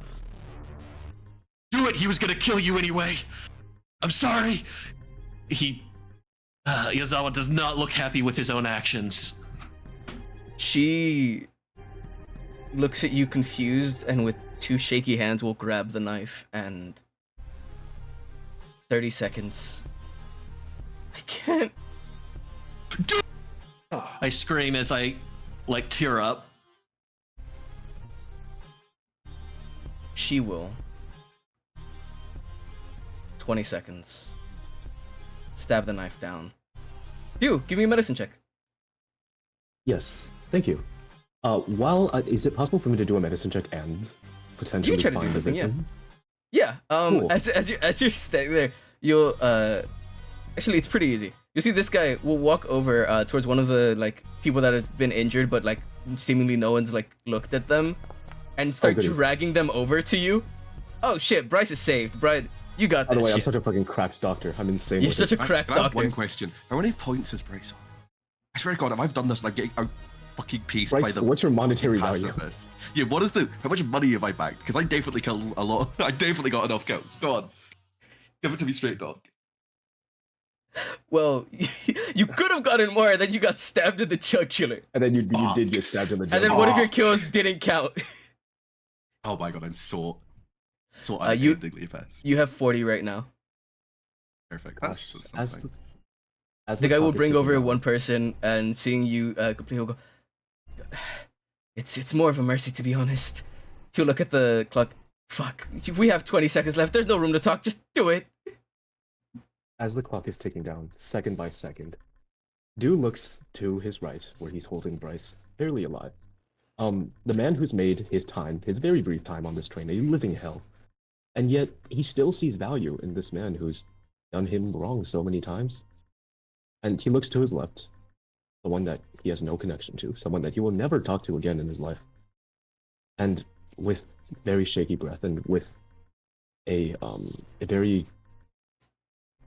Do it. He was gonna kill you anyway. I'm sorry. Yazawa does not look happy with his own actions. She looks at you confused and with 2 shaky hands will grab the knife and 30 seconds. I can't. I scream as I tear up. She will. 20 seconds. Stab the knife down. Give me a medicine check. Yes, thank you. Is it possible for me to do a medicine check and potentially You try to do find something, the yeah. victim? Yeah. Cool. As you're standing there, you'll actually it's pretty easy. You see this guy will walk over towards one of the people that have been injured, but seemingly no one's looked at them, and start dragging them over to you. Oh shit! Bryce is saved. Bryce, you got this. By the way, I'm shit. such a fucking cracked doctor. I'm insane. You're with such it. a crack Can I have doctor. one question? How many points is Bryce on? I swear to God, if I've done this and I'm getting out fucking paced by Bryce, the what's your monetary value? pacifist. Yeah, how much money have I backed? Because I definitely killed a lot. I definitely got enough kills. Go on. Give it to me straight, dog. Well, you could have gotten more, and then you got stabbed in the jugular. And then you did get stabbed in the And then one of your kills didn't count. Oh my God, I'm so you- unendingly pissed. You have 40 right now. Perfect. That's just As something. as The guy will clock is bring ticking over down- one person, and seeing you completely, he'll go. It's more of a mercy, to be honest. He'll look at the clock. Fuck, we have 20 seconds left. There's no room to talk. Just do it. As the clock is ticking down, second by second, Dew looks to his right, where he's holding Bryce, barely alive. The man who's made his very brief time on this train, a living hell, and yet he still sees value in this man who's done him wrong so many times. And he looks to his left, the one that he has no connection to, someone that he will never talk to again in his life. And with very shaky breath and with a very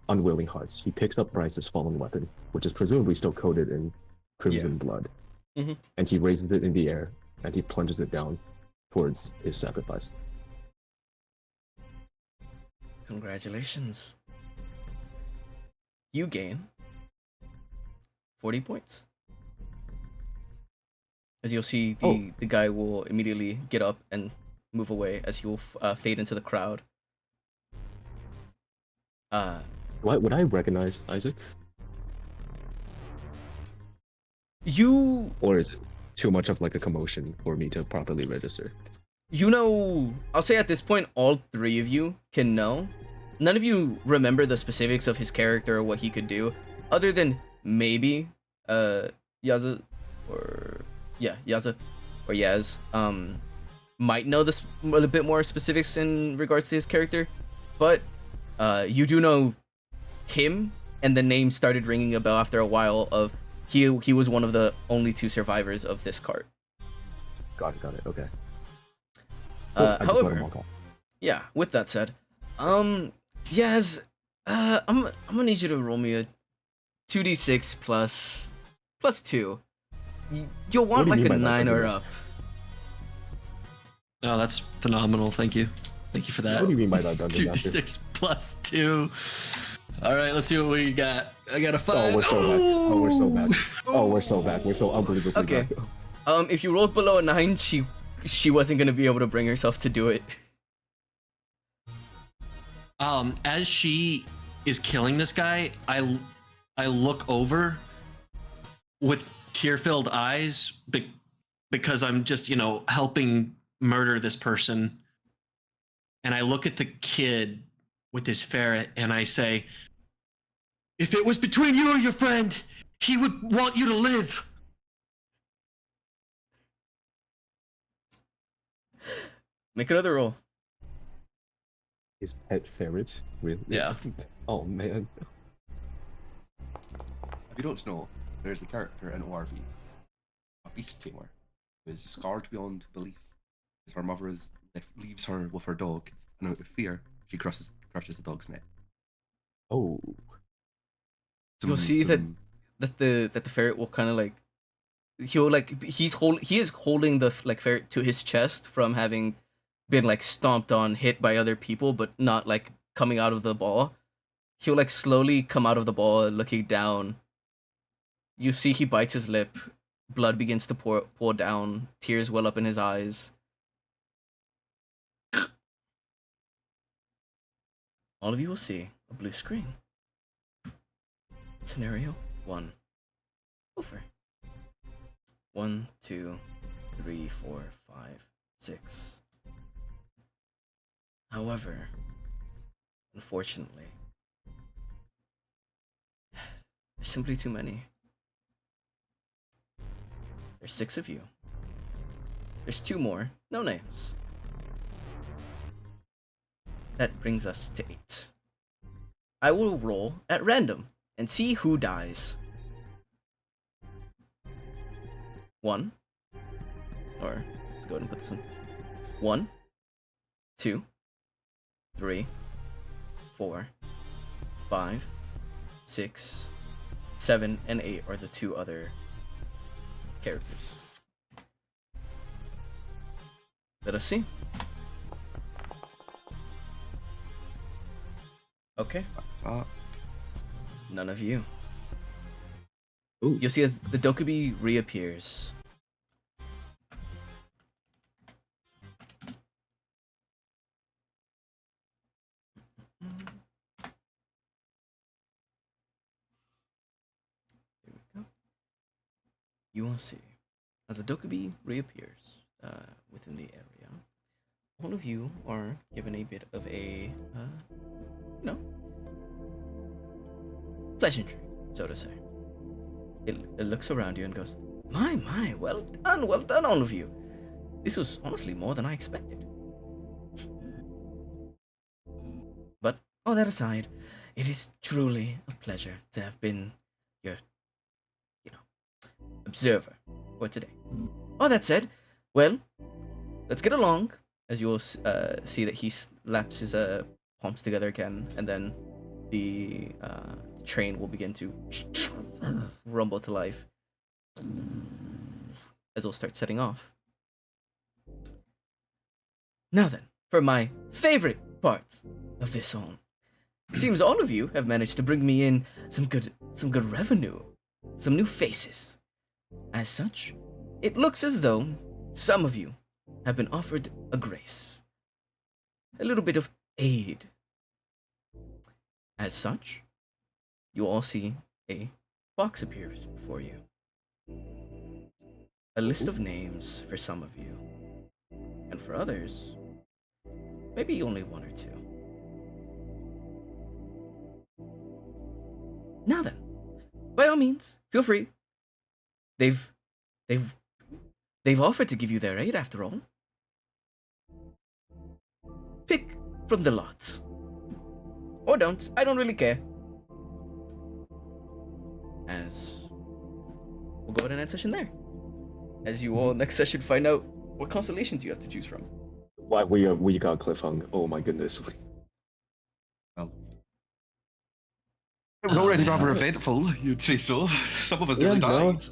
unwilling heart, he picks up Bryce's fallen weapon, which is presumably still coated in crimson blood, Mhm. and he raises it in the air and he plunges it down towards his sacrifice. Congratulations. You gain 40 points. As you'll see, the guy will immediately get up and move away as he will fade into the crowd. Would I recognize Isaac, or is it too much of a commotion for me to properly register? I'll say at this point, all 3 of you can know. None of you remember the specifics of his character or what he could do, other than maybe Yaz or Yaz might know this a little bit more specifics in regards to his character, but you do know him, and the name started ringing a bell after a while of he was one of the only 2 survivors of this cart. Got it. Okay. I just let him However, walk off. yeah, with that said, Yaz, I'm gonna need you to roll me a 2d6 plus 2. You'll want What do you like a mean by that, 9 or Gabriel? up. Oh, that's phenomenal. Thank you for that. What do you mean by that, Dungeon Master? 2d6 plus 2. All right, let's see what we got. I got a 5. Oh, we're so bad. Oh, we're so bad. Oh, we're so bad. We're so unbelievably Okay. bad. If you rolled below a 9, she wasn't gonna be able to bring herself to do it. As she is killing this guy, I look over with tear-filled eyes because I'm just, helping murder this person. And I look at the kid with his ferret and I say, if it was between you or your friend, he would want you to live. Make another roll. His pet ferret? Really? Yeah. Oh, man. If you don't know, there's a character in ORV, a beast tamer, who is scarred beyond belief. As her mother leaves her with her dog, and out of fear, she crushes the dog's neck. Oh. You'll see that the ferret will kind of like he is holding the ferret to his chest from having been stomped on, hit by other people, but not coming out of the ball. He'll slowly come out of the ball, looking down. You see he bites his lip, blood begins to pour down, tears well up in his eyes. All of you will see a blue screen. Scenario 1. Over. 1, 2, 3, 4, 5, 6. However, unfortunately, there's simply too many. There's 6 of you. There's 2 more, no names. That brings us to 8. I will roll at random and see who dies. 1. Or, let's go ahead and put this in. 1, 2, 3, 4, 5, 6, 7, and 8 are the 2 other characters. Let us see. Okay. None of you. Ooh. You'll see as the Dokubi reappears. There we go. You will see as the Dokubi reappears within the area. All of you are given a bit of a, pleasantry, so to say. It looks around you and goes, my, well done, all of you. This was honestly more than I expected. But, all that aside, it is truly a pleasure to have been your, observer for today. All that said, well, let's get along, as you will see that he slaps his palms together again, and then the train will begin to rumble to life as it'll start setting off. Now then, for my favorite part of this all. It seems all of you have managed to bring me in some good revenue, some new faces. As such, it looks as though some of you have been offered a grace, a little bit of aid. As such, you all see a box appears before you. A list of names for some of you, and for others, maybe only 1 or 2. Now then, by all means, feel free. They've offered to give you their aid after all. Pick from the lot. Or don't. I don't really care. As we'll go ahead and end session there. As you all next session find out what constellations you have to choose from. Why we got cliffhung? Oh my goodness. Well, it was already rather eventful, you'd say so. Some of us Yeah, nearly no. died.